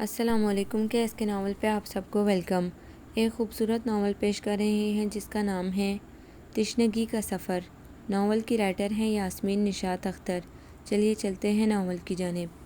السلام علیکم کے اس کے ناول پہ آپ سب کو ویلکم۔ ایک خوبصورت ناول پیش کر رہے ہیں جس کا نام ہے تشنگی کا سفر۔ ناول کی رائٹر ہیں یاسمین نشاط اختر۔ چلیے چلتے ہیں ناول کی جانب۔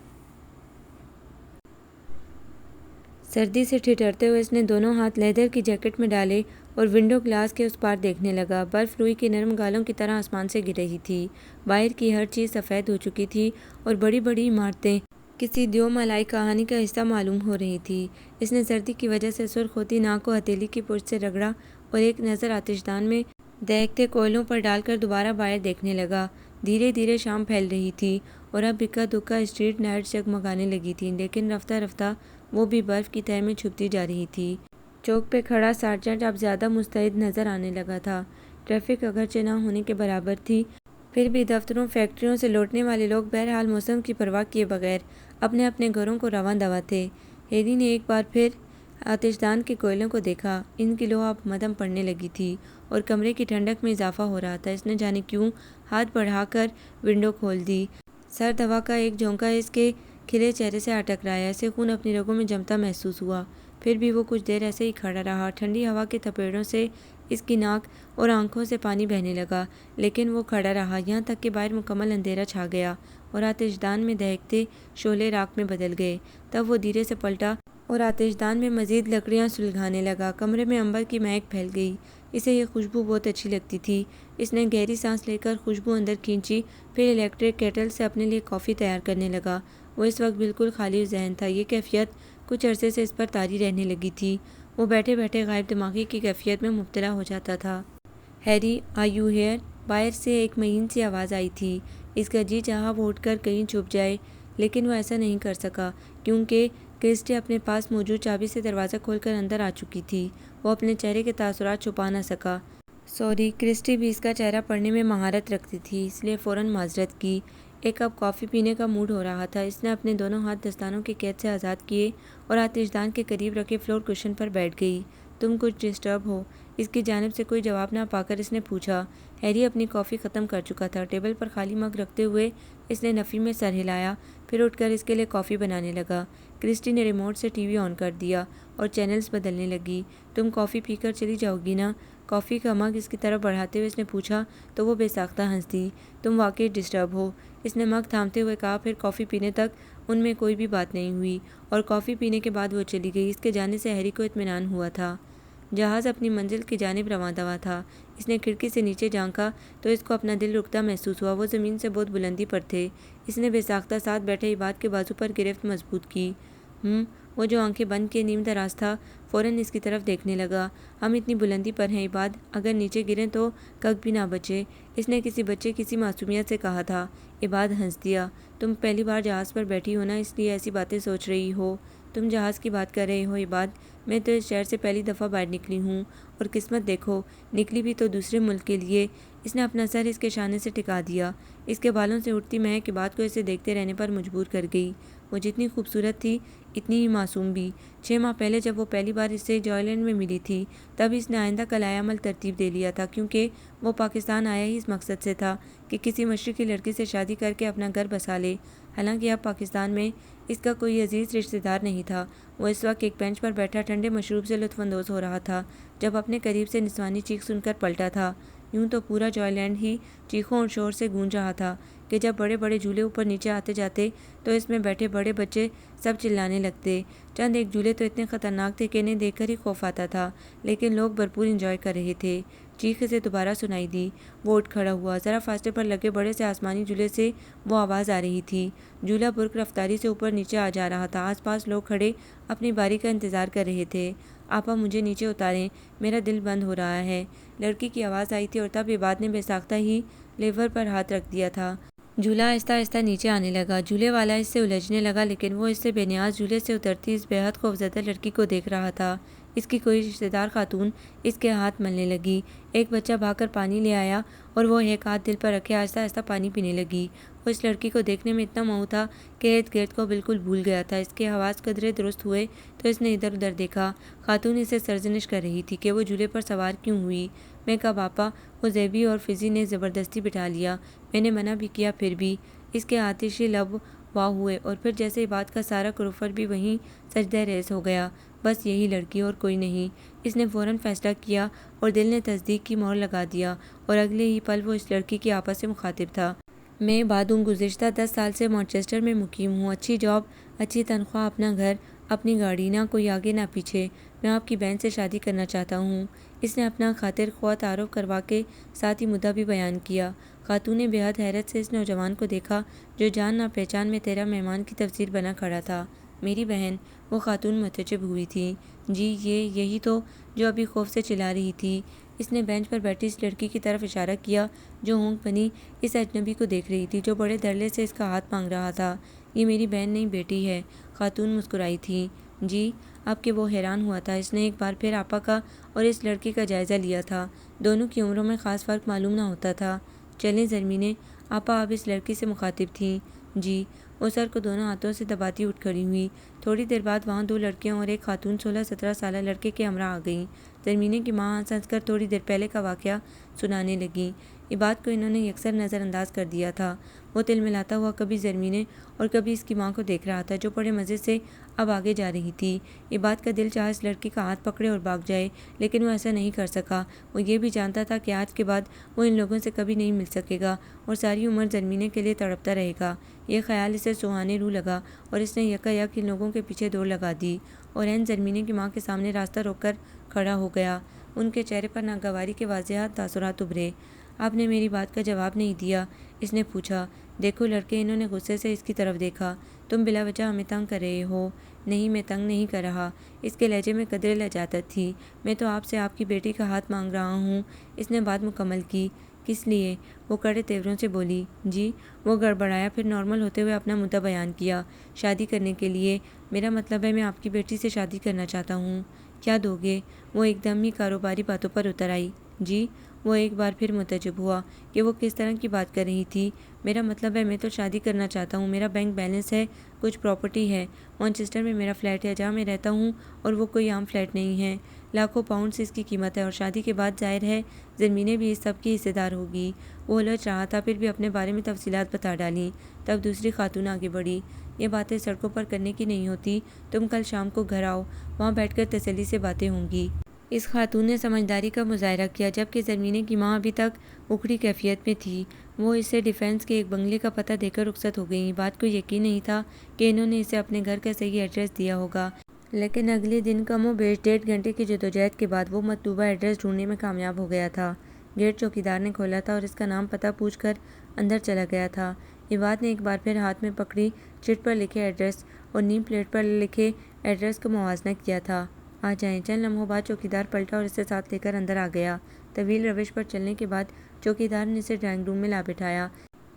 سردی سے ٹھٹھرتے ہوئے اس نے دونوں ہاتھ لیدر کی جیکٹ میں ڈالے اور ونڈو گلاس کے اس پار دیکھنے لگا۔ برف روئی کے نرم گالوں کی طرح آسمان سے گر رہی تھی۔ باہر کی ہر چیز سفید ہو چکی تھی اور بڑی بڑی عمارتیں کسی دیومالائی کہانی کا حصہ معلوم ہو رہی تھی۔ اس نے سردی کی وجہ سے سرخ ہوتی ناک کو ہتھیلی کی پشت سے رگڑا اور ایک نظر آتش دان میں دہکتے کوئلوں پر ڈال کر دوبارہ باہر دیکھنے لگا۔ دھیرے دھیرے شام پھیل رہی تھی اور اب اکا دکا اسٹریٹ لائٹس جگمگانے لگی تھیں، لیکن رفتہ رفتہ وہ بھی برف کی تہہ میں چھپتی جا رہی تھی۔ چوک پہ کھڑا سارجنٹ اب زیادہ مستعد نظر آنے لگا تھا۔ ٹریفک اگرچہ نہ ہونے کے برابر تھی، پھر بھی دفتروں فیکٹریوں سے لوٹنے والے لوگ بہرحال موسم کی پرواہ کیے بغیر اپنے اپنے گھروں کو رواں دواں تھے۔ ہیری نے ایک بار پھر آتش دان کے کوئلوں کو دیکھا۔ ان کی لو اب مدھم پڑنے لگی تھی اور کمرے کی ٹھنڈک میں اضافہ ہو رہا تھا۔ اس نے جانے کیوں ہاتھ بڑھا کر ونڈو کھول دی۔ سرد ہوا کا ایک جھونکا اس کے کھلے چہرے سے آ ٹکرایا۔ اسے خون اپنی رگوں میں جمتا محسوس ہوا۔ پھر بھی وہ کچھ دیر ایسے ہی کھڑا رہا۔ ٹھنڈی ہوا کے تھپیڑوں سے اس کی ناک اور آنکھوں سے پانی بہنے لگا، لیکن وہ کھڑا رہا یہاں تک کہ باہر مکمل اندھیرا چھا گیا اور آتش دان میں دہکتے شعلے راکھ میں بدل گئے۔ تب وہ دھیرے سے پلٹا اور آتش دان میں مزید لکڑیاں سلگانے لگا۔ کمرے میں عنبر کی مہک پھیل گئی۔ اسے یہ خوشبو بہت اچھی لگتی تھی۔ اس نے گہری سانس لے کر خوشبو اندر کھینچی، پھر الیکٹرک کیٹل سے اپنے لیے کافی تیار کرنے لگا۔ وہ اس وقت بالکل خالی ذہن تھا۔ یہ کیفیت کچھ عرصے سے اس پر طاری رہنے لگی تھی۔ وہ بیٹھے بیٹھے غائب دماغی کی کیفیت میں مبتلا ہو جاتا تھا۔ Harry, are you here? باہر سے ایک مہین سی آواز آئی تھی۔ اس کا جی چاہا وہ اٹھ کر کہیں چھپ جائے، لیکن وہ ایسا نہیں کر سکا کیونکہ کرسٹی اپنے پاس موجود چابی سے دروازہ کھول کر اندر آ چکی تھی۔ وہ اپنے چہرے کے تاثرات چھپا نہ سکا۔ سوری، کرسٹی بھی اس کا چہرہ پڑھنے میں مہارت رکھتی تھی، اس لیے فوراً معذرت کی۔ ایک کپ کافی پینے کا موڈ ہو رہا تھا۔ اس نے اپنے دونوں ہاتھ دستانوں کی قید سے آزاد کیے اور آتش دان کے قریب رکھے فلور کشن پر بیٹھ گئی۔ تم کچھ ڈسٹرب ہو؟ اس کی جانب سے کوئی جواب نہ پا کر اس نے پوچھا۔ ہیری اپنی کافی ختم کر چکا تھا۔ ٹیبل پر خالی مگ رکھتے ہوئے اس نے نفی میں سر ہلایا، پھر اٹھ کر اس کے لیے کافی بنانے لگا۔ کرسٹی نے ریموٹ سے ٹی وی آن کر دیا اور چینلز بدلنے لگی۔ تم کافی پی کر چلی جاؤ گی نا؟ کافی کا مگ اس کی طرف بڑھاتے ہوئے اس نے پوچھا تو وہ بے ساختہ ہنس دی۔ تم واقعی ڈسٹرب ہو، اس نے مگ تھامتے ہوئے کہا، پھر کافی پینے تک ان میں کوئی بھی بات نہیں ہوئی اور کافی پینے کے بعد وہ چلی گئی۔ اس کے جانے سے ہیری کو اطمینان ہوا تھا۔ جہاز اپنی منزل کی جانب رواں دواں تھا۔ اس نے کھڑکی سے نیچے جھانکا تو اس کو اپنا دل رکتا محسوس ہوا۔ وہ زمین سے بہت بلندی پر تھے۔ اس نے بے ساختہ ساتھ بیٹھے عباد کے بازو پر گرفت مضبوط کی۔ وہ جو آنکھیں بند کیے نیم دراز تھا، فوراً اس کی طرف دیکھنے لگا۔ ہم اتنی بلندی پر ہیں عباد، اگر نیچے گریں تو کگ بھی نہ بچے، اس نے کسی بچے کی سی معصومیت سے کہا تھا۔ عباد ہنس دیا۔ تم پہلی بار جہاز پر بیٹھی ہو نا، اس لیے ایسی باتیں سوچ رہی ہو۔ تم جہاز کی بات کر رہے ہو عباد؟ میں تو اس شہر سے پہلی دفعہ باہر نکلی ہوں اور قسمت دیکھو، نکلی بھی تو دوسرے ملک کے لیے۔ اس نے اپنا سر اس کے شانے سے ٹکا دیا۔ اس کے بالوں سے اٹھتی مہک عباد کو اسے دیکھتے رہنے پر مجبور کر گئی۔ وہ جتنی خوبصورت تھی اتنی ہی معصوم بھی۔ 6 ماہ پہلے جب وہ پہلی بار اس سے جوائے لینڈ میں ملی تھی، تب اس نے آئندہ کا لائحہ عمل ترتیب دے لیا تھا، کیونکہ وہ پاکستان آیا ہی اس مقصد سے تھا کہ کسی مشرقی لڑکی سے شادی کر کے اپنا گھر بسا لے۔ حالانکہ اب پاکستان میں اس کا کوئی عزیز رشتہ دار نہیں تھا۔ وہ اس وقت ایک بینچ پر بیٹھا ٹھنڈے مشروب سے لطف اندوز ہو رہا تھا جب اپنے قریب سے نسوانی چیخ سن کر پلٹا تھا۔ یوں تو پورا جوائے لینڈ ہی چیخوں اور شور سے گونج رہا تھا کہ جب بڑے بڑے جھولے اوپر نیچے آتے جاتے تو اس میں بیٹھے بڑے بچے سب چلانے لگتے۔ چند ایک جھولے تو اتنے خطرناک تھے کہ انہیں دیکھ کر ہی خوف آتا تھا، لیکن لوگ بھرپور انجوائے کر رہے تھے۔ چیخ اسے دوبارہ سنائی دی۔ وہ اٹھ کھڑا ہوا۔ ذرا فاصلے پر لگے بڑے سے آسمانی جھولے سے وہ آواز آ رہی تھی۔ جھولا برق رفتاری سے اوپر نیچے آ جا رہا تھا۔ آس پاس لوگ کھڑے اپنی باری کا انتظار کر رہے تھے۔ آپا مجھے نیچے اتاریں، میرا دل بند ہو رہا ہے، لڑکی کی آواز آئی تھی اور تب عباد نے بے ساختہ ہی لیور پر ہاتھ رکھ دیا تھا۔ جھولا آہستہ آہستہ نیچے آنے لگا۔ جھولے والا اس سے الجھنے لگا، لیکن وہ اس سے بے نیاز جھولے سے اترتی اس بے حد خوفزدہ لڑکی کو دیکھ رہا تھا۔ اس کی کوئی رشتہ دار خاتون اس کے ہاتھ ملنے لگی۔ ایک بچہ بھاگ کر پانی لے آیا اور وہ ایک ہاتھ دل پر رکھے آہستہ آہستہ پانی پینے لگی۔ وہ اس لڑکی کو دیکھنے میں اتنا مئو تھا کہ ارد گرد کو بالکل بھول گیا تھا۔ اس کے حواس قدرے درست ہوئے تو اس نے ادھر ادھر دیکھا۔ خاتون اسے سرزنش کر رہی تھی کہ وہ جھولے پر سوار کیوں ہوئی۔ میں کب آپا؟ وہ زیبی اور فضی نے زبردستی بٹھا لیا۔ میں نے منع بھی کیا پھر بھی۔ اس کے آتشی لب واہ ہوئے اور پھر جیسے عباد کا سارا کروفر بھی وہیں سجدہ ریز ہو گیا۔ بس یہی لڑکی اور کوئی نہیں، اس نے فوراً فیصلہ کیا اور دل نے تصدیق کی مہر لگا دیا، اور اگلے ہی پل وہ اس لڑکی کی آپا سے مخاطب تھا۔ میں عباد ہوں، گزشتہ 10 سال سے مانچسٹر میں مقیم ہوں، اچھی جاب، اچھی تنخواہ، اپنا گھر، اپنی گاڑی، نہ کوئی آگے نہ پیچھے۔ میں آپ کی بہن سے شادی کرنا چاہتا ہوں۔ اس نے اپنا خاطر خواہ تعارف کروا کے ساتھ ہی مدعا بھی بیان کیا۔ خاتون نے بے حد حیرت سے اس نوجوان کو دیکھا جو جان نہ پہچان میں تیرا مہمان کی تصویر بنا کھڑا تھا۔ میری بہن؟ وہ خاتون متعجب ہوئی تھی۔ جی یہی تو، جو ابھی خوف سے چلا رہی تھی۔ اس نے بینچ پر بیٹھی اس لڑکی کی طرف اشارہ کیا جو ہونک بنی اس اجنبی کو دیکھ رہی تھی، جو بڑے دھڑلے سے اس کا ہاتھ مانگ رہا تھا۔ یہ میری بہن نہیں، بیٹی ہے۔ خاتون مسکرائی تھی۔ جی؟ اب کہ وہ حیران ہوا تھا، اس نے ایک بار پھر آپا کا اور اس لڑکی کا جائزہ لیا تھا۔ دونوں کی عمروں میں خاص فرق معلوم نہ ہوتا تھا۔ چلیں زرمینے، آپا اب اس لڑکی سے مخاطب تھیں۔ جی؟ وہ سر کو دونوں ہاتھوں سے دباتی اٹھ کھڑی ہوئی۔ تھوڑی دیر بعد وہاں 2 لڑکیاں اور ایک خاتون 16-17 سالہ لڑکے کے ہمراہ آ گئیں۔ زرمینے کی ماں ہنس ہنس کر تھوڑی دیر پہلے کا واقعہ سنانے لگیں۔ عباد کو انہوں نے یکسر نظر انداز کر دیا تھا۔ وہ تلملاتا ہوا کبھی زرمینے اور کبھی اس کی ماں کو دیکھ رہا تھا جو بڑے مزے سے اب آگے جا رہی تھی۔ عباد کا دل چاہا اس لڑکی کا ہاتھ پکڑے اور بھاگ جائے، لیکن وہ ایسا نہیں کر سکا۔ وہ یہ بھی جانتا تھا کہ آج کے بعد وہ ان لوگوں سے کبھی نہیں مل سکے گا اور ساری عمر زرمینے کے لیے تڑپتا رہے گا۔ یہ خیال اسے سہانے روح لگا اور اس نے یکا یک ان لوگوں کے پیچھے دوڑ لگا دی اور عین زرمینے کی ماں کے سامنے راستہ روک کر کھڑا ہو گیا۔ ان کے چہرے پر ناگواری کے واضح تاثرات ابھرے۔ آپ نے میری بات کا جواب نہیں دیا، اس نے پوچھا۔ دیکھو لڑکے، انہوں نے غصے سے اس کی طرف دیکھا۔ تم بلا وجہ ہمیں تنگ کر رہے ہو۔ نہیں، میں تنگ نہیں کر رہا۔ اس کے لہجے میں قدرے لجاجت تھی۔ میں تو آپ سے آپ کی بیٹی کا ہاتھ مانگ رہا ہوں۔ اس نے بات مکمل کی۔ کس لیے؟ وہ کڑے تیوروں سے بولی۔ جی؟ وہ گڑبڑایا، پھر نارمل ہوتے ہوئے اپنا مدعا بیان کیا۔ شادی کرنے کے لیے۔ میرا مطلب ہے میں آپ کی بیٹی سے شادی کرنا چاہتا ہوں۔ کیا دو گے؟ وہ ایک دم ہی کاروباری باتوں پر اتر آئی۔ جی؟ وہ ایک بار پھر متعجب ہوا کہ وہ کس طرح کی بات کر رہی تھی۔ میرا مطلب ہے میں تو شادی کرنا چاہتا ہوں، میرا بینک بیلنس ہے، کچھ پراپرٹی ہے، مانچسٹر میں میرا فلیٹ ہے جہاں میں رہتا ہوں، اور وہ کوئی عام فلیٹ نہیں ہے، لاکھوں پاؤنڈز اس کی قیمت ہے، اور شادی کے بعد ظاہر ہے زمینیں بھی اس سب کی حصے دار ہوگی۔ وہ الجھ رہا تھا، پھر بھی اپنے بارے میں تفصیلات بتا ڈالیں۔ تب دوسری خاتون آگے بڑھی۔ یہ باتیں سڑکوں پر کرنے کی نہیں ہوتی، تم کل شام کو گھر آؤ، وہاں بیٹھ کر تسلی سے باتیں ہوں گی۔ اس خاتون نے سمجھداری کا مظاہرہ کیا، جبکہ زرمینے کی ماں ابھی تک اکھڑی کیفیت میں تھی۔ وہ اسے ڈیفینس کے ایک بنگلے کا پتہ دے کر رخصت ہو گئیں۔ بات کو یقین نہیں تھا کہ انہوں نے اسے اپنے گھر کا صحیح ایڈریس دیا ہوگا، لیکن اگلے دن کم و بیش 1.5 گھنٹے کی جدوجہد کے بعد وہ مطلوبہ ایڈریس ڈھونڈنے میں کامیاب ہو گیا تھا۔ گیٹ چوکیدار نے کھولا تھا اور اس کا نام پتہ پوچھ کر اندر چلا گیا تھا۔ عباد نے ایک بار پھر ہاتھ میں پکڑی چٹ پر لکھے ایڈریس اور نیم پلیٹ پر لکھے ایڈریس کا موازنہ کیا تھا۔ آ جائیں۔ چند لمحوں بعد چوکیدار پلٹا اور اسے ساتھ لے کر اندر آ گیا۔ طویل روش پر چلنے کے بعد چوکیدار نے اسے ڈرائنگ روم میں لا بٹھایا۔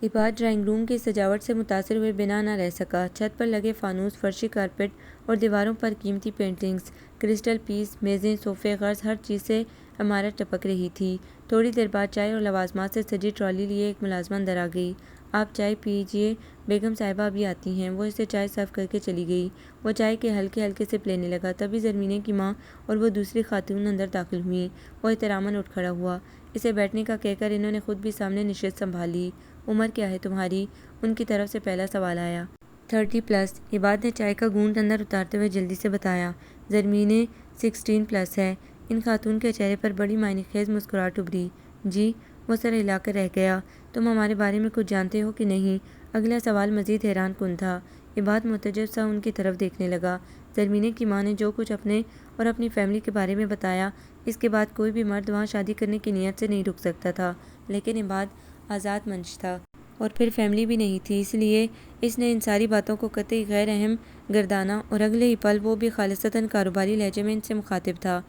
عباد ڈرائنگ روم کی سجاوٹ سے متاثر ہوئے بنا نہ رہ سکا۔ چھت پر لگے فانوس، فرشی کارپیٹ اور دیواروں پر قیمتی پینٹنگز، کرسٹل پیس، میزیں، صوفے، غرض ہر چیز سے عمارت ٹپک رہی تھی۔ تھوڑی دیر بعد چائے اور لوازمات سے سجی ٹرالی لیے ایک ملازمہ اندر آ گئی۔ آپ چائے پیجیے، بیگم صاحبہ ابھی آتی ہیں۔ وہ اسے چائے سرو کر کے چلی گئی۔ وہ چائے کے ہلکے ہلکے سپ لینے لگا، تبھی زرمینے کی ماں اور وہ دوسری خاتون اندر داخل ہوئیں۔ وہ احتراماً اٹھ کھڑا ہوا۔ اسے بیٹھنے کا کہہ کر انہوں نے خود بھی سامنے نشست سنبھال لی۔ عمر کیا ہے تمہاری؟ ان کی طرف سے پہلا سوال آیا۔ 30+۔ عباد نے چائے کا گھونٹ اندر اتارتے ہوئے جلدی سے بتایا۔ زرمینے 16+ ہے۔ ان خاتون کے چہرے پر بڑی معنی خیز مسکراہٹ ابھری۔ جی؟ وہ سر ہلا کر رہ گیا۔ تم ہمارے بارے میں کچھ جانتے ہو کہ نہیں؟ اگلا سوال مزید حیران کن تھا۔ عباد متعجب سا ان کی طرف دیکھنے لگا۔ زرمینے کی ماں نے جو کچھ اپنے اور اپنی فیملی کے بارے میں بتایا، اس کے بعد کوئی بھی مرد وہاں شادی کرنے کی نیت سے نہیں رک سکتا تھا، لیکن عباد آزاد منش تھا اور پھر فیملی بھی نہیں تھی، اس لیے اس نے ان ساری باتوں کو قطعی غیر اہم گردانا اور اگلے ہی پل وہ بھی خالصتاً کاروباری لہجے میں ان سے مخاطب تھا۔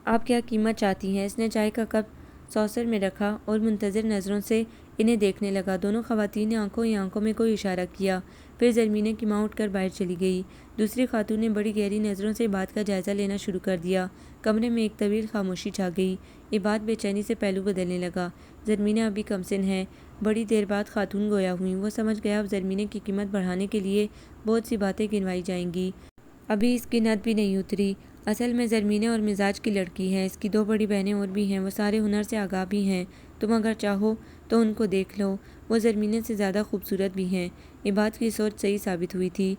آپ کیا قیمت چاہتی ہیں؟ اس نے چائے کا کپ سوسر میں رکھا اور منتظر نظروں سے انہیں دیکھنے لگا۔ دونوں خواتین نے آنکھوں ہی آنکھوں میں کوئی اشارہ کیا، پھر زرمینے کی ماں اٹھ کر باہر چلی گئی۔ دوسری خاتون نے بڑی گہری نظروں سے عباد کا جائزہ لینا شروع کر دیا۔ کمرے میں ایک طویل خاموشی چھا گئی۔ عباد بے چینی سے پہلو بدلنے لگا۔ زرمینہ ابھی کمسن ہے۔ بڑی دیر بعد خاتون گویا ہوئیں۔ وہ سمجھ گیا اب زرمینے کی قیمت بڑھانے کے لیے بہت سی باتیں گنوائی جائیں گی۔ ابھی اس کی نت بھی نہیں اتری۔ اصل میں زرمینے اور مزاج کی لڑکی ہے۔ اس کی 2 بڑی بہنیں اور بھی ہیں، وہ سارے ہنر سے آگاہ بھی ہیں۔ تم اگر چاہو تو ان کو دیکھ لو، وہ زرمینے سے زیادہ خوبصورت بھی ہیں۔ عباد کی سوچ صحیح ثابت ہوئی تھی۔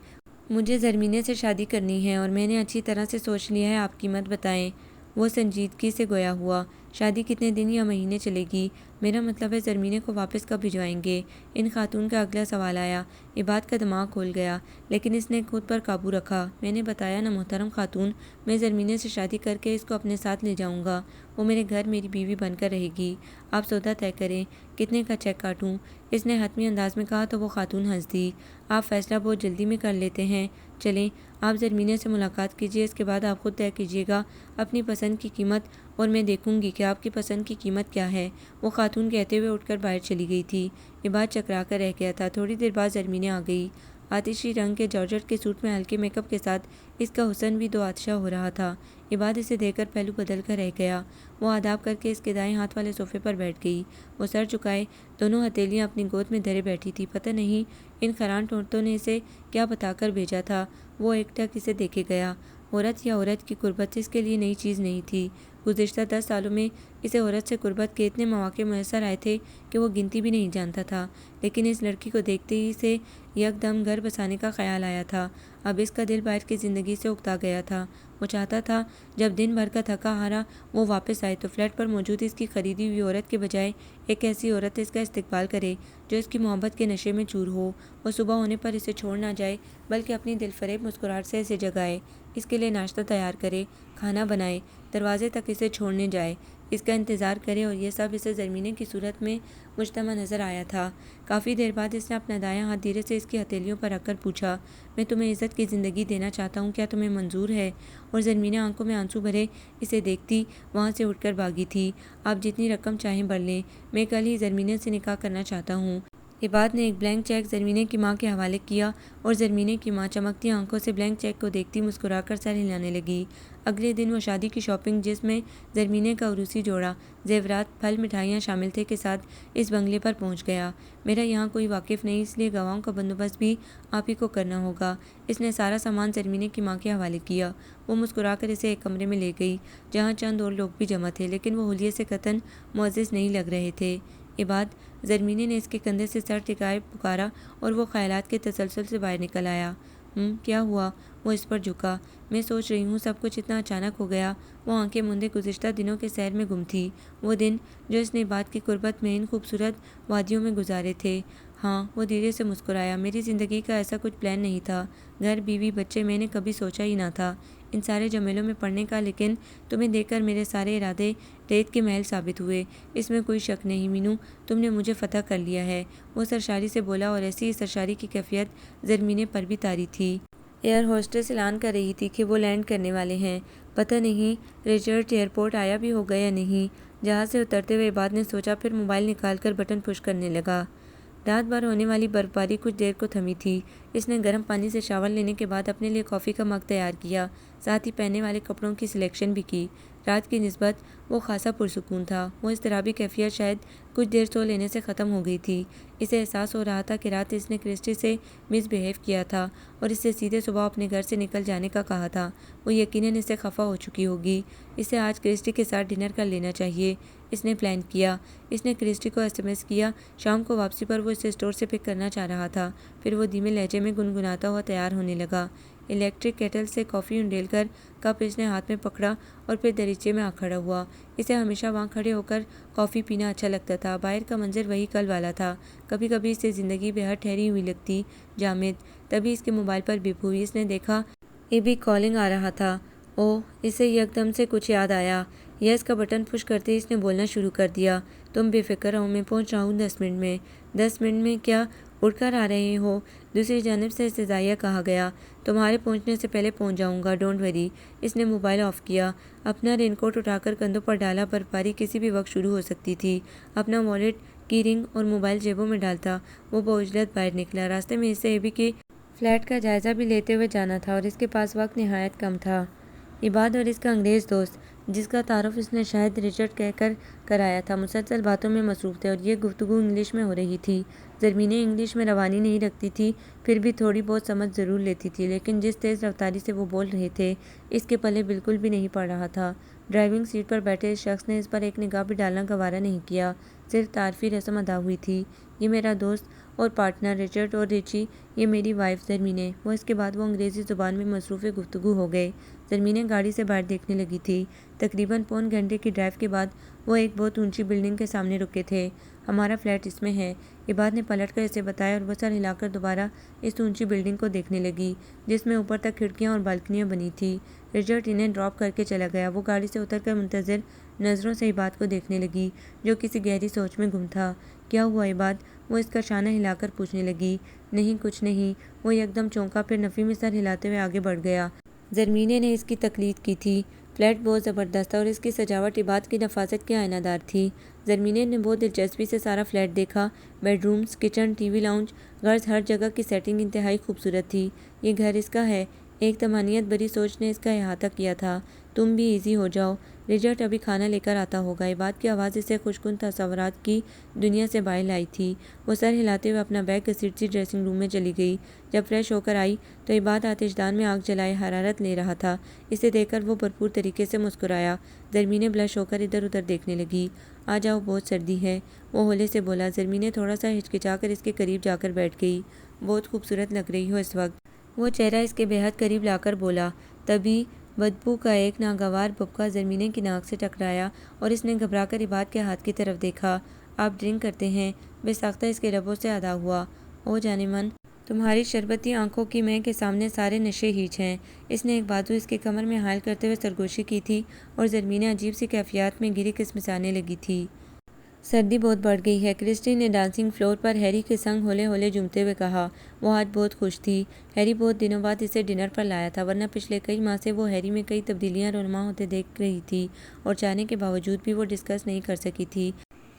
مجھے زرمینے سے شادی کرنی ہے اور میں نے اچھی طرح سے سوچ لیا ہے، آپ قیمت بتائیں۔ وہ سنجیدگی سے گویا ہوا۔ شادی کتنے دن یا مہینے چلے گی؟ میرا مطلب ہے زرمینے کو واپس کب بھجوائیں گے؟ ان خاتون کا اگلا سوال آیا۔ عباد کا دماغ کھول گیا، لیکن اس نے خود پر قابو رکھا۔ میں نے بتایا نا محترم خاتون، میں زرمینے سے شادی کر کے اس کو اپنے ساتھ لے جاؤں گا، وہ میرے گھر میری بیوی بن کر رہے گی۔ آپ سودا طے کریں، کتنے کا چیک کاٹوں؟ اس نے حتمی انداز میں کہا تو وہ خاتون ہنس دی۔ آپ فیصلہ بہت جلدی میں کر لیتے ہیں، چلیں آپ زرمینے سے ملاقات کیجیے، اس کے بعد آپ خود طے کیجیے گا اپنی پسند کی قیمت اور میں دیکھوں گی کہ آپ کی پسند کی قیمت کیا ہے۔ وہ خاتون کہتے ہوئے اٹھ کر باہر چلی گئی تھی۔ عباد چکرا کر رہ گیا تھا۔ تھوڑی دیر بعد زرمینے آ گئی۔ آتشی رنگ کے جارجٹ کے سوٹ میں ہلکے میک اپ کے ساتھ اس کا حسن بھی دو آتشہ ہو رہا تھا۔ عباد اسے دیکھ کر پہلو بدل کر رہ گیا۔ وہ آداب کر کے اس کے دائیں ہاتھ والے صوفے پر بیٹھ گئی۔ وہ سر جھکائے دونوں ہتھیلیاں اپنی گود میں دھرے بیٹھی تھی۔ پتہ نہیں ان خران ٹونٹوں نے اسے کیا بتا کر بھیجا تھا۔ وہ ایک ٹک اسے دیکھے گیا۔ عورت یا عورت کی قربت اس کے لیے نئی چیز نہیں تھی۔ گزشتہ 10 سالوں میں اسے عورت سے قربت کے اتنے مواقع میسر آئے تھے کہ وہ گنتی بھی نہیں جانتا تھا، لیکن اس لڑکی کو دیکھتے ہی اسے یک دم گھر بسانے کا خیال آیا تھا۔ اب اس کا دل باہر کی زندگی سے اکتا گیا تھا۔ وہ چاہتا تھا جب دن بھر کا تھکا ہارا وہ واپس آئے تو فلیٹ پر موجود اس کی خریدی ہوئی عورت کے بجائے ایک ایسی عورت اس کا استقبال کرے جو اس کی محبت کے نشے میں چور ہو۔ وہ صبح ہونے پر اسے چھوڑ نہ جائے بلکہ اپنی دل فریب مسکراہٹ سے اسے جگائے، اس کے لیے ناشتہ تیار کرے، کھانا بنائے، دروازے تک اسے چھوڑنے جائے، اس کا انتظار کرے، اور یہ سب اسے زرمینے کی صورت میں مجتمع نظر آیا تھا۔ کافی دیر بعد اس نے اپنا دایاں ہاتھ دھیرے سے اس کی ہتھیلیوں پر رکھ کر پوچھا، میں تمہیں عزت کی زندگی دینا چاہتا ہوں، کیا تمہیں منظور ہے؟ اور زرمینے آنکھوں میں آنسو بھرے اسے دیکھتی وہاں سے اٹھ کر بھاگی تھی۔ آپ جتنی رقم چاہیں بھر لیں، میں کل ہی زرمینے سے نکاح کرنا چاہتا ہوں۔ عباد نے ایک بلینک چیک زرمینے کی ماں کے حوالے کیا اور زرمینے کی ماں چمکتی آنکھوں سے بلینک چیک کو دیکھتی مسکرا کر سر ہلانے لگی۔ اگلے دن وہ شادی کی شاپنگ، جس میں زرمینے کا عروسی جوڑا، زیورات، پھل، مٹھائیاں شامل تھے، کے ساتھ اس بنگلے پر پہنچ گیا۔ میرا یہاں کوئی واقف نہیں، اس لیے گواہوں کا بندوبست بھی آپ ہی کو کرنا ہوگا۔ اس نے سارا سامان زرمینے کی ماں کے حوالے کیا۔ وہ مسکرا کر اسے ایک کمرے میں لے گئی جہاں چند اور لوگ بھی جمع تھے، لیکن وہ حلیے سے قطعاً معزز نہیں لگ رہے تھے۔ عباد، زرمینے نے اس کے کندھے سے سر ٹکائے پکارا اور وہ خیالات کے تسلسل سے باہر نکل آیا۔ کیا ہوا؟ وہ اس پر جھکا۔ میں سوچ رہی ہوں سب کچھ اتنا اچانک ہو گیا۔ وہ آنکھیں موندے گزشتہ دنوں کے سیر میں گم تھی، وہ دن جو اس نے عباد کی قربت میں ان خوبصورت وادیوں میں گزارے تھے۔ ہاں، وہ دھیرے سے مسکرایا، میری زندگی کا ایسا کچھ پلان نہیں تھا، گھر، بیوی، بچے، میں نے کبھی سوچا ہی نہ تھا ان سارے جمیلوں میں پڑنے کا، لیکن تمہیں دیکھ کر میرے سارے ارادے ریت کے محل ثابت ہوئے، اس میں کوئی شک نہیں مینو، تم نے مجھے فتح کر لیا ہے۔ وہ سرشاری سے بولا اور ایسی ہی سرشاری کی کیفیت زرمینے پر بھی طاری تھی۔ ایئر ہوسٹس اعلان کر رہی تھی کہ وہ لینڈ کرنے والے ہیں۔ پتہ نہیں ریچرڈ ایئرپورٹ آیا بھی ہوگا یا نہیں۔ جہاز سے اترتے ہوئے عباد نے سوچا، پھر موبائل نکال کر بٹن پش کرنے لگا۔ رات بھر ہونے والی برف باری کچھ دیر کو تھمی تھی۔ اس نے گرم پانی سے شاور لینے کے بعد اپنے لیے کافی کا مگ تیار کیا، ساتھ ہی پہننے والے کپڑوں کی سلیکشن بھی کی۔ رات کی نسبت وہ خاصا پرسکون تھا۔ وہ اضطرابی کیفیت شاید کچھ دیر سو لینے سے ختم ہو گئی تھی۔ اسے احساس ہو رہا تھا کہ رات اس نے کرسٹی سے مس بہیو کیا تھا اور اس سے سیدھے صبح اپنے گھر سے نکل جانے کا کہا تھا۔ وہ یقیناً اس سے خفا ہو چکی ہوگی۔ اسے آج کرسٹی کے ساتھ ڈنر کر لینا چاہیے، اس نے پلان کیا۔ اس نے کرسٹی کو SMS کیا۔ شام کو واپسی پر وہ اسے اسٹور سے پک کرنا چاہ رہا تھا۔ پھر وہ دھیمے لہجے میں گنگناتا ہوا تیار ہونے لگا۔ الیکٹرک کیٹل سے کافی انڈیل کر کپ اس نے ہاتھ میں پکڑا اور پھر دریچے میں آ کھڑا ہوا۔ اسے ہمیشہ وہاں کھڑے ہو کر کافی پینا اچھا لگتا تھا۔ باہر کا منظر وہی کل والا تھا۔ کبھی کبھی اسے زندگی بے حد ٹھہری ہوئی لگتی، جامد۔ تبھی اس کے موبائل پر بیپ ہوئی۔ اس نے دیکھا ایبی کالنگ آ رہا تھا۔ اوہ، اسے یک دم سے کچھ یاد آیا۔ یس کا بٹن پش کرتے ہی اس نے بولنا شروع کر دیا، تم بے فکر رہو، میں پہنچ رہا ہوں 10 منٹ میں۔ 10 منٹ میں کیا اڑ کر آ رہے ہو؟ دوسری جانب سے استدعائیہ کہا گیا۔ تمہارے پہنچنے سے پہلے پہنچ جاؤں گا، ڈونٹ وری۔ اس نے موبائل آف کیا، اپنا رین کوٹ اٹھا کر کندھوں پر ڈالا، برف باری کسی بھی وقت شروع ہو سکتی تھی۔ اپنا والیٹ، کی رنگ اور موبائل جیبوں میں ڈالتا وہ بعجلت باہر نکلا۔ راستے میں اسے ایبی کے فلیٹ کا جائزہ بھی لیتے ہوئے جانا تھا اور اس کے پاس وقت نہایت کم تھا۔ عباد اور اس کا انگریز دوست جس کا تعارف اس نے شاید رچرڈ کہہ کر کرایا تھا، مسلسل باتوں میں مصروف تھے اور یہ گفتگو انگلش میں ہو رہی تھی۔ زرمینہ انگلش میں روانی نہیں رکھتی تھی، پھر بھی تھوڑی بہت سمجھ ضرور لیتی تھی، لیکن جس تیز رفتاری سے وہ بول رہے تھے اس کے پلے بالکل بھی نہیں پڑ رہا تھا۔ ڈرائیونگ سیٹ پر بیٹھے اس شخص نے اس پر ایک نگاہ بھی ڈالنا گوارا نہیں کیا، صرف تعارفی رسم ادا ہوئی تھی۔ یہ میرا دوست اور پارٹنر رچرڈ، اور ریچی یہ میری وائف زرمینہ۔ وہ اس کے بعد وہ انگریزی زبان میں مصروف گفتگو ہو گئے۔ زرمینہ گاڑی سے باہر دیکھنے لگی تھی۔ تقریباً پون گھنٹے کی ڈرائیو کے بعد وہ ایک بہت اونچی بلڈنگ کے سامنے رکے تھے۔ ہمارا فلیٹ اس میں ہے، عباد نے پلٹ کر اسے بتایا، اور وہ سر ہلا کر دوبارہ اس اونچی بلڈنگ کو دیکھنے لگی جس میں اوپر تک کھڑکیاں اور بالکنیاں بنی تھیں۔ رچرڈ انہیں ڈراپ کر کے چلا گیا۔ وہ گاڑی سے اتر کر منتظر نظروں سے عباد کو دیکھنے لگی جو کسی گہری سوچ میں گم تھا۔ کیا ہوا عباد؟ وہ اس کا شانہ ہلا کر پوچھنے لگی۔ نہیں کچھ نہیں، وہ یکدم چونکا، پھر نفی میں سر ہلاتے ہوئے آگے بڑھ گیا۔ زرمینہ نے اس کی تقلید کی تھی۔ فلیٹ بہت زبردست تھا اور اس کی سجاوٹ عباد کی نفاست کے آئینہ دار تھی۔ زرمینہ نے بہت دلچسپی سے سارا فلیٹ دیکھا۔ Bedrooms, kitchen, TV lounge, غرض ہر جگہ کی سیٹنگ انتہائی خوبصورت تھی۔ یہ گھر اس کا ہے؟ ایک طمانینت بھری سوچ نے اس کا احاطہ کیا تھا۔ تم بھی ایزی ہو جاؤ، رچرڈ ابھی کھانا لے کر آتا ہوگا۔ عباد کی آواز اسے خوشگوار تصورات کی دنیا سے باہر لائی تھی۔ وہ سر ہلاتے ہوئے اپنا بیگ گھسیٹتی ڈریسنگ روم میں چلی گئی۔ جب فریش ہو کر آئی تو عباد آتش دان میں آگ جلائے حرارت لے رہا تھا۔ اسے دیکھ کر وہ بھرپور طریقے سے مسکرایا۔ زرمینہ بلش ہو کر ادھر ادھر دیکھنے لگی۔ آ جاؤ، بہت سردی ہے، وہ ہولے سے بولا۔ زرمینہ تھوڑا سا ہچکچا کر اس کے قریب جا کر بیٹھ گئی۔ بہت خوبصورت لگ رہی ہو اس وقت، وہ چہرہ اس کے بے حد قریب لا کر بولا۔ تبھی بدبو کا ایک ناگوار بھبکا زرمینہ کی ناک سے ٹکرایا اور اس نے گھبرا کر عباد کے ہاتھ کی طرف دیکھا۔ آپ ڈرنک کرتے ہیں؟ بے ساختہ اس کے لبوں سے ادا ہوا۔ او جانے من، تمہاری شربتی آنکھوں کی مے کے سامنے سارے نشے ہیچ ہیں۔ اس نے ایک بازو اس کی کمر میں حائل کرتے ہوئے سرگوشی کی تھی اور زرمینہ عجیب سی کیفیات میں گری کسمسانے لگی تھی۔ سردی بہت بڑھ گئی ہے، کرسٹی نے ڈانسنگ فلور پر ہیری کے سنگ ہولے ہولے جھومتے ہوئے کہا۔ وہ آج بہت خوش تھی۔ ہیری بہت دنوں بعد اسے ڈنر پر لایا تھا، ورنہ پچھلے کئی ماہ سے وہ ہیری میں کئی تبدیلیاں رونما ہوتے دیکھ رہی تھی اور چاہنے کے باوجود بھی وہ ڈسکس نہیں کر سکی تھی۔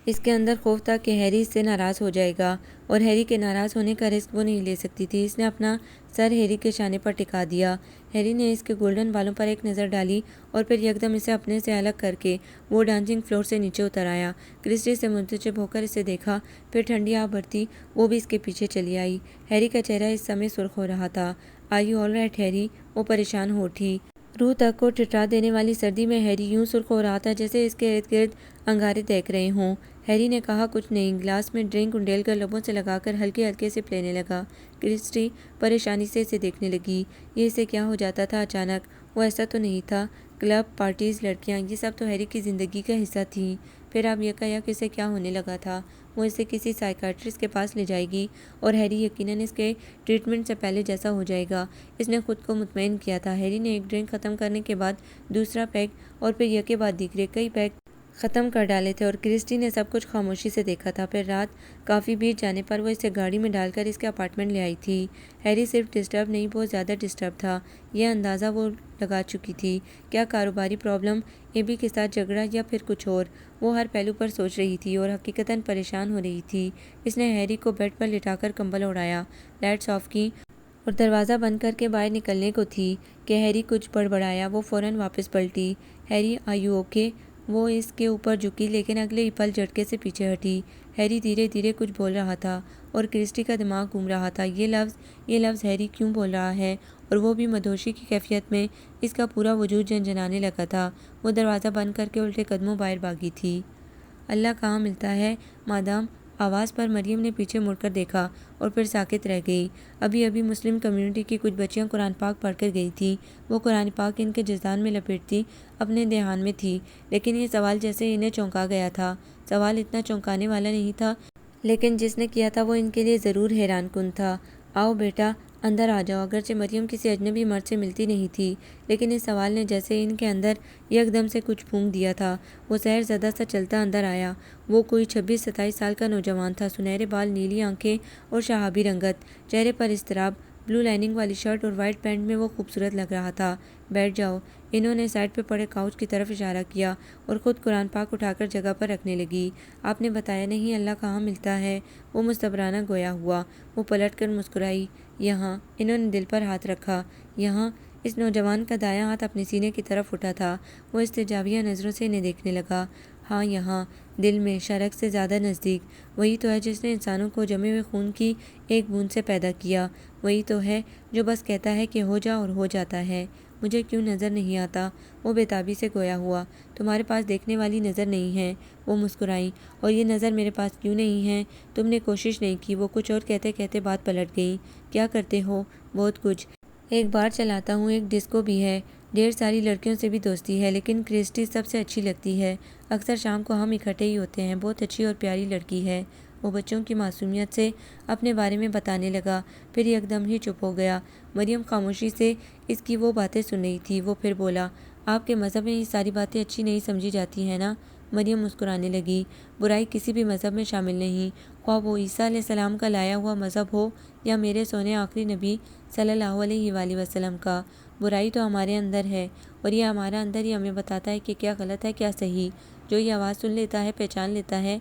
اس کے اندر خوف تھا کہ ہیری اس سے ناراض ہو جائے گا، اور ہیری کے ناراض ہونے کا رسک وہ نہیں لے سکتی تھی۔ اس نے اپنا سر ہیری کے شانے پر ٹکا دیا۔ ہیری نے اس کے گولڈن بالوں پر ایک نظر ڈالی اور پھر یکدم اسے اپنے سے الگ کر کے وہ ڈانسنگ فلور سے نیچے اتر آیا۔ کرسٹی سے منتشب ہو کر اسے دیکھا، پھر ٹھنڈی آہ بھرتی وہ بھی اس کے پیچھے چلی آئی۔ ہیری کا چہرہ اس سمے سرخ ہو رہا تھا۔ Are you all right Harry? وہ پریشان ہو اٹھی۔ روح تک کو ٹھٹھا دینے والی سردی میں ہیری یوں سرخ ہو رہا تھا جیسے اس کے ارد گرد انگارے دہک رہے ہوں۔ ہیری نے کہا، کچھ نہیں۔ گلاس میں ڈرنک انڈیل کر لبوں سے لگا کر ہلکے ہلکے سپ لینے لگا۔ کرسٹی پریشانی سے اسے دیکھنے لگی۔ یہ اسے کیا ہو جاتا تھا اچانک؟ وہ ایسا تو نہیں تھا۔ کلب، پارٹیز، لڑکیاں، یہ سب تو ہیری کی زندگی کا حصہ تھیں۔ پھر اب یکایک اسے کیا ہونے لگا تھا؟ وہ اسے کسی سائیکیاٹرسٹ کے پاس لے جائے گی اور ہیری یقیناً اس کے ٹریٹمنٹ سے پہلے جیسا ہو جائے گا۔ اس نے خود کو مطمئن کیا تھا۔ ہیری نے ایک ڈرنک ختم کرنے کے بعد دوسرا پیگ اور پھر یکے بعد دیگرے کئی پیگ ختم کر ڈالے تھے، اور کرسٹی نے سب کچھ خاموشی سے دیکھا تھا۔ پھر رات کافی بیت جانے پر وہ اسے گاڑی میں ڈال کر اس کے اپارٹمنٹ لے آئی تھی۔ ہیری صرف ڈسٹرب نہیں، بہت زیادہ ڈسٹرب تھا، یہ اندازہ وہ لگا چکی تھی۔ کیا کاروباری پرابلم، ایبی کے ساتھ جھگڑا، یا پھر کچھ اور؟ وہ ہر پہلو پر سوچ رہی تھی اور حقیقتاً پریشان ہو رہی تھی۔ اس نے ہیری کو بیڈ پر لٹا کر کمبل اوڑھایا، لائٹس آف کیں اور دروازہ بند کر کے باہر نکلنے کو تھی کہ ہیری کچھ بڑبڑایا۔ وہ فوراً واپس پلٹی۔ Harry, are you okay? وہ اس کے اوپر جھکی لیکن اگلے ہی پل جھٹکے سے پیچھے ہٹی۔ ہیری دھیرے دھیرے کچھ بول رہا تھا اور کرسٹی کا دماغ گھوم رہا تھا۔ یہ لفظ ہیری کیوں بول رہا ہے؟ اور وہ بھی مدہوشی کی کیفیت میں۔ اس کا پورا وجود جھنجھنانے لگا تھا۔ وہ دروازہ بند کر کے الٹے قدموں باہر بھاگی تھی۔ اللہ کہاں ملتا ہے مادام؟ آواز پر مریم نے پیچھے مڑ کر دیکھا اور پھر ساکت رہ گئی۔ ابھی مسلم کمیونٹی کی کچھ بچیاں قرآن پاک پڑھ کر گئی تھیں۔ وہ قرآن پاک ان کے جزدان میں لپیٹتی اپنے دھیان میں تھی، لیکن یہ سوال جیسے انہیں چونکا گیا تھا۔ سوال اتنا چونکانے والا نہیں تھا، لیکن جس نے کیا تھا وہ ان کے لیے ضرور حیران کن تھا۔ آؤ بیٹا، اندر آ جاؤ۔ اگرچہ مریم کسی اجنبی مرد سے ملتی نہیں تھی، لیکن اس سوال نے جیسے ان کے اندر یکدم سے کچھ پھونک دیا تھا۔ وہ زہر زدہ سا چلتا اندر آیا۔ وہ کوئی 26-27 سال کا نوجوان تھا، سنہرے بال، نیلی آنکھیں اور شہابی رنگت، چہرے پر اضطراب۔ بلو لائننگ والی شرٹ اور وائٹ پینٹ میں وہ خوبصورت لگ رہا تھا۔ بیٹھ جاؤ۔ انہوں نے سائڈ پہ پڑے کاؤچ کی طرف اشارہ کیا اور خود قرآن پاک اٹھا کر جگہ پر رکھنے لگی۔ آپ نے بتایا نہیں اللہ کہاں ملتا ہے؟ وہ مستبرانہ گویا ہوا۔ وہ پلٹ کر مسکرائی۔ یہاں۔ انہوں نے دل پر ہاتھ رکھا۔ یہاں؟ اس نوجوان کا دایاں ہاتھ اپنے سینے کی طرف اٹھا تھا۔ وہ استجابیہ نظروں سے انہیں دیکھنے لگا۔ ہاں، یہاں دل میں، شرک سے زیادہ نزدیک، وہی تو ہے جس نے انسانوں کو جمے ہوئے خون کی ایک بوند سے پیدا کیا، وہی تو ہے جو بس کہتا ہے کہ ہو جا اور ہو جاتا ہے۔ مجھے کیوں نظر نہیں آتا؟ وہ بے تابی سے گویا ہوا۔ تمہارے پاس دیکھنے والی نظر نہیں ہے؟ وہ مسکرائیں۔ اور یہ نظر میرے پاس کیوں نہیں ہے؟ تم نے کوشش نہیں کی۔ وہ کچھ اور کہتے کہتے بات پلٹ گئی۔ کیا کرتے ہو؟ بہت کچھ۔ ایک بار چلاتا ہوں، ایک ڈسکو بھی ہے، ڈھیر ساری لڑکیوں سے بھی دوستی ہے، لیکن کرسٹی سب سے اچھی لگتی ہے۔ اکثر شام کو ہم اکٹھے ہی ہوتے ہیں۔ بہت اچھی اور پیاری لڑکی ہے۔ وہ بچوں کی معصومیت سے اپنے بارے میں بتانے لگا، پھر یکدم ہی چپ ہو گیا۔ مریم خاموشی سے اس کی وہ باتیں سن رہی تھی۔ وہ پھر بولا، آپ کے مذہب میں یہ ساری باتیں اچھی نہیں سمجھی جاتی ہیں نا؟ مریم مسکرانے لگی۔ برائی کسی بھی مذہب میں شامل نہیں، خواہ وہ عیسیٰ علیہ السلام کا لایا ہوا مذہب ہو یا میرے سونے آخری نبی صلی اللہ علیہ وآلہ وسلم کا۔ برائی تو ہمارے اندر ہے، اور یہ ہمارا اندر ہی ہمیں بتاتا ہے کہ کیا غلط ہے کیا صحیح۔ جو یہ آواز سن لیتا ہے، پہچان لیتا ہے،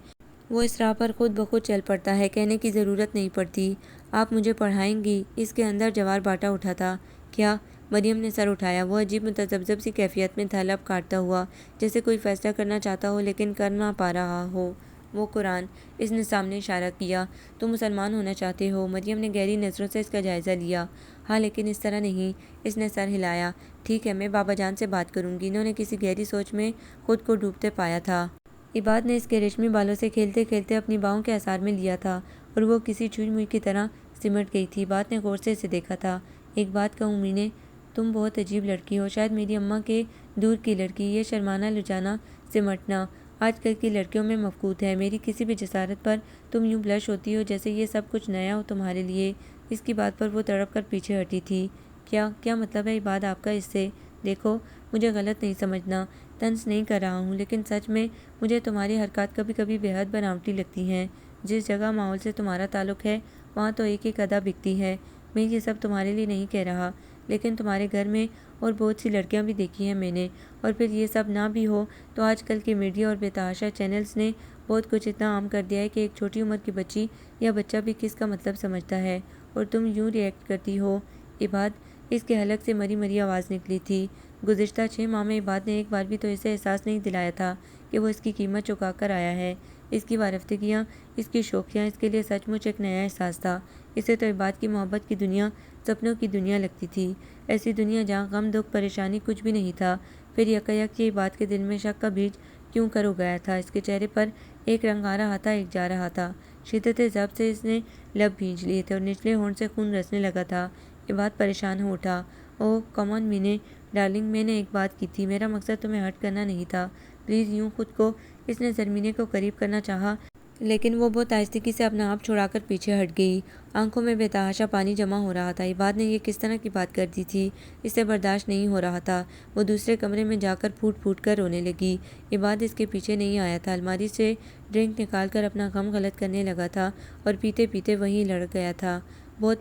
وہ اس راہ پر خود بخود چل پڑتا ہے، کہنے کی ضرورت نہیں پڑتی۔ آپ مجھے پڑھائیں گی؟ اس کے اندر جوار باٹا اٹھا تھا۔ کیا؟ مریم نے سر اٹھایا۔ وہ عجیب متذبذب سی کیفیت میں تھا، لب کاٹتا ہوا، جیسے کوئی فیصلہ کرنا چاہتا ہو لیکن کر نہ پا رہا ہو۔ وہ قرآن۔ اس نے سامنے اشارہ کیا۔ تم مسلمان ہونا چاہتے ہو؟ مریم نے گہری نظروں سے اس کا جائزہ لیا۔ ہاں، لیکن اس طرح نہیں۔ اس نے سر ہلایا۔ ٹھیک ہے، میں بابا جان سے بات کروں گی۔ انہوں نے کسی گہری سوچ میں خود کو ڈوبتے پایا تھا۔ عباد نے اس کے ریشمی بالوں سے کھیلتے کھیلتے اپنی باہوں کے آثار میں لیا تھا، اور وہ کسی چھوئی موئی کی طرح سمٹ گئی تھی۔ عباد نے غور سے اسے دیکھا تھا۔ ایک بات کہوں مینے، تم بہت عجیب لڑکی ہو، شاید میری اماں کے دور کی لڑکی۔ یہ شرمانا، لجانا، سمٹنا آج کل کی لڑکیوں میں مفقود ہے۔ میری کسی بھی جسارت پر تم یوں بلش ہوتی ہو جیسے یہ سب کچھ نیا ہو تمہارے لیے۔ اس کی بات پر وہ تڑپ کر پیچھے ہٹی تھی۔ کیا مطلب ہے عباد آپ کا اس سے؟ دیکھو، مجھے غلط نہیں سمجھنا، طنز نہیں کر رہا ہوں، لیکن سچ میں مجھے تمہاری حرکات کبھی کبھی بے حد بناوٹی لگتی ہیں۔ جس جگہ ماحول سے تمہارا تعلق ہے وہاں تو ایک ایک ادا بکتی ہے۔ میں یہ سب تمہارے لیے نہیں کہہ رہا، لیکن تمہارے گھر میں اور بہت سی لڑکیاں بھی دیکھی ہیں میں نے۔ اور پھر یہ سب نہ بھی ہو تو آج کل کے میڈیا اور بے تحاشا چینلز نے بہت کچھ اتنا عام کر دیا ہے کہ ایک چھوٹی عمر کی بچی یا بچہ بھی کس کا مطلب سمجھتا ہے، اور تم یوں ری ایکٹ کرتی ہو۔ عباد، اس کے حلق سے مری مری آواز نکلی تھی۔ گزشتہ 6 ماہ میں عباد نے ایک بار بھی تو اسے احساس نہیں دلایا تھا کہ وہ اس کی قیمت چکا کر آیا ہے۔ اس کی وارفتگیاں، اس کی شوخیاں اس کے لیے سچ مچ ایک نیا احساس تھا۔ اسے تو عباد کی محبت کی دنیا سپنوں کی دنیا لگتی تھی، ایسی دنیا جہاں غم دکھ پریشانی کچھ بھی نہیں تھا۔ پھر یکایک یہ عباد کے دل میں شک کا بیج کیوں کر اگایا تھا؟ اس کے چہرے پر ایک رنگ آ رہا تھا، ایک جا رہا تھا۔ شدت ضبط سے اس نے لب بھینچ لیے تھے اور نچلے ہونٹ سے خون رسنے لگا تھا۔ عباد پریشان ہو اٹھا۔ اوہ کم آن مینے ڈارلنگ، میں نے ایک بات کی تھی، میرا مقصد تمہیں ہرٹ کرنا نہیں تھا، پلیز یوں خود کو۔ اس نے زرمینے کو قریب کرنا چاہا، لیکن وہ بہت آہستگی سے اپنا آپ چھڑا کر پیچھے ہٹ گئی۔ آنکھوں میں بے تحاشا پانی جمع ہو رہا تھا۔ عباد نے یہ کس طرح کی بات کر دی تھی؟ اسے برداشت نہیں ہو رہا تھا۔ وہ دوسرے کمرے میں جا کر پھوٹ پھوٹ کر رونے لگی۔ عباد اس کے پیچھے نہیں آیا تھا، الماری سے ڈرنک نکال کر اپنا غم غلط کرنے لگا تھا اور پیتے پیتے وہیں لڑ گیا تھا۔ بہت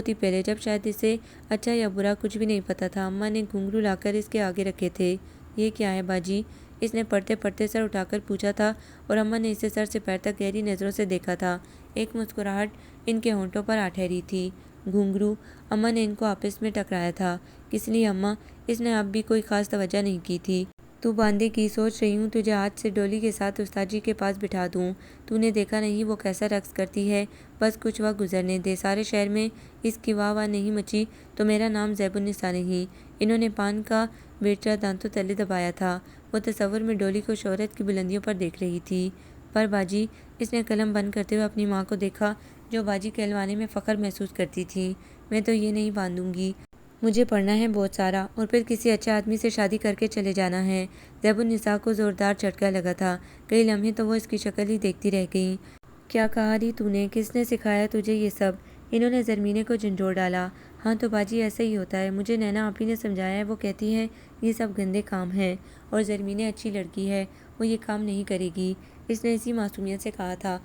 ہی پہلے، جب شاید اسے اچھا یا برا کچھ بھی نہیں پتا تھا، اماں نے گھنگرو لا کر اس کے آگے رکھے تھے۔ یہ کیا ہے باجی؟ اس نے پڑھتے پڑھتے سر اٹھا کر پوچھا تھا، اور اماں نے اسے سر سے پیر تک گہری نظروں سے دیکھا تھا۔ ایک مسکراہٹ ان کے ہونٹوں پر آ ٹھہری تھی۔ گھنگرو؟ اماں نے ان کو آپس میں ٹکرایا تھا۔ کس لیے اماں؟ اس نے اب بھی کوئی خاص توجہ نہیں کی تھی۔ تو باندھے کی سوچ رہی ہوں تجھے آج سے ڈولی کے ساتھ استاد جی کے پاس بٹھا دوں۔ تو نے دیکھا نہیں وہ کیسا رقص کرتی ہے؟ بس کچھ وقت گزرنے دے، سارے شہر میں اس کی واہ واہ نہیں مچی تو میرا نام زیب النساء نہیں۔ انہوں نے پان کا بیٹرا دانتوں تلے دبایا تھا۔ وہ تصور میں ڈولی کو شہرت کی بلندیوں پر دیکھ رہی تھی۔ پر باجی، اس نے قلم بند کرتے ہوئے اپنی ماں کو دیکھا جو باجی کہلوانے میں فخر محسوس کرتی تھی۔ میں تو یہ نہیں باندھوں گی، مجھے پڑھنا ہے بہت سارا، اور پھر کسی اچھے آدمی سے شادی کر کے چلے جانا ہے۔ زیب النساء کو زوردار جھٹکا لگا تھا۔ کئی لمحے تو وہ اس کی شکل ہی دیکھتی رہ گئیں۔ کیا کہا ری تو نے؟ کس نے سکھایا تجھے یہ سب؟ انہوں نے زرمینے کو جھنجھوڑ ڈالا۔ ہاں تو باجی ایسا ہی ہوتا ہے، مجھے نینا آپی نے سمجھایا ہے، وہ کہتی ہیں یہ سب گندے کام ہیں، اور زرمینے اچھی لڑکی ہے، وہ یہ کام نہیں کرے گی۔ اس نے اسی معصومیت سے کہا تھا۔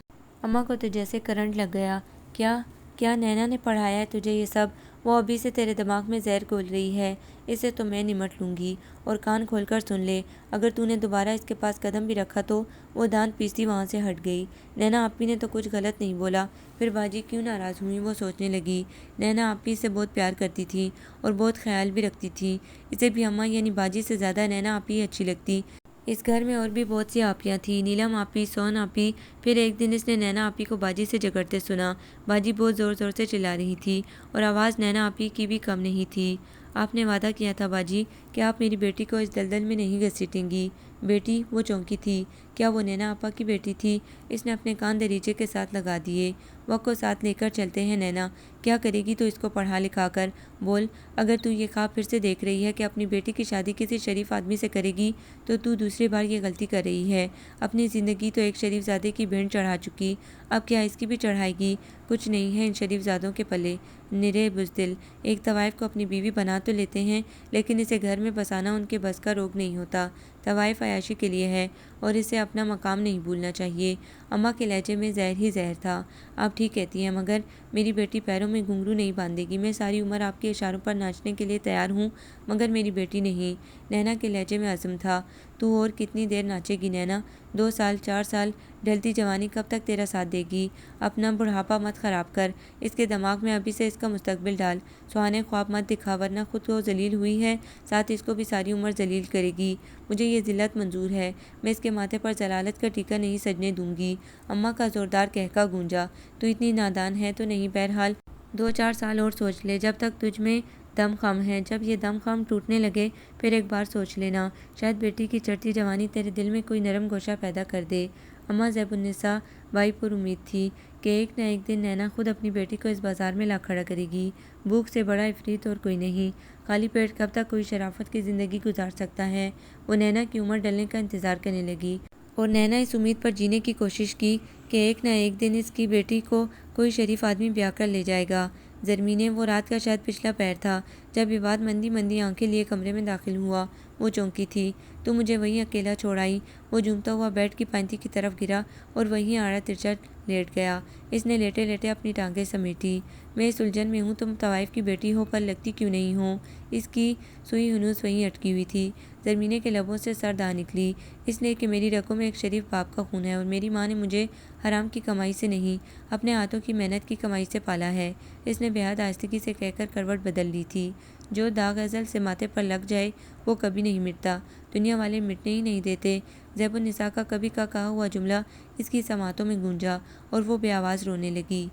اماں کو تو جیسے کرنٹ لگ گیا۔ کیا نینا نے پڑھایا ہے تجھے یہ سب؟ وہ ابھی سے تیرے دماغ میں زہر گھول رہی ہے، اسے تو میں نمٹ لوں گی۔ اور کان کھول کر سن لے، اگر تو نے دوبارہ اس کے پاس قدم بھی رکھا تو۔ وہ دانت پیستی وہاں سے ہٹ گئی۔ نینا آپی نے تو کچھ غلط نہیں بولا، پھر باجی کیوں ناراض ہوئی وہ سوچنے لگی۔ نینا آپی اسے بہت پیار کرتی تھی اور بہت خیال بھی رکھتی تھی۔ اسے بھی اماں یعنی باجی سے زیادہ نینا آپی اچھی لگتی۔ اس گھر میں اور بھی بہت سی آپیاں تھیں، نیلم آپی، سون آپی۔ پھر ایک دن اس نے نینا آپی کو باجی سے جھگڑتے سنا۔ باجی بہت زور زور سے چلا رہی تھی اور آواز نینا آپی کی بھی کم نہیں تھی۔ آپ نے وعدہ کیا تھا باجی کہ آپ میری بیٹی کو اس دلدل میں نہیں گھسیٹیں گی۔ بیٹی؟ وہ چونکی تھی۔ کیا وہ نینا آپا کی بیٹی تھی؟ اس نے اپنے کان دریچے کے ساتھ لگا دیے۔ وقت کو ساتھ لے کر چلتے ہیں نینا، کیا کرے گی تو اس کو پڑھا لکھا کر؟ بول، اگر تو یہ خواب پھر سے دیکھ رہی ہے کہ اپنی بیٹی کی شادی کسی شریف آدمی سے کرے گی تو دوسری بار یہ غلطی کر رہی ہے۔ اپنی زندگی تو ایک شریف زادے کی بھیڑ چڑھا چکی، اب کیا اس کی بھی چڑھائے گی؟ کچھ نہیں ہے ان شریف زادوں کے پلے، نرے بزدل۔ ایک طوائف کو اپنی بیوی بنا تو لیتے ہیں لیکن اسے گھر میں بسانا ان کے بس کا روگ نہیں ہوتا۔ طوائف عیاشی کے لیے ہے اور اسے اپنا مقام نہیں بھولنا چاہیے۔ اماں کے لہجے میں زہر ہی زہر تھا۔ آپ ٹھیک کہتی ہیں، مگر میری بیٹی پیروں میں گھنگرو نہیں باندھے گی۔ میں ساری عمر آپ کے اشاروں پر ناچنے کے لیے تیار ہوں مگر میری بیٹی نہیں۔ نینا کے لہجے میں عزم تھا۔ تو اور کتنی دیر ناچے گی نینا؟ 2 سال، 4 سال؟ ڈھلتی جوانی کب تک تیرا ساتھ دے گی؟ اپنا بڑھاپا مت خراب کر، اس کے دماغ میں ابھی سے اس کا مستقبل ڈال۔ سہانے خواب مت دکھا ورنہ خود تو ذلیل ہوئی ہے، ساتھ اس کو بھی ساری عمر ذلیل کرے گی۔ مجھے یہ ذلت منظور ہے، میں اس کے ماتھے پر ضلالت کا ٹیکا نہیں سجنے دوں گی۔ اماں کا زوردار قہقہ گونجا۔ تو اتنی نادان ہے تو نہیں؟ بہرحال 2-4 سال اور سوچ لے، جب تک تجھ میں دم خم ہے۔ جب یہ دم خم ٹوٹنے لگے پھر ایک بار سوچ لینا، شاید بیٹی کی چڑھتی جوانی تیرے دل میں کوئی نرم گوشہ پیدا کر دے۔ اماں زیب النساء بائی پر امید تھی کہ ایک نہ ایک دن نینا خود اپنی بیٹی کو اس بازار میں لا کھڑا کرے گی۔ بھوک سے بڑا عفریت اور کوئی نہیں، خالی پیٹ کب تک کوئی شرافت کی زندگی گزار سکتا ہے؟ وہ نینا کی عمر ڈلنے کا انتظار کرنے لگی اور نینا اس امید پر جینے کی کوشش کی کہ ایک نہ ایک دن اس کی بیٹی کو کوئی شریف آدمی بیاہ کر لے جائے گا۔ زرمینے، وہ رات کا شاید پچھلا پہر تھا جب عباد مندی مندی آنکھیں لیے کمرے میں داخل ہوا۔ وہ چونکی تھی۔ تو مجھے وہیں اکیلا چھوڑ آئی۔ وہ جھومتا ہوا بیڈ کی پائنتی کی طرف گرا اور وہیں آڑا ترچا لیٹ گیا۔ اس نے لیٹے لیٹے اپنی ٹانگیں سمیٹی۔ میں اس الجھن میں ہوں، تم طوائف کی بیٹی ہو پر لگتی کیوں نہیں ہو؟ اس کی سوئی ہنوز وہیں اٹکی ہوئی تھی۔ زرمینے کے لبوں سے سرد آ نکلی، اس لیے کہ میری رگوں میں ایک شریف باپ کا خون ہے اور میری ماں نے مجھے حرام کی کمائی سے نہیں، اپنے ہاتھوں کی محنت کی کمائی سے پالا ہے۔ اس نے بے حد آہستگی سے کہہ کر کروٹ بدل لی تھی۔ جو داغ ازل سے ماتھے پر لگ جائے وہ کبھی نہیں مٹتا، دنیا والے مٹنے ہی نہیں دیتے۔ زیب النساء کا کبھی کا کہا ہوا جملہ اس کی سماعتوں میں گونجا اور وہ بے آواز رونے لگی۔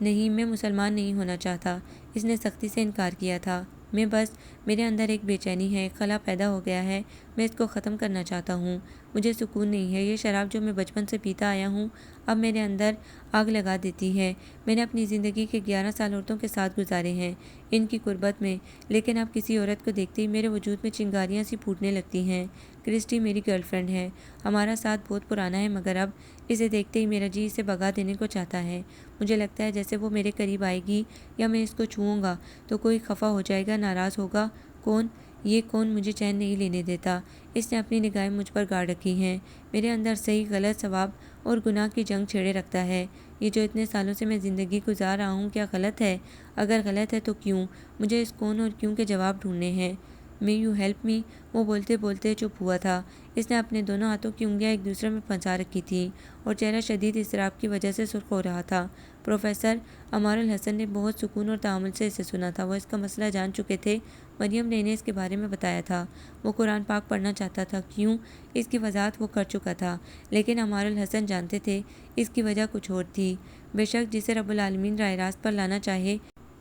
نہیں، میں مسلمان نہیں ہونا چاہتا، اس نے سختی سے انکار کیا تھا۔ میں بس، میرے اندر ایک بے چینی ہے، ایک خلا پیدا ہو گیا ہے، میں اس کو ختم کرنا چاہتا ہوں۔ مجھے سکون نہیں ہے، یہ شراب جو میں بچپن سے پیتا آیا ہوں اب میرے اندر آگ لگا دیتی ہے۔ میں نے اپنی زندگی کے 11 سال عورتوں کے ساتھ گزارے ہیں، ان کی قربت میں، لیکن اب کسی عورت کو دیکھتے ہی میرے وجود میں چنگاریاں سی پھوٹنے لگتی ہیں۔ کرسٹی میری گرل فرینڈ ہے، ہمارا ساتھ بہت پرانا ہے مگر اب اسے دیکھتے ہی میرا جی اسے بھگا دینے کو چاہتا ہے۔ مجھے لگتا ہے جیسے وہ میرے قریب آئے گی یا میں اس کو چھوؤں گا تو کوئی خفا ہو جائے گا، ناراض ہوگا۔ کون؟ یہ کون مجھے چین نہیں لینے دیتا؟ اس نے اپنی نگاہیں مجھ پر گاڑ رکھی ہیں، میرے اندر صحیح غلط، ثواب اور گناہ کی جنگ چھیڑے رکھتا ہے۔ یہ جو اتنے سالوں سے میں زندگی گزار رہا ہوں کیا غلط ہے؟ اگر غلط ہے تو کیوں؟ مجھے اس کون اور کیوں کے جواب ڈھونڈنے ہیں۔ میں یو ہیلپ می؟ وہ بولتے بولتے چپ ہوا تھا۔ اس نے اپنے دونوں ہاتھوں کی انگلیاں ایک دوسرے میں پھنسا رکھی تھیں اور چہرہ شدید اضطراب کی وجہ سے سرخ ہو رہا تھا۔ پروفیسر عمار الحسن نے بہت سکون اور تحمل سے اسے سنا تھا۔ وہ اس کا مسئلہ جان چکے تھے، مریم نے انہیں اس کے بارے میں بتایا تھا۔ وہ قرآن پاک پڑھنا چاہتا تھا، کیوں؟ اس کی وضاحت وہ کر چکا تھا، لیکن عمار الحسن جانتے تھے اس کی وجہ کچھ اور تھی۔ بے شک جسے رب العالمین راہ راست پر لانا چاہے۔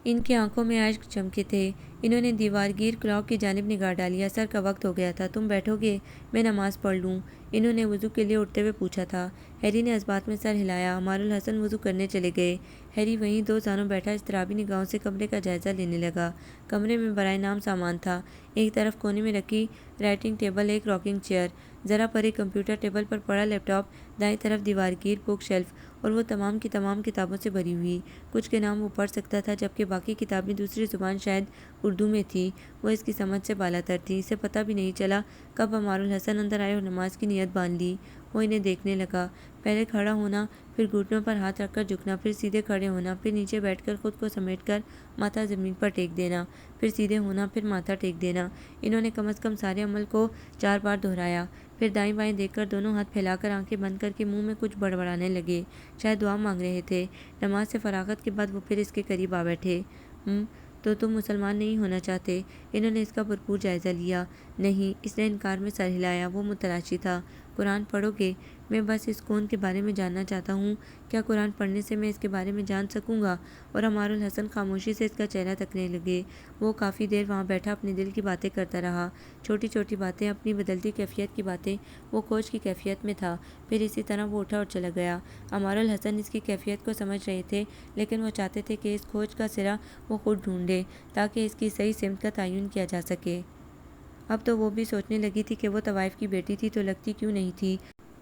ان کی آنکھوں میں اشک چمکے تھے۔ انہوں نے دیوار گیر کلاک کی جانب نگاہ ڈالی۔ اثر کا وقت ہو گیا تھا۔ تم بیٹھو گے؟ میں نماز پڑھ لوں؟ انہوں نے وضو کے لیے اٹھتے ہوئے پوچھا تھا۔ ہیری نے اس بات میں سر ہلایا۔ عمار الحسن وضو کرنے چلے گئے۔ ہیری وہیں دو زانوں بیٹھا اضطرابی نگاہوں سے کمرے کا جائزہ لینے لگا۔ کمرے میں برائے نام سامان تھا۔ ایک طرف کونے میں رکھی رائٹنگ ٹیبل، ایک راکنگ چیئر، ذرا پرے کمپیوٹر، ٹیبل پر پڑا لیپ ٹاپ، دائیں طرف دیوار گیر بک شیلف اور وہ تمام کی تمام کتابوں سے بھری ہوئی۔ کچھ کے نام وہ پڑھ سکتا تھا جبکہ باقی کتابیں دوسری زبان، شاید اردو میں تھی، وہ اس کی سمجھ سے بالاتر تھی۔ اسے پتہ بھی نہیں چلا کب عمار الحسن اندر آئے اور نماز کی نیت باندھ لی۔ وہ انہیں دیکھنے لگا، پہلے کھڑا ہونا، پھر گھٹنوں پر ہاتھ رکھ کر جھکنا، پھر سیدھے کھڑے ہونا، پھر نیچے بیٹھ کر خود کو سمیٹ کر ماتھا زمین پر ٹیک دینا، پھر سیدھے ہونا، پھر ماتھا ٹیک دینا۔ انہوں نے کم از کم سارے عمل کو 4 بار دہرایا، پھر دائیں بائیں دیکھ کر دونوں ہاتھ پھیلا کر آنکھیں بند کر کے منہ میں کچھ بڑبڑانے لگے، شاید دعا مانگ رہے تھے۔ نماز سے فراغت کے بعد وہ پھر اس کے قریب آ بیٹھے۔ تو تم مسلمان نہیں ہونا چاہتے؟ انہوں نے اس کا بھرپور جائزہ لیا۔ نہیں، اس نے انکار میں سر ہلایا۔ وہ متلاشی تھا۔ قرآن پڑھو گے؟ میں بس اس کون کے بارے میں جاننا چاہتا ہوں، کیا قرآن پڑھنے سے میں اس کے بارے میں جان سکوں گا؟ اور عمار الحسن خاموشی سے اس کا چہرہ تکنے لگے۔ وہ کافی دیر وہاں بیٹھا اپنے دل کی باتیں کرتا رہا، چھوٹی چھوٹی باتیں، اپنی بدلتی کیفیت کی باتیں۔ وہ کوچ کی کیفیت میں تھا، پھر اسی طرح وہ اٹھا اور چلا گیا۔ عمار الحسن اس کی کیفیت کو سمجھ رہے تھے، لیکن وہ چاہتے تھے کہ اس کھوج کا سرا وہ خود ڈھونڈے تاکہ اس کی صحیح سمت کا تعین کیا جا سکے۔ اب تو وہ بھی سوچنے لگی تھی کہ وہ طوائف کی بیٹی تھی تو لگتی کیوں نہیں تھی؟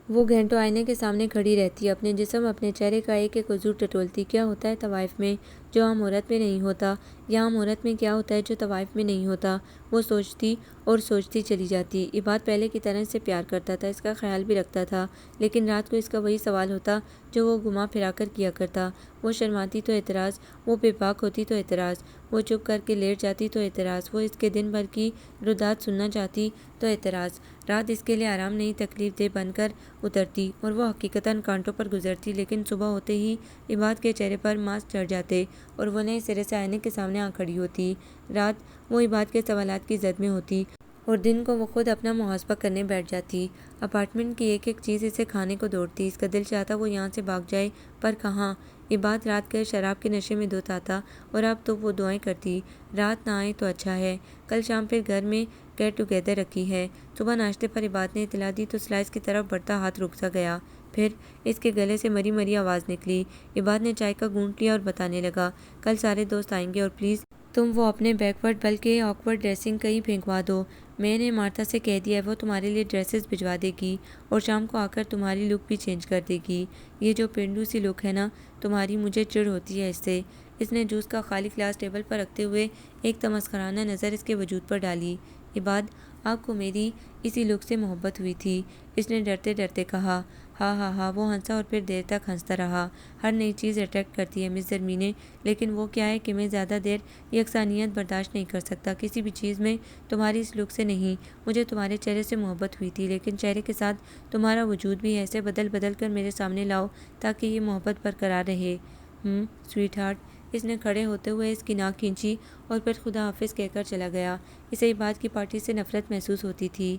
وہ گھنٹوں آئینے کے سامنے کھڑی رہتی، اپنے جسم، اپنے چہرے کا ایک ایک عضو ٹٹولتی۔ کیا ہوتا ہے طوائف میں جو عام عورت میں نہیں ہوتا؟ یا عام عورت میں کیا ہوتا ہے جو طوائف میں نہیں ہوتا؟ وہ سوچتی اور سوچتی چلی جاتی۔ عباد پہلے کی طرح اسے پیار کرتا تھا، اس کا خیال بھی رکھتا تھا، لیکن رات کو اس کا وہی سوال ہوتا جو وہ گھما پھرا کر کیا کرتا۔ وہ شرماتی تو اعتراض، وہ بے باک ہوتی تو اعتراض، وہ چپ کر کے لیٹ جاتی تو اعتراض، وہ اس کے دن بھر کی ردات سننا چاہتی تو اعتراض۔ رات اس کے لیے آرام نہیں، تکلیف دہ بن کر اترتی اور وہ حقیقتاً کانٹوں پر گزرتی، لیکن صبح ہوتے ہی عباد کے چہرے پر ماسک چڑھ جاتے اور وہ نئے سرے سے آئینے کے سامنے آ کھڑی ہوتی۔ رات وہ عباد کے سوالات کی زد میں ہوتی اور دن کو وہ خود اپنا محاسبہ کرنے بیٹھ جاتی۔ اپارٹمنٹ کی ایک ایک چیز اسے کھانے کو دوڑتی، اس کا دل چاہتا وہ یہاں سے بھاگ جائے، پر کہاں؟ عباد رات گئے شراب کے نشے میں دھوتا تھا اور اب تو وہ دعائیں کرتی، رات نہ آئے تو اچھا ہے، کل شام پھر گھر میں گیٹ ٹوگیدر رکھی ہے۔ صبح ناشتے پر عباد نے اطلاع دی تو سلائس کی طرف بڑھتا ہاتھ رک سا گیا، پھر اس کے گلے سے مری مری آواز نکلی۔ عباد نے چائے کا گھونٹ لیا اور بتانے لگا، کل سارے دوست آئیں گے اور پلیز تم وہ اپنے بیکورڈ بلکہ آکورڈ ڈریسنگ کہیں پھینکوا دو۔ میں نے مارتھا سے کہہ دیا ہے، وہ تمہارے لیے ڈریسز بھجوا دے گی اور شام کو آ کر تمہاری لک بھی چینج کر دے گی۔ یہ جو پینڈو سی لک ہے نا تمہاری، مجھے چڑ ہوتی ہے اس سے۔ اس نے جوس کا خالی گلاس ٹیبل پر رکھتے ہوئے ایک تمسخرانہ نظر اس کے وجود پر ڈالی۔ عباد، آپ کو میری اسی لک سے محبت ہوئی تھی؟ اس نے ڈرتے ڈرتے کہا۔ ہاں ہاں ہاں، وہ ہنسا اور پھر دیر تک ہنستا رہا۔ ہر نئی چیز اٹریکٹ کرتی ہے مس زرمینے، لیکن وہ کیا ہے کہ میں زیادہ دیر یکسانیت برداشت نہیں کر سکتا کسی بھی چیز میں، تمہاری اس لک سے نہیں۔ مجھے تمہارے چہرے سے محبت ہوئی تھی، لیکن چہرے کے ساتھ تمہارا وجود بھی ہے، اسے بدل بدل کر میرے سامنے لاؤ تاکہ یہ محبت برقرار رہے۔ Sweet heart. اس نے کھڑے ہوتے ہوئے اس کی ناک کھینچی اور پھر خدا حافظ کہہ کر چلا گیا۔ اسے عباد کی پارٹی سے نفرت محسوس ہوتی تھی۔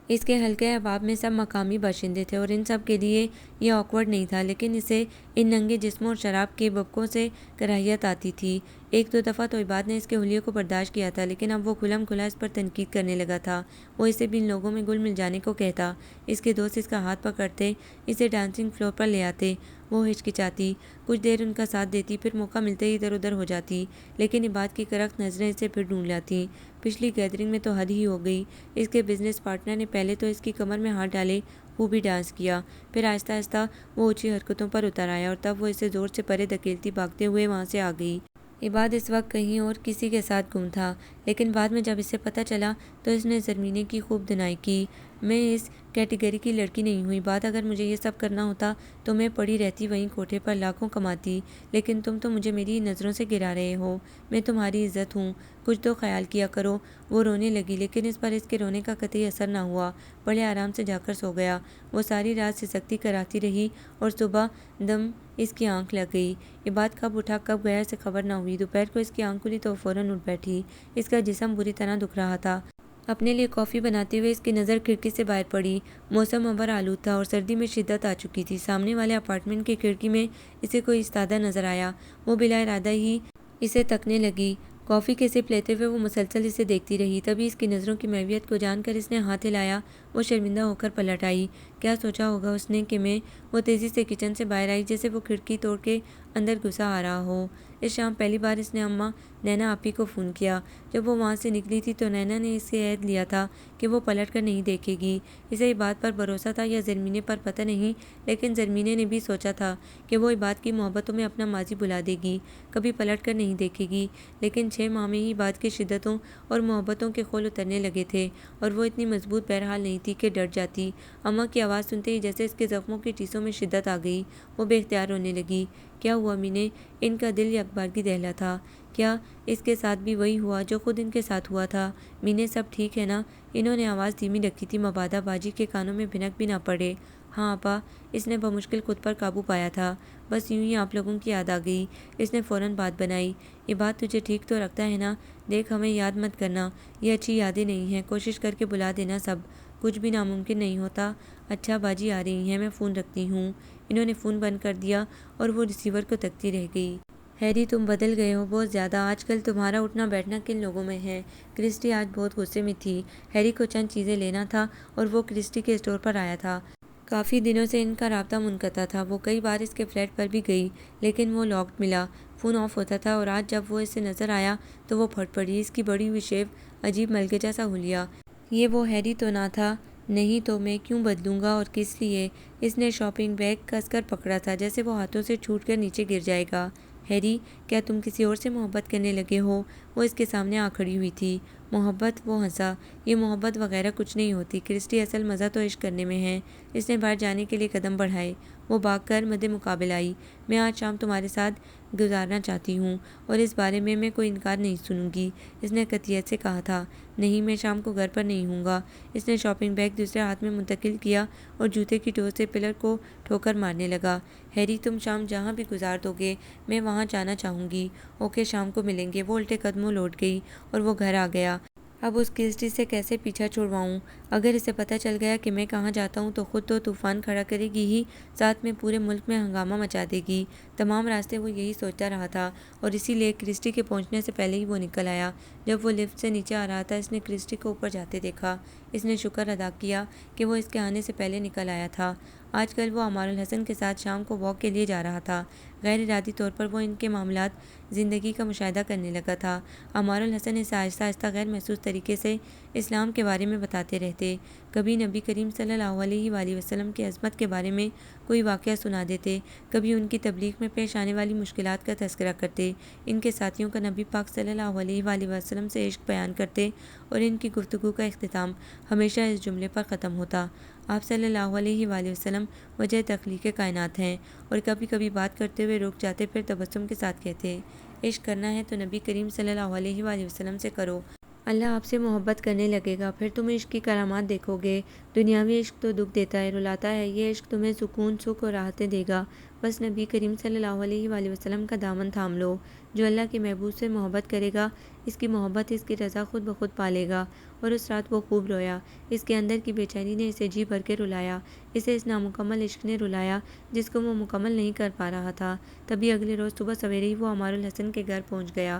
اس کے حلقۂ احباب میں سب مقامی باشندے تھے اور ان سب کے لیے یہ آکورڈ نہیں تھا، لیکن اسے ان ننگے جسموں اور شراب کے ببکوں سے کراہیت آتی تھی۔ ایک دو دفعہ تو عباد نے اس کے حلیے کو برداشت کیا تھا، لیکن اب وہ کھلم کھلا اس پر تنقید کرنے لگا تھا۔ وہ اسے بھی ان لوگوں میں گل مل جانے کو کہتا، اس کے دوست اس کا ہاتھ پکڑتے، اسے ڈانسنگ فلور پر لے آتے، وہ ہچکچاتی، کچھ دیر ان کا ساتھ دیتی، پھر موقع ملتے ہی ادھر ادھر ہو جاتی، لیکن عباد کی کرخت نظریں اسے پھر ڈھونڈ لاتی۔ پچھلی گیدرنگ میں تو حد ہی ہو گئی، اس کے بزنس پارٹنر نے پہلے تو اس کی کمر میں ہاتھ ڈالے، خوب ہی ڈانس کیا، پھر آہستہ آہستہ وہ اونچی حرکتوں پر اتر آیا اور تب وہ اسے زور سے پرے دھکیلتی بھاگتے ہوئے وہاں سے آ گئی۔ عباد اس وقت کہیں اور کسی کے ساتھ گم تھا، لیکن بعد میں جب اسے پتہ چلا تو اس نے زرمینے کی خوب دھنائی کی۔ میں اس کیٹیگری کی لڑکی نہیں ہوں عباد، اگر مجھے یہ سب کرنا ہوتا تو میں پڑی رہتی وہیں کوٹھے پر، لاکھوں کماتی، لیکن تم تو مجھے میری نظروں سے گرا رہے ہو، میں تمہاری عزت ہوں، کچھ تو خیال کیا کرو۔ وہ رونے لگی، لیکن اس پر اس کے رونے کا قطعی اثر نہ ہوا، بڑے آرام سے جا کر سو گیا۔ وہ ساری رات سسکتی کراتی رہی اور صبح دم اس کی آنکھ لگ گئی۔ عباد کب اٹھا کب گیا اسے خبر نہ ہوئی۔ دوپہر کو اس کی آنکھ کھلی تو وہ فوراً اٹھ بیٹھی۔ اس کا جسم بری طرح دکھ رہا تھا۔ اپنے لیے کافی بناتے ہوئے اس کی نظر کھڑکی سے باہر پڑی۔ موسم ابر آلود تھا اور سردی میں شدت آ چکی تھی۔ سامنے والے اپارٹمنٹ کی کھڑکی میں اسے کوئی ایستادہ نظر آیا، وہ بلا ارادہ ہی اسے تکنے لگی۔ کافی کے سپ لیتے ہوئے وہ مسلسل اسے دیکھتی رہی، تبھی اس کی نظروں کی محویت کو جان کر اس نے ہاتھ ہلایا۔ وہ شرمندہ ہو کر پلٹ آئی۔ کیا سوچا ہوگا اس نے کہ میں؟ وہ تیزی سے کچن سے باہر آئی، جیسے وہ کھڑکی توڑ کے اندر گھسا آ رہا ہو۔ اس شام پہلی بار اس نے اماں نینا آپی کو فون کیا۔ جب وہ وہاں سے نکلی تھی تو نینا نے اس سے عہد لیا تھا کہ وہ پلٹ کر نہیں دیکھے گی۔ اسے عباد پر بھروسہ تھا یا زرمینے پر پتہ نہیں، لیکن زرمینے نے بھی سوچا تھا کہ وہ عباد کی محبتوں میں اپنا ماضی بھلا دے گی، کبھی پلٹ کر نہیں دیکھے گی۔ لیکن 6 ماہ میں ہی عباد کی شدتوں اور محبتوں کے خول اترنے لگے تھے، اور وہ اتنی مضبوط بہرحال نہیں تھی کہ ڈٹ جاتی۔ اماں کی آواز سنتے ہی جیسے اس کے زخموں کی ٹیسوں میں شدت آ گئی، وہ بے اختیار رونے لگی۔ کیا ہوا مینے؟ ان کا دل یک بارگی دہلا تھا۔ کیا اس کے ساتھ بھی وہی ہوا جو خود ان کے ساتھ ہوا تھا؟ مینے سب ٹھیک ہے نا؟ انہوں نے آواز دھیمی رکھی تھی مبادا باجی کے کانوں میں بھنک بھی نہ پڑے۔ ہاں آپا، اس نے بمشکل خود پر قابو پایا تھا۔ بس یوں ہی آپ لوگوں کی یاد آ گئی۔ اس نے فوراً بات بنائی۔ عباد تجھے ٹھیک تو رکھتا ہے نا؟ دیکھ ہمیں یاد مت کرنا، یہ اچھی یادیں نہیں ہیں، کوشش کر کے بلا دینا سب، کچھ بھی ناممکن نہیں ہوتا۔ اچھا باجی آ رہی ہیں، میں فون رکھتی ہوں۔ انہوں نے فون بند کر دیا اور وہ ریسیور کو تکتی رہ گئی۔ ہیری تم بدل گئے ہو بہت زیادہ، آج کل تمہارا اٹھنا بیٹھنا کن لوگوں میں ہے؟ کرسٹی آج بہت غصے میں تھی۔ ہیری کو چند چیزیں لینا تھا اور وہ کرسٹی کے اسٹور پر آیا تھا۔ کافی دنوں سے ان کا رابطہ منقطع تھا۔ وہ کئی بار اس کے فلیٹ پر بھی گئی لیکن وہ لاکڈ ملا، فون آف ہوتا تھا، اور آج جب وہ اسے نظر آیا تو وہ پھٹ پڑی۔ اس کی بڑی ہوئی شیو، عجیب ملگے جیسا حلیہ، یہ وہ ہیری تو نہ تھا۔ نہیں تو میں کیوں بدلوں گا اور کس لیے؟ اس نے شاپنگ بیگ کس کر پکڑا تھا جیسے وہ ہاتھوں سے چھوٹ کر نیچے گر جائے گا۔ ہیری، کیا تم کسی اور سے محبت کرنے لگے ہو؟ وہ اس کے سامنے آ کھڑی ہوئی تھی۔ محبت؟ وہ ہنسا۔ یہ محبت وغیرہ کچھ نہیں ہوتی کرسٹی، اصل مزہ تو عشق کرنے میں ہے۔ اس نے باہر جانے کے لیے قدم بڑھائے۔ وہ بھاگ کر مد مقابل آئی۔ میں آج شام تمہارے ساتھ گزارنا چاہتی ہوں اور اس بارے میں کوئی انکار نہیں سنوں گی، اس نے قطعیت سے کہا تھا۔ نہیں، میں شام کو گھر پر نہیں ہوں گا۔ اس نے شاپنگ بیگ دوسرے ہاتھ میں منتقل کیا اور جوتے کی ٹو سے پلر کو ٹھوکر مارنے لگا۔ ہیری، تم شام جہاں بھی گزار دو گے میں وہاں جانا چاہوں گی۔ اوکے، شام کو ملیں گے۔ وہ الٹے قدموں لوٹ گئی اور وہ گھر آ گیا۔ اب اس کرسٹی سے کیسے پیچھا چھڑواؤں؟ اگر اسے پتہ چل گیا کہ میں کہاں جاتا ہوں تو خود تو طوفان کھڑا کرے گی ہی، ساتھ میں پورے ملک میں ہنگامہ مچا دے گی۔ تمام راستے وہ یہی سوچتا رہا تھا اور اسی لیے کرسٹی کے پہنچنے سے پہلے ہی وہ نکل آیا۔ جب وہ لفٹ سے نیچے آ رہا تھا اس نے کرسٹی کو اوپر جاتے دیکھا۔ اس نے شکر ادا کیا کہ وہ اس کے آنے سے پہلے نکل آیا تھا۔ آج کل وہ عمار الحسن کے ساتھ شام کو واک کے لیے جا رہا تھا۔ غیر ارادی طور پر وہ ان کے معاملات زندگی کا مشاہدہ کرنے لگا تھا۔ عمار الحسن اسے آہستہ آہستہ غیر محسوس طریقے سے اسلام کے بارے میں بتاتے رہتے۔ کبھی نبی کریم صلی اللہ علیہ وآلہ وسلم کی عظمت کے بارے میں کوئی واقعہ سنا دیتے، کبھی ان کی تبلیغ میں پیش آنے والی مشکلات کا تذکرہ کرتے۔ ان کے ساتھیوں کا نبی پاک صلی اللہ علیہ وآلہ وسلم سے عشق بیان کرتے اور ان کی گفتگو کا اختتام ہمیشہ اس جملے پر ختم ہوتا: آپ صلی اللہ علیہ وآلہ وسلم وجہ تخلیق کائنات ہیں۔ اور کبھی کبھی بات کرتے ہوئے رک جاتے، پھر تبسم کے ساتھ کہتے: عشق کرنا ہے تو نبی کریم صلی اللہ علیہ وآلہ وسلم سے کرو، اللہ آپ سے محبت کرنے لگے گا، پھر تم عشق کی کرامات دیکھو گے۔ دنیاوی عشق تو دکھ دیتا ہے، رلاتا ہے، یہ عشق تمہیں سکون، سکھ اور راحتیں دے گا۔ بس نبی کریم صلی اللہ علیہ وآلہ وسلم کا دامن تھام لو۔ جو اللہ کے محبوب سے محبت کرے گا، اس کی محبت اس کی رضا خود بخود پالے گا۔ اور اس رات وہ خوب رویا۔ اس کے اندر کی بے چینی نے اسے جی بھر کے رلایا، اسے اس نامکمل عشق نے رلایا جس کو وہ مکمل نہیں کر پا رہا تھا۔ تبھی اگلے روز صبح سویرے ہی وہ عمار الحسن کے گھر پہنچ گیا۔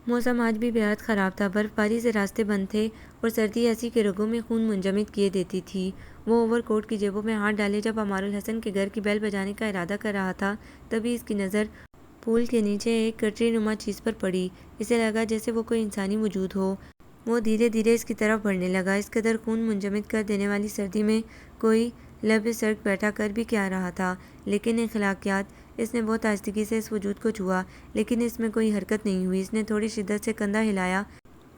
موسم آج بھی بے حد خراب تھا، برف باری سے راستے بند تھے اور سردی ایسی کہ رگوں میں خون منجمد کیے دیتی تھی۔ وہ اوور کوٹ کی جیبوں میں ہاتھ ڈالے جب عمار الحسن کے گھر کی بیل بجانے کا ارادہ کر رہا تھا، تبھی اس کی نظر پول کے نیچے ایک کٹری نما چیز پر پڑی۔ اسے لگا جیسے وہ کوئی انسانی وجود ہو۔ وہ دھیرے دھیرے اس کی طرف بڑھنے لگا۔ اس قدر خون منجمد کر دینے والی سردی میں کوئی لب سڑک بیٹھا کر بھی کیا رہا تھا؟ لیکن اخلاقیات! اس نے بہت آہستگی سے اس وجود کو چھوا، لیکن اس میں کوئی حرکت نہیں ہوئی۔ اس نے تھوڑی شدت سے کندھا ہلایا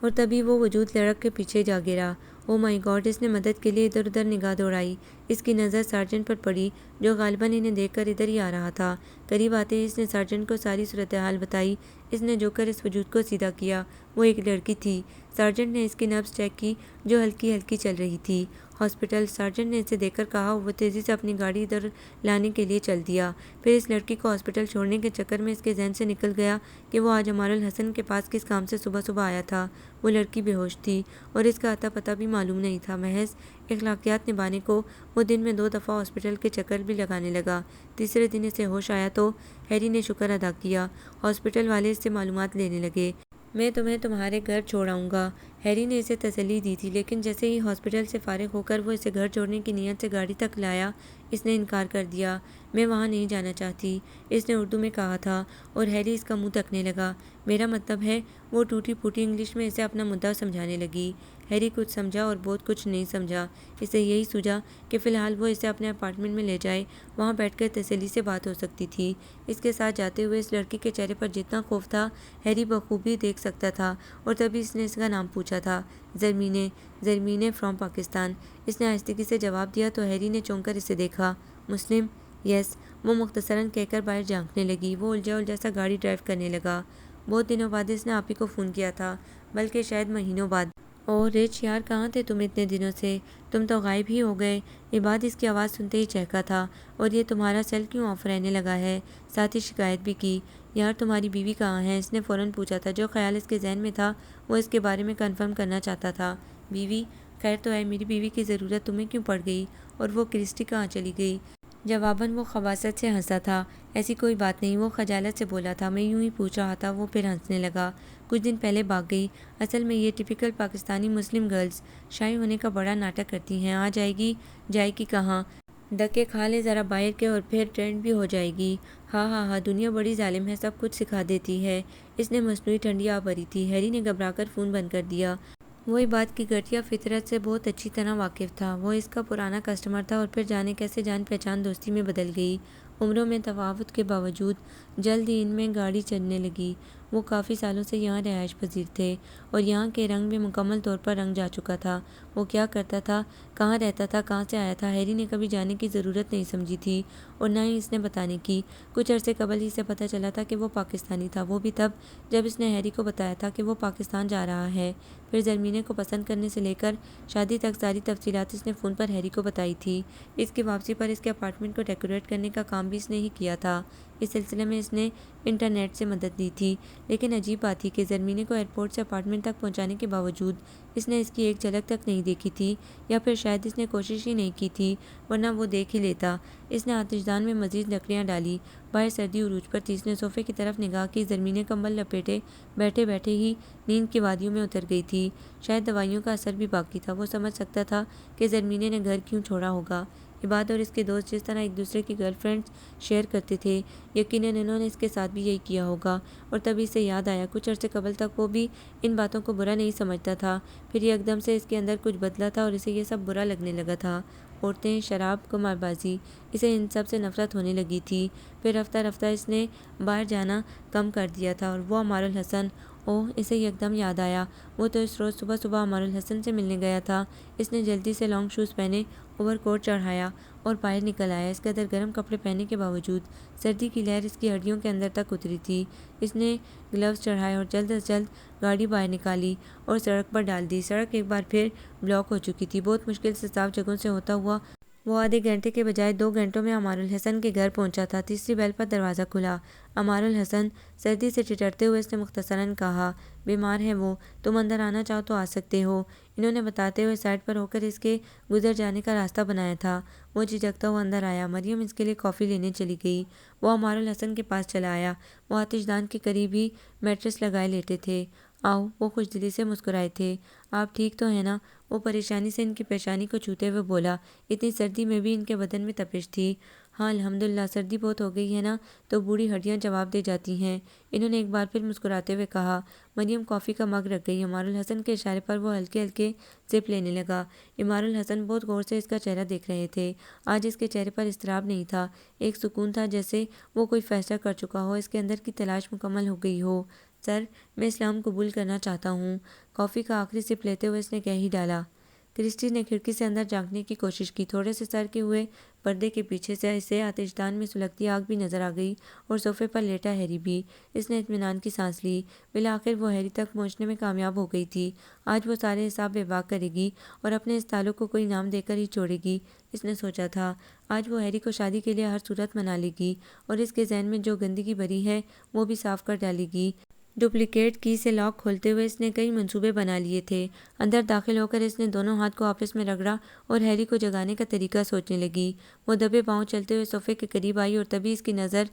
اور تبھی وہ وجود لڑک کے پیچھے جا گرا۔ او مائی گاڈ! اس نے مدد کے لیے ادھر ادھر نگاہ دوڑائی۔ اس کی نظر سارجنٹ پر پڑی جو غالباً انہیں دیکھ کر ادھر ہی آ رہا تھا۔ قریب آتے ہی اس نے سارجنٹ کو ساری صورتحال بتائی۔ اس نے جھک کر اس وجود کو سیدھا کیا۔ وہ ایک لڑکی تھی۔ سارجنٹ نے اس کی نبض چیک کی جو ہلکی ہلکی چل رہی تھی۔ ہاسپٹل؟ سارجنٹ نے اسے دیکھ کر کہا۔ وہ تیزی سے اپنی گاڑی ادھر لانے کے لیے چل دیا۔ پھر اس لڑکی کو ہاسپٹل چھوڑنے کے چکر میں اس کے ذہن سے نکل گیا کہ وہ آج عمار الحسن کے پاس کس کام سے صبح صبح آیا تھا۔ وہ لڑکی بے ہوش تھی اور اس کا اتا پتہ بھی معلوم نہیں تھا۔ محض اخلاقیات نبھانے کو وہ دن میں 2 دفعہ ہاسپٹل کے چکر بھی لگانے لگا۔ تیسرے دن اسے ہوش آیا تو ہیری نے شکر ادا کیا۔ ہاسپٹل والے اس سے معلومات لینے لگے۔ میں تمہیں تمہارے گھر چھوڑ آؤں گا۔ ہیری نے اسے تسلی دی تھی، لیکن جیسے ہی ہاسپٹل سے فارغ ہو کر وہ اسے گھر چھوڑنے کی نیت سے گاڑی تک لایا، اس نے انکار کر دیا۔ میں وہاں نہیں جانا چاہتی، اس نے اردو میں کہا تھا، اور ہیری اس کا منہ تکنے لگا۔ میرا مطلب ہے، وہ ٹوٹی پھوٹی انگلش میں اسے اپنا مدعا سمجھانے لگی۔ ہیری کچھ سمجھا اور بہت کچھ نہیں سمجھا۔ اسے یہی سوچا کہ فی الحال وہ اسے اپنے اپارٹمنٹ میں لے جائے، وہاں بیٹھ کر تسلی سے بات ہو سکتی تھی۔ اس کے ساتھ جاتے ہوئے اس لڑکی کے چہرے پر جتنا خوف تھا، ہیری بخوبی دیکھ سکتا تھا، اور تبھی اس نے اس کا نام پوچھا تھا۔ زرمینے، زرمینے فرام پاکستان، اس نے آہستگی سے جواب دیا تو ہیری نے چونک کر اسے دیکھا۔ مسلم؟ یس، وہ مختصراً کہہ کر باہر جھانکنے لگی۔ وہ الجھا الجھا سا گاڑی ڈرائیو کرنے لگا۔ بہت دنوں بعد اس نے آپ ہی کو فون کیا تھا، بلکہ شاید مہینوں بعد۔ اوہ رچ یار، کہاں تھے تم اتنے دنوں سے؟ تم تو غائب ہی ہو گئے۔ عباد اس کی آواز سنتے ہی چہکا تھا۔ اور یہ تمہارا سیل کیوں آف رہنے لگا ہے؟ ساتھ ہی شکایت بھی کی۔ یار تمہاری بیوی کہاں ہے؟ اس نے فوراً پوچھا تھا۔ جو خیال اس کے ذہن میں تھا وہ اس کے بارے میں کنفرم کرنا چاہتا تھا۔ بیوی؟ خیر تو ہے، میری بیوی کی ضرورت تمہیں کیوں پڑ گئی؟ اور وہ کرسٹی کہاں چلی گئی؟ جواباً وہ خباثت سے ہنسا تھا۔ ایسی کوئی بات نہیں، وہ خجالت سے بولا تھا، میں یوں ہی پوچھ رہا تھا۔ وہ پھر ہنسنے لگا۔ کچھ دن پہلے بھاگ گئی۔ اصل میں یہ ٹپیکل پاکستانی مسلم گرلز شائع ہونے کا بڑا ناٹک کرتی ہیں۔ آ جائے گی، جائے گی کہاں؟ دھکے کھا لے ذرا باہر کے اور پھر ٹرینڈ بھی ہو جائے گی۔ ہاں ہاں ہاں، دنیا بڑی ظالم ہے، سب کچھ سکھا دیتی ہے۔ اس نے مصنوعی ٹھنڈی آ بھری تھی۔ ہیری نے گھبرا کر فون بند کر دیا۔ وہ عباد کی گھٹیا فطرت سے بہت اچھی طرح واقف تھا۔ وہ اس کا پرانا کسٹمر تھا، اور پھر جانے کیسے جان پہچان دوستی میں بدل گئی۔ عمروں میں تفاوت کے باوجود جلد ہی ان میں گاڑی چڑھنے لگی۔ وہ کافی سالوں سے یہاں رہائش پذیر تھے، اور یہاں کے رنگ میں مکمل طور پر رنگ جا چکا تھا۔ وہ کیا کرتا تھا، کہاں رہتا تھا، کہاں سے آیا تھا، ہیری نے کبھی جاننے کی ضرورت نہیں سمجھی تھی، اور نہ ہی اس نے بتانے کی۔ کچھ عرصے قبل ہی سے پتہ چلا تھا کہ وہ پاکستانی تھا، وہ بھی تب جب اس نے ہیری کو بتایا تھا کہ وہ پاکستان جا رہا ہے۔ پھر زرمینے کو پسند کرنے سے لے کر شادی تک ساری تفصیلات اس نے فون پر ہیری کو بتائی تھی۔ اس کی واپسی پر اس کے اپارٹمنٹ کو ڈیکوریٹ کرنے کا کام بھی اس نے ہی کیا تھا۔ اس سلسلے میں اس نے انٹرنیٹ سے مدد لی تھی۔ لیکن عجیب بات تھی کہ زرمینے کو ایئرپورٹ سے اپارٹمنٹ تک پہنچانے کے باوجود اس نے اس کی ایک جھلک تک نہیں دیکھی تھی، یا پھر شاید اس نے کوشش ہی نہیں کی تھی، ورنہ وہ دیکھ ہی لیتا۔ اس نے آتش دان میں مزید لکڑیاں ڈالی۔ باہر سردی عروج پر تھی۔ اس نے صوفے کی طرف نگاہ کی۔ زرمینے کمبل لپیٹے بیٹھے بیٹھے ہی نیند کی وادیوں میں اتر گئی تھی۔ شاید دوائیوں کا اثر بھی باقی تھا۔ وہ سمجھ سکتا تھا کہ زرمینے نے گھر کیوں چھوڑا ہوگا۔ عباد اور اس کے دوست جس طرح ایک دوسرے کی گرل فرینڈز شیئر کرتے تھے، یقیناً انہوں نے اس کے ساتھ بھی یہی کیا ہوگا۔ اور تبھی اسے یاد آیا، کچھ عرصے قبل تک وہ بھی ان باتوں کو برا نہیں سمجھتا تھا، پھر ایک دم سے اس کے اندر کچھ بدلا تھا اور اسے یہ سب برا لگنے لگا تھا۔ عورتیں، شراب، قماربازی، اسے ان سب سے نفرت ہونے لگی تھی۔ پھر رفتہ رفتہ اس نے باہر جانا کم کر دیا تھا، اور وہ عمار الحسن، اوہ اسے یکدم یاد آیا، وہ تو اس روز صبح صبح عمار الحسن سے ملنے گیا تھا۔ اس نے جلدی سے لانگ شوز پہنے، اوور کوٹ چڑھایا اور باہر نکل آیا۔ اس قدر گرم کپڑے پہننے کے باوجود سردی کی لہر اس کی ہڈیوں کے اندر تک اتری تھی۔ اس نے گلوز چڑھائے اور جلد از جلد گاڑی باہر نکالی اور سڑک پر ڈال دی۔ سڑک ایک بار پھر بلاک ہو چکی تھی۔ بہت مشکل سے صاف جگہوں سے ہوتا ہوا وہ آدھے گھنٹے کے بجائے 2 گھنٹوں میں عمار الحسن کے گھر پہنچا تھا۔ تیسری بیل پر دروازہ کھلا۔ عمار الحسن، سردی سے ٹھٹرتے ہوئے اس نے مختصراً کہا، بیمار ہے وہ، تم اندر آنا چاہو تو آ سکتے ہو۔ انہوں نے بتاتے ہوئے سائڈ پر ہو کر اس کے گزر جانے کا راستہ بنایا تھا۔ وہ جھجکتا ہوا اندر آیا۔ مریم اس کے لیے کافی لینے چلی گئی۔ وہ عمار الحسن کے پاس چلا آیا۔ وہ آتش دان کے قریب ہی میٹرس لگائے لیٹے تھے۔ آؤ، وہ خوش دلی سے مسکرائے تھے۔ آپ ٹھیک تو ہیں نا؟ وہ پریشانی سے ان کی پیشانی کو چھوتے ہوئے بولا۔ اتنی سردی میں بھی ان کے بدن میں تپش تھی۔ ہاں الحمدللہ، سردی بہت ہو گئی ہے نا، تو بوڑھی ہڈیاں جواب دے جاتی ہیں، انہوں نے ایک بار پھر مسکراتے ہوئے کہا۔ مریم کافی کا مگ رکھ گئی۔ عمار الحسن کے اشارے پر وہ ہلکے ہلکے سپ لینے لگا۔ عمار الحسن بہت غور سے اس کا چہرہ دیکھ رہے تھے۔ آج اس کے چہرے پر اضطراب نہیں تھا، ایک سکون تھا، جیسے وہ کوئی فیصلہ کر چکا ہو، اس کے اندر کی تلاش مکمل ہو گئی ہو۔ سر، میں اسلام قبول کرنا چاہتا ہوں، کافی کا آخری سپ لیتے ہوئے اس نے کہہ ہی ڈالا۔ کرسٹی نے کھڑکی سے اندر جھانکنے کی کوشش کی۔ تھوڑے سے سر کے ہوئے پردے کے پیچھے سے اسے آتش دان میں سلگتی آگ بھی نظر آ گئی، اور صوفے پر لیٹا ہیری بھی۔ اس نے اطمینان کی سانس لی۔ بالآخر وہ ہیری تک پہنچنے میں کامیاب ہو گئی تھی۔ آج وہ سارے حساب بے باک کرے گی، اور اپنے اس تعلق کو کوئی نام دے کر ہی چھوڑے گی، اس نے سوچا تھا۔ آج وہ ہیری کو شادی کے لیے ہر صورت منا لے گی، اور اس کے ذہن میں جو گندگی بھری ہے وہ بھی صاف کر ڈالے گی۔ ڈپلیکیٹ کی سے لاک کھولتے ہوئے اس نے کئی منصوبے بنا لیے تھے۔ اندر داخل ہو کر اس نے دونوں ہاتھ کو آپس میں رگڑا اور ہیری کو جگانے کا طریقہ سوچنے لگی۔ وہ دبے پاؤں چلتے ہوئے صوفے کے قریب آئی، اور تبھی اس کی نظر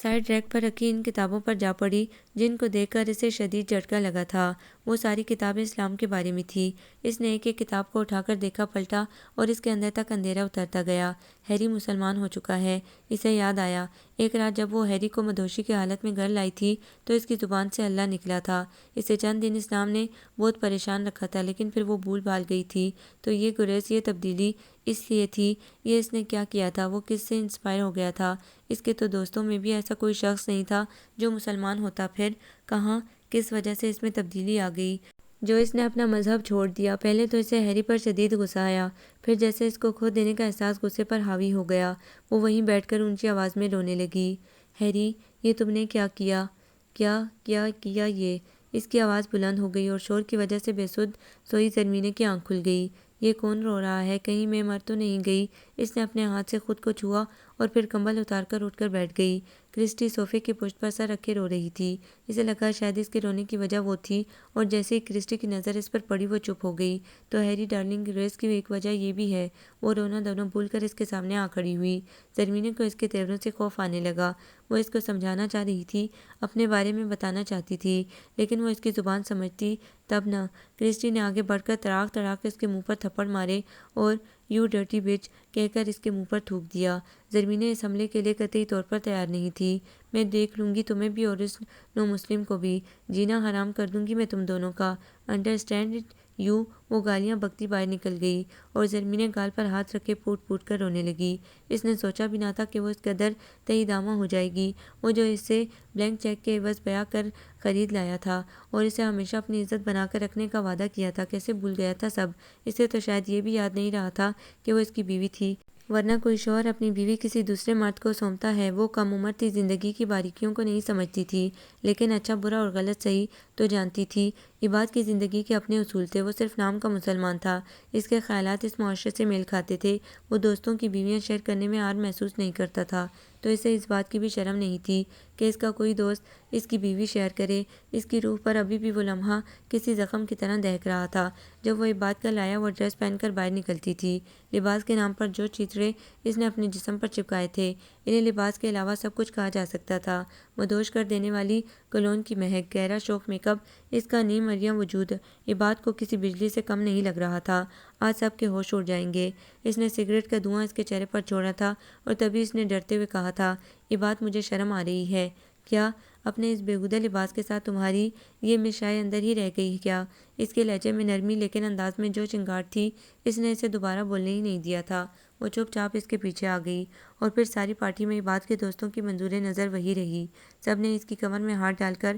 سائڈ ریک پر رکھی ان کتابوں پر جا پڑی جن کو دیکھ کر اسے شدید جھٹکا لگا تھا۔ وہ ساری کتابیں اسلام کے بارے میں تھی۔ اس نے ایک ایک کتاب کو اٹھا کر دیکھا، پلٹا اور اس کے اندر تک اندھیرا اترتا گیا۔ ہیری مسلمان ہو چکا ہے۔ اسے یاد آیا ایک رات جب وہ ہیری کو مدہوشی کی حالت میں گھر لائی تھی تو اس کی زبان سے اللہ نکلا تھا۔ اسے چند دن اسلام نے بہت پریشان رکھا تھا، لیکن پھر وہ بھول بھال گئی تھی۔ تو یہ گریز، یہ تبدیلی اس لیے تھی۔ یہ اس نے کیا کیا تھا؟ وہ کس سے انسپائر ہو گیا تھا؟ اس کے تو دوستوں میں بھی ایسا کوئی شخص نہیں تھا جو مسلمان ہوتا۔ پھر کہاں، کس وجہ سے اس میں تبدیلی آ گئی جو اس نے اپنا مذہب چھوڑ دیا؟ پہلے تو اسے ہیری پر شدید غصہ آیا، پھر جیسے اس کو کھو دینے کا احساس غصے پر حاوی ہو گیا، وہ وہیں بیٹھ کر اونچی آواز میں رونے لگی۔ ہیری، یہ تم نے کیا کیا؟ کیا کیا کیا یہ؟ اس کی آواز بلند ہو گئی اور شور کی وجہ سے بے سدھ سوئی زرمینے کی آنکھ کھل گئی۔ یہ کون رو رہا ہے؟ کہیں میں مر تو نہیں گئی؟ اس نے اپنے ہاتھ سے خود کو چھوا اور پھر کمبل اتار کر اٹھ کر بیٹھ گئی۔ کرسٹی صوفے کی پشت پر سر رکھے رو رہی تھی۔ اسے لگا شاید اس کے رونے کی وجہ وہ تھی، اور جیسے ہی کرسٹی کی نظر اس پر پڑی وہ چپ ہو گئی۔ تو ہیری ڈارلنگ، گریس کی ایک وجہ یہ بھی ہے۔ وہ رونا دھونا بھول کر اس کے سامنے آ کھڑی ہوئی۔ زرمینے کو اس کے تیوروں سے خوف آنے لگا۔ وہ اس کو سمجھانا چاہ رہی تھی، اپنے بارے میں بتانا چاہتی تھی، لیکن وہ اس کی زبان سمجھتی تب نہ۔ کرسٹی نے آگے بڑھ کر تڑاک تڑاک اس کے منہ پر تھپڑ مارے اور "یو ڈرٹی بچ" کہہ کر اس کے منہ پر تھوک دیا۔ زرمینے اس حملے کے لیے قطعی طور پر تیار نہیں تھی۔ "میں دیکھ لوں گی تمہیں بھی اور اس نو مسلم کو بھی۔ جینا حرام کر دوں گی میں تم دونوں کا۔ Understand it you". وہ گالیاں بکتی باہر نکل گئی اور زرمینے گال پر ہاتھ رکھے پھوٹ پھوٹ کر رونے لگی۔ اس نے سوچا بھی نہ تھا کہ وہ اس قدر تہی دامہ ہو جائے گی۔ وہ جو اسے بلینک چیک کے عوض بیاہ کر خرید لایا تھا اور اسے ہمیشہ اپنی عزت بنا کر رکھنے کا وعدہ کیا تھا، کیسے بھول گیا تھا سب۔ اسے تو شاید یہ بھی یاد نہیں رہا تھا کہ وہ اس کی بیوی تھی، ورنہ کوئی شوہر اپنی بیوی کسی دوسرے مرد کو سونپتا ہے؟ وہ کم عمر تھی، زندگی کی باریکیوں کو نہیں سمجھتی تھی، لیکن اچھا برا اور غلط صحیح تو جانتی تھی۔ عباد کی زندگی کے اپنے اصول تھے، وہ صرف نام کا مسلمان تھا۔ اس کے خیالات اس معاشرے سے میل کھاتے تھے۔ وہ دوستوں کی بیویاں شیئر کرنے میں عار محسوس نہیں کرتا تھا، تو اسے اس بات کی بھی شرم نہیں تھی کہ اس کا کوئی دوست اس کی بیوی شیئر کرے۔ اس کی روح پر ابھی بھی وہ لمحہ کسی زخم کی طرح دہک رہا تھا جب وہ عباد کا لایا ہوا ڈریس پہن کر باہر نکلتی تھی۔ لباس کے نام پر جو چترے اس نے اپنے جسم پر چپکائے تھے، انہیں لباس کے علاوہ سب کچھ کہا جا سکتا تھا۔ مدہوش کر دینے والی کولون کی مہک، گہرا شوخ میک اپ، اس کا نیم مریم وجود عباد کو کسی بجلی سے کم نہیں لگ رہا تھا۔ آج سب کے ہوش اڑ جائیں گے۔ اس نے سگریٹ کا دھواں اس کے چہرے پر چھوڑا تھا اور تبھی اس نے ڈرتے ہوئے کہا تھا، "عباد، مجھے شرم آ رہی ہے۔ کیا اپنے اس بےہودہ لباس کے ساتھ تمہاری یہ مشائے اندر ہی رہ گئی کیا؟" اس کے لہجے میں نرمی لیکن انداز میں جو چنگاڑ تھی، اس نے اسے دوبارہ بولنے ہی نہیں دیا تھا۔ وہ چپ چاپ اس کے پیچھے آ گئی اور پھر ساری پارٹی میں عباد کے دوستوں کی منظور نظر وہی رہی۔ سب نے اس کی کمر میں ہاتھ ڈال کر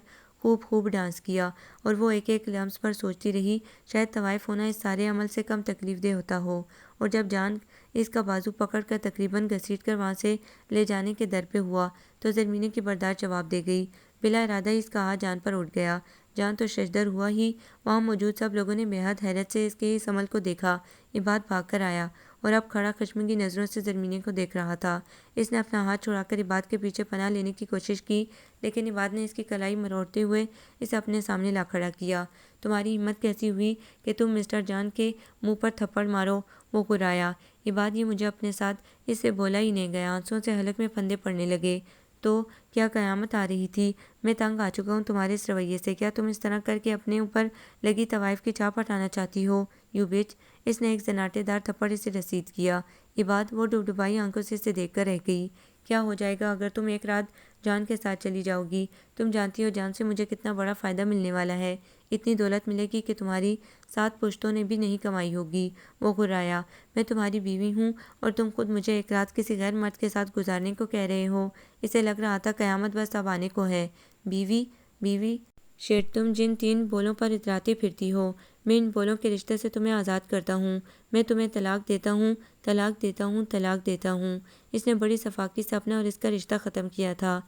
خوب ڈانس کیا اور وہ ایک ایک لمس پر سوچتی رہی، شاید طوائف ہونا اس سارے عمل سے کم تکلیف دہ ہوتا ہو۔ اور جب جان اس کا بازو پکڑ کر تقریباً گھسیٹ کر وہاں سے لے جانے کے در پہ ہوا تو زرمینے کی برداشت جواب دے گئی۔ بلا ارادہ ہی اس کا ہاتھ جان پر اٹھ گیا۔ جان تو ششدر ہوا ہی۔ وہاں موجود سب لوگوں نے بے حد حیرت سے اس کے اس عمل کو دیکھا۔ عباد بھاگ کر آیا اور اب کھڑا خشمگی نظروں سے زرمینے کو دیکھ رہا تھا۔ اس نے اپنا ہاتھ چھڑا کر عباد کے پیچھے پناہ لینے کی کوشش کی، لیکن عباد نے اس کی کلائی مروڑتے ہوئے اسے اپنے سامنے لا کھڑا کیا۔ "تمہاری ہمت کیسی ہوئی کہ تم مسٹر جان کے منہ پر تھپڑ مارو؟" وہ گرایا۔ "عباد، یہ مجھے اپنے ساتھ اس سے بولا ہی نہیں گیا۔" آنسوؤں سے حلق میں پھندے پڑنے لگے۔ "تو کیا قیامت آ رہی تھی؟ میں تنگ آ چکا ہوں تمہارے اس رویے سے۔ کیا تم اس طرح کر کے اپنے اوپر لگی طوائف کی چاپ ہٹانا چاہتی ہو؟ یو بچ"۔ اس نے ایک زناٹے دار تھپڑ اسے رسید کیا۔ عباد، وہ ڈبڈبائی آنکھوں سے اسے دیکھ کر رہ گئی۔ "کیا ہو جائے گا اگر تم ایک رات جان کے ساتھ چلی جاؤ گی؟ تم جانتی ہو جان سے مجھے کتنا بڑا فائدہ ملنے والا ہے۔ اتنی دولت ملے گی کہ تمہاری 7 پشتوں نے بھی نہیں کمائی ہوگی۔" وہ گرایا۔ "میں تمہاری بیوی ہوں اور تم خود مجھے ایک رات کسی غیر مرد کے ساتھ گزارنے کو کہہ رہے ہو۔ اسے لگ رہا تھا قیامت بس اب آنے کو ہے۔ بیوی بیوی شٹ، تم جن 3 بولوں پر اتراتی پھرتی ہو، میں ان بولوں کے رشتے سے تمہیں آزاد کرتا ہوں۔ میں تمہیں طلاق دیتا ہوں، طلاق دیتا ہوں، طلاق دیتا ہوں۔ اس نے بڑی شفاقی سے اپنا اور اس کا رشتہ ختم کیا تھا۔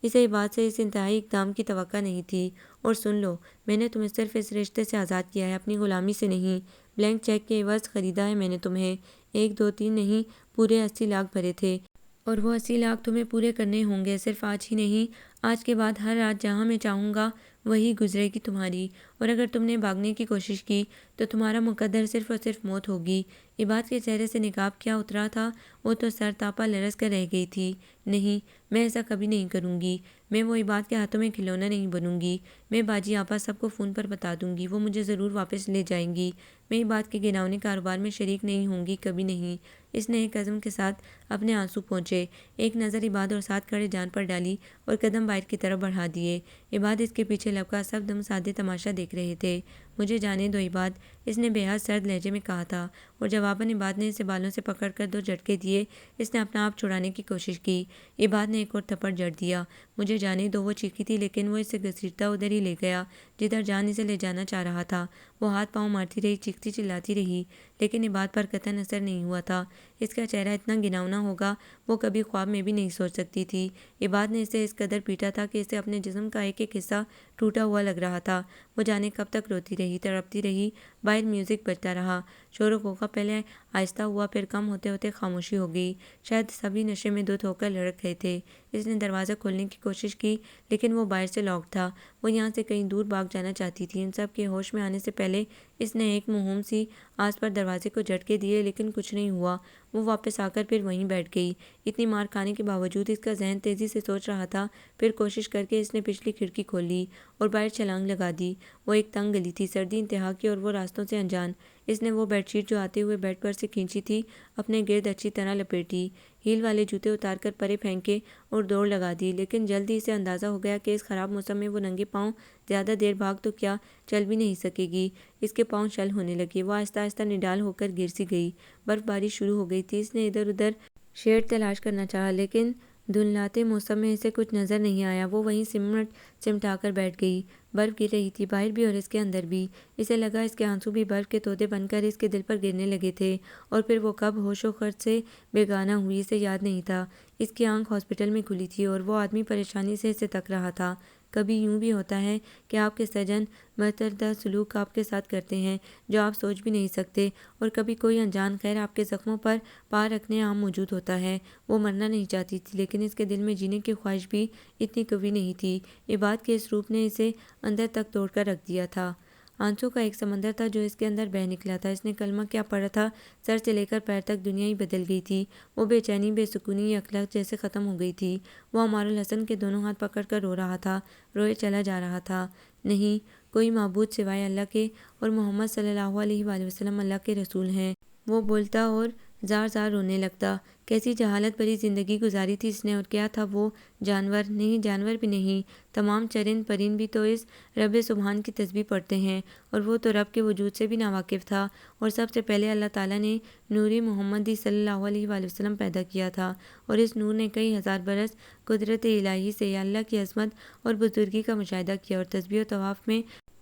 اسے عباد سے اس انتہائی اقدام کی توقع نہیں تھی۔ "اور سن لو، میں نے تمہیں صرف اس رشتے سے آزاد کیا ہے، اپنی غلامی سے نہیں۔ بلینک چیک کے عوض خریدا ہے میں نے تمہیں۔ 1 2 3 نہیں، پورے 80 لاکھ بھرے تھے، اور وہ 80 لاکھ تمہیں پورے کرنے ہوں گے۔ صرف آج ہی نہیں، آج کے بعد ہر رات جہاں میں چاہوں گا وہی گزرے گی تمہاری، اور اگر تم نے بھاگنے کی کوشش کی تو تمہارا مقدر صرف اور صرف موت ہوگی۔ عباد کے چہرے سے نقاب کیا اترا تھا، وہ تو سر تاپا لرز کر رہ گئی تھی۔ نہیں، میں ایسا کبھی نہیں کروں گی، میں وہ عباد کے ہاتھوں میں کھلونا نہیں بنوں گی۔ میں باجی آپا سب کو فون پر بتا دوں گی، وہ مجھے ضرور واپس لے جائیں گی۔ میں عباد کے گھناؤنے کاروبار میں شریک نہیں ہوں گی، کبھی نہیں۔ اس نے ایک عزم کے ساتھ اپنے آنسو پہنچے، ایک نظر عباد اور ساتھ کھڑے جان پر ڈالی اور قدم باہر کی طرف بڑھا دیے۔ عباد اس کے پیچھے لپکا سب دم سادے تماشا دیکھ رہے تھے۔ مجھے جانے دو عباد، اس نے بے حد سرد لہجے میں کہا تھا، اور جواباً عباد نے اسے بالوں سے پکڑ کر 2 جھٹکے دیے۔ اس نے اپنا آپ چھڑانے کی کوشش کی۔ عباد نے ایک اور تھپڑ جڑ دیا۔ مجھے جانے دو، وہ چیخی تھی، لیکن وہ اسے گھسیٹتا ادھر ہی لے گیا جدھر جان اسے لے جانا چاہ رہا تھا۔ وہ ہاتھ پاؤں مارتی رہی، چیختی چلاتی رہی، لیکن عباد پر قطعاً اثر نہیں ہوا تھا۔ اس کا چہرہ اتنا گھناؤنا ہوگا وہ کبھی خواب میں بھی نہیں سوچ سکتی تھی۔ عباد نے اسے اس قدر پیٹا تھا کہ اسے اپنے جسم کا ایک ایک حصہ ٹوٹا ہوا لگ رہا تھا۔ وہ جانے کب تک روتی رہی، تڑپتی رہی۔ باہر میوزک بجتا رہا، شور و غوغا پہلے آہستہ ہوا، پھر کم ہوتے ہوتے خاموشی ہو گئی۔ شاید سبھی نشے میں دھت ہو کر لڑک گئے تھے۔ اس نے دروازہ کھولنے کی کوشش کی، لیکن وہ باہر سے لاک تھا۔ وہ یہاں سے کہیں دور بھاگ جانا چاہتی تھی۔ ان سب کے ہوش میں آنے سے پہلے اس نے ایک موہوم سی آس پر دروازے کو جھٹکے دیے، لیکن کچھ نہیں ہوا۔ وہ واپس آ کر پھر وہیں بیٹھ گئی۔ اتنی مار کھانے کے باوجود اس کا ذہن تیزی سے سوچ رہا تھا۔ پھر کوشش کر کے اس نے پچھلی کھڑکی کھولی اور باہر چھلانگ لگا دی۔ وہ ایک تنگ گلی تھی، سردی انتہا کی اور وہ راستوں سے انجان۔ اس نے وہ بیڈ شیٹ جو آتے ہوئے بیڈ پر سے کھینچی تھی اپنے گرد اچھی طرح لپیٹی، ہیل والے جوتے اتار کر پرے پھینکے اور دوڑ لگا دی۔ لیکن جلد ہی اسے اندازہ ہو گیا کہ اس خراب موسم میں وہ ننگے پاؤں زیادہ دیر بھاگ تو کیا، چل بھی نہیں سکے گی۔ اس کے پاؤں شل ہونے لگے، وہ آہستہ آہستہ نڈال ہو کر گر سی گئی۔ برف باری شروع ہو گئی تھی۔ اس نے ادھر ادھر شیڈ تلاش کرنا چاہا، لیکن دھندلاتے موسم میں اسے کچھ نظر نہیں آیا۔ وہ وہیں سمٹا کر بیٹھ گئی۔ برف گر رہی تھی، باہر بھی اور اس کے اندر بھی۔ اسے لگا اس کے آنسو بھی برف کے تودے بن کر اس کے دل پر گرنے لگے تھے، اور پھر وہ کب ہوش و خرد سے بیگانہ ہوئی اسے یاد نہیں تھا۔ اس کی آنکھ ہاسپٹل میں کھلی تھی اور وہ آدمی پریشانی سے اسے تک رہا تھا۔ کبھی یوں بھی ہوتا ہے کہ آپ کے سجن متردہ سلوک آپ کے ساتھ کرتے ہیں جو آپ سوچ بھی نہیں سکتے، اور کبھی کوئی انجان خیر آپ کے زخموں پر پا رکھنے عام موجود ہوتا ہے۔ وہ مرنا نہیں چاہتی تھی، لیکن اس کے دل میں جینے کی خواہش بھی اتنی قوی نہیں تھی۔ عباد کے اس روپ نے اسے اندر تک توڑ کر رکھ دیا تھا۔ آنسو کا ایک سمندر تھا جو اس کے اندر بہہ نکلا تھا۔ اس نے کلمہ کیا پڑھا تھا، سر سے لے کر پیر تک دنیا ہی بدل گئی تھی۔ وہ بے چینی، بے سکونی، اخلاق جیسے ختم ہو گئی تھی۔ وہ عمار الحسن کے دونوں ہاتھ پکڑ کر رو رہا تھا، روئے چلا جا رہا تھا۔ نہیں کوئی معبود سوائے اللہ کے، اور محمد صلی اللہ علیہ وآلہ وسلم اللہ کے رسول ہیں۔ وہ بولتا اور زار زار رونے لگتا۔ کیسی جہالت بھری زندگی گزاری تھی اس نے، اور کیا تھا وہ؟ جانور نہیں، جانور بھی نہیں، تمام چرند پرند بھی تو اس رب سبحان کی تسبیح پڑھتے ہیں، اور وہ تو رب کے وجود سے بھی ناواقف تھا۔ اور سب سے پہلے اللہ تعالیٰ نے نوری محمدی صلی اللہ علیہ وآلہ وسلم پیدا کیا تھا، اور اس نور نے کئی ہزار برس قدرت الہی سے اللہ کی عظمت اور بزرگی کا مشاہدہ کیا اور تسبیح و طواف میں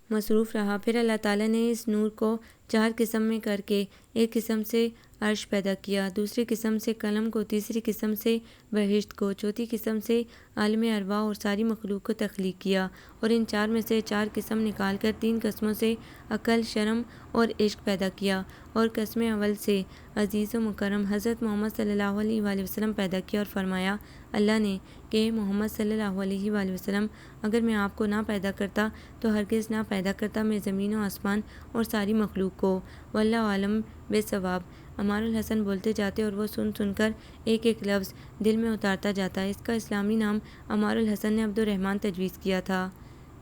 مصروف رہا۔ پھر اللہ تعالیٰ نے اس نور کو 4 قسم میں کر کے ایک قسم سے عرش پیدا کیا، دوسری قسم سے قلم کو، تیسری قسم سے بہشت کو، چوتھی قسم سے عالم ارواح اور ساری مخلوق کو تخلیق کیا، اور ان 4 میں سے 4 قسم نکال کر 3 قسموں سے عقل، شرم اور عشق پیدا کیا، اور قسم اول سے عزیز و مکرم حضرت محمد صلی اللہ علیہ وآلہ وسلم پیدا کیا، اور فرمایا اللہ نے کہ محمد صلی اللہ علیہ وآلہ وسلم، اگر میں آپ کو نہ پیدا کرتا تو ہرگز نہ پیدا کرتا میں زمین و آسمان اور ساری مخلوق کو۔ واللہ عالم بالصواب۔ عمار الحسن بولتے جاتے اور وہ سن سن کر ایک ایک لفظ دل میں اتارتا جاتا۔ اس کا اسلامی نام عمار الحسن نے عبد الرحمن تجویز کیا تھا۔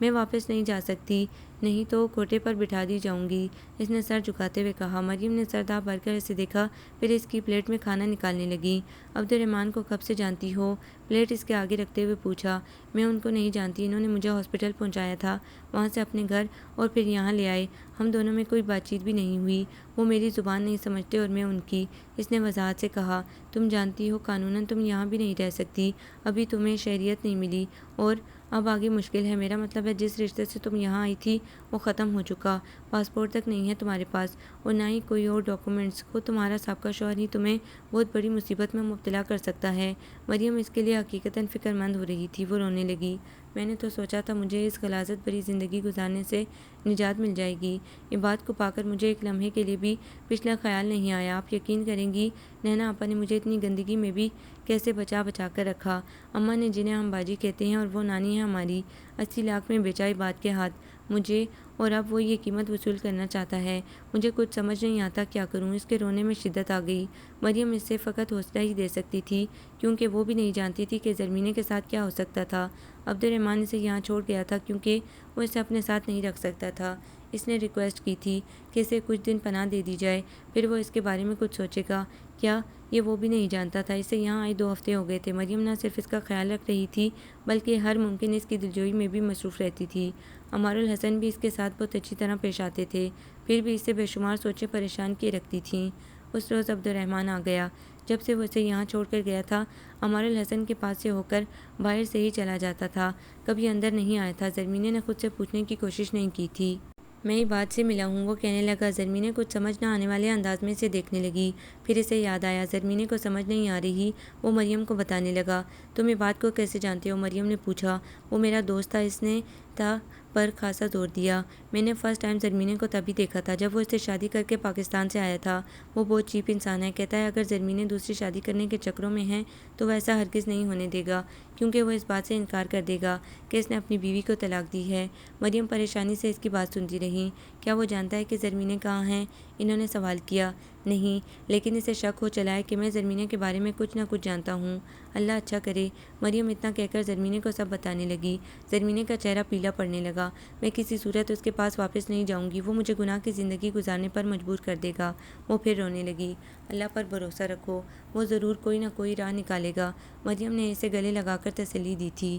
میں واپس نہیں جا سکتی، نہیں تو کوٹے پر بٹھا دی جاؤں گی، اس نے سر جھکاتے ہوئے کہا۔ مریم نے سرداب بھر کر اسے دیکھا، پھر اس کی پلیٹ میں کھانا نکالنے لگی۔ عبد الرحمن کو کب سے جانتی ہو؟ پلیٹ اس کے آگے رکھتے ہوئے پوچھا۔ میں ان کو نہیں جانتی، انہوں نے مجھے ہاسپٹل پہنچایا تھا، وہاں سے اپنے گھر، اور پھر یہاں لے آئے۔ ہم دونوں میں کوئی بات چیت بھی نہیں ہوئی، وہ میری زبان نہیں سمجھتے اور میں ان کی، اس نے وضاحت سے کہا۔ تم جانتی ہو قانوناً تم یہاں بھی نہیں رہ سکتی، ابھی تمہیں شہریت نہیں ملی، اور اب آگے مشکل ہے۔ میرا مطلب ہے جس رشتے سے تم یہاں آئی تھی وہ ختم ہو چکا، پاسپورٹ تک نہیں ہے تمہارے پاس، اور نہ ہی کوئی اور ڈاکومنٹس۔ خود تمہارا سابقہ شوہر ہی تمہیں بہت بڑی مصیبت میں مبتلا کر سکتا ہے۔ مریم اس کے لیے حقیقتاً فکر مند ہو رہی تھی، وہ رونے لگی۔ میں نے تو سوچا تھا مجھے اس غلاظت بھری زندگی گزارنے سے نجات مل جائے گی۔ عباد کو پا کر مجھے ایک لمحے کے لیے بھی پچھلا خیال نہیں آیا۔ آپ یقین کریں گی نینا آپا نے مجھے اتنی گندگی میں بھی کیسے بچا بچا کر رکھا۔ اماں نے، جنہیں ہم باجی کہتے ہیں، اور وہ نانی ہے ہماری، 80 لاکھ میں بیچا عباد کے ہاتھ۔ مجھے، اور اب وہ یہ قیمت وصول کرنا چاہتا ہے۔ مجھے کچھ سمجھ نہیں آتا کیا کروں۔ اس کے رونے میں شدت آ گئی۔ مریم اس سے فقط حوصلہ ہی دے سکتی تھی، کیونکہ وہ بھی نہیں جانتی تھی کہ زرمینے کے ساتھ کیا ہو سکتا تھا۔ عبد الرحمن اسے یہاں چھوڑ گیا تھا کیونکہ وہ اسے اپنے ساتھ نہیں رکھ سکتا تھا۔ اس نے ریکویسٹ کی تھی کہ اسے کچھ دن پناہ دے دی جائے، پھر وہ اس کے بارے میں کچھ سوچے گا۔ کیا یہ وہ بھی نہیں جانتا تھا؟ اسے یہاں آئے 2 ہفتے ہو گئے تھے۔ مریم نہ صرف اس کا خیال رکھ رہی تھی بلکہ ہر ممکن اس کی دلجوئی میں بھی مصروف رہتی تھی۔ عمار الحسن بھی اس کے ساتھ بہت اچھی طرح پیش آتے تھے، پھر بھی اسے بے شمار سوچیں پریشان کیے رکھتی تھیں۔ اس روز عبد الرحمن آ گیا۔ جب سے وہ اسے یہاں چھوڑ کر گیا تھا، عمار الحسن کے پاس سے ہو کر باہر سے ہی چلا جاتا تھا، کبھی اندر نہیں آیا تھا۔ زرمینے نے خود سے پوچھنے کی کوشش نہیں کی تھی۔ میں عباد سے ملا ہوں، وہ کہنے لگا۔ زرمینے کچھ سمجھ نہ آنے والے انداز میں اسے دیکھنے لگی، پھر اسے یاد آیا زرمینے کو سمجھ نہیں آ رہی۔ وہ مریم کو بتانے لگا۔ تم عباد کو کیسے جانتے ہو؟ مریم نے پوچھا۔ وہ میرا دوست تھا، اس نے تھا پر خاصا زور دیا۔ میں نے فرسٹ ٹائم زرمینے کو تبھی دیکھا تھا جب وہ اس سے شادی کر کے پاکستان سے آیا تھا۔ وہ بہت چیپ انسان ہے۔ کہتا ہے اگر زرمینے دوسری شادی کرنے کے چکروں میں ہے تو وہ ایسا ہرگز نہیں ہونے دے گا، کیونکہ وہ اس بات سے انکار کر دے گا کہ اس نے اپنی بیوی کو طلاق دی ہے۔ مریم پریشانی سے اس کی بات سنتی رہی۔ کیا وہ جانتا ہے کہ زرمینے کہاں ہیں؟ انہوں نے سوال کیا۔ نہیں، لیکن اسے شک ہو چلا ہے کہ میں زرمینے کے بارے میں کچھ نہ کچھ جانتا ہوں۔ اللہ اچھا کرے۔ مریم اتنا کہہ کر زرمینے کو سب بتانے لگی۔ زرمینے کا چہرہ پیلا پڑنے لگا۔ میں کسی صورت اس کے پاس واپس نہیں جاؤں گی، وہ مجھے گناہ کی زندگی گزارنے پر مجبور کر دے گا۔ وہ پھر رونے لگی۔ اللہ پر بھروسہ رکھو، وہ ضرور کوئی نہ کوئی راہ نکالے گا، مریم نے اسے گلے لگا کر تسلی دی تھی۔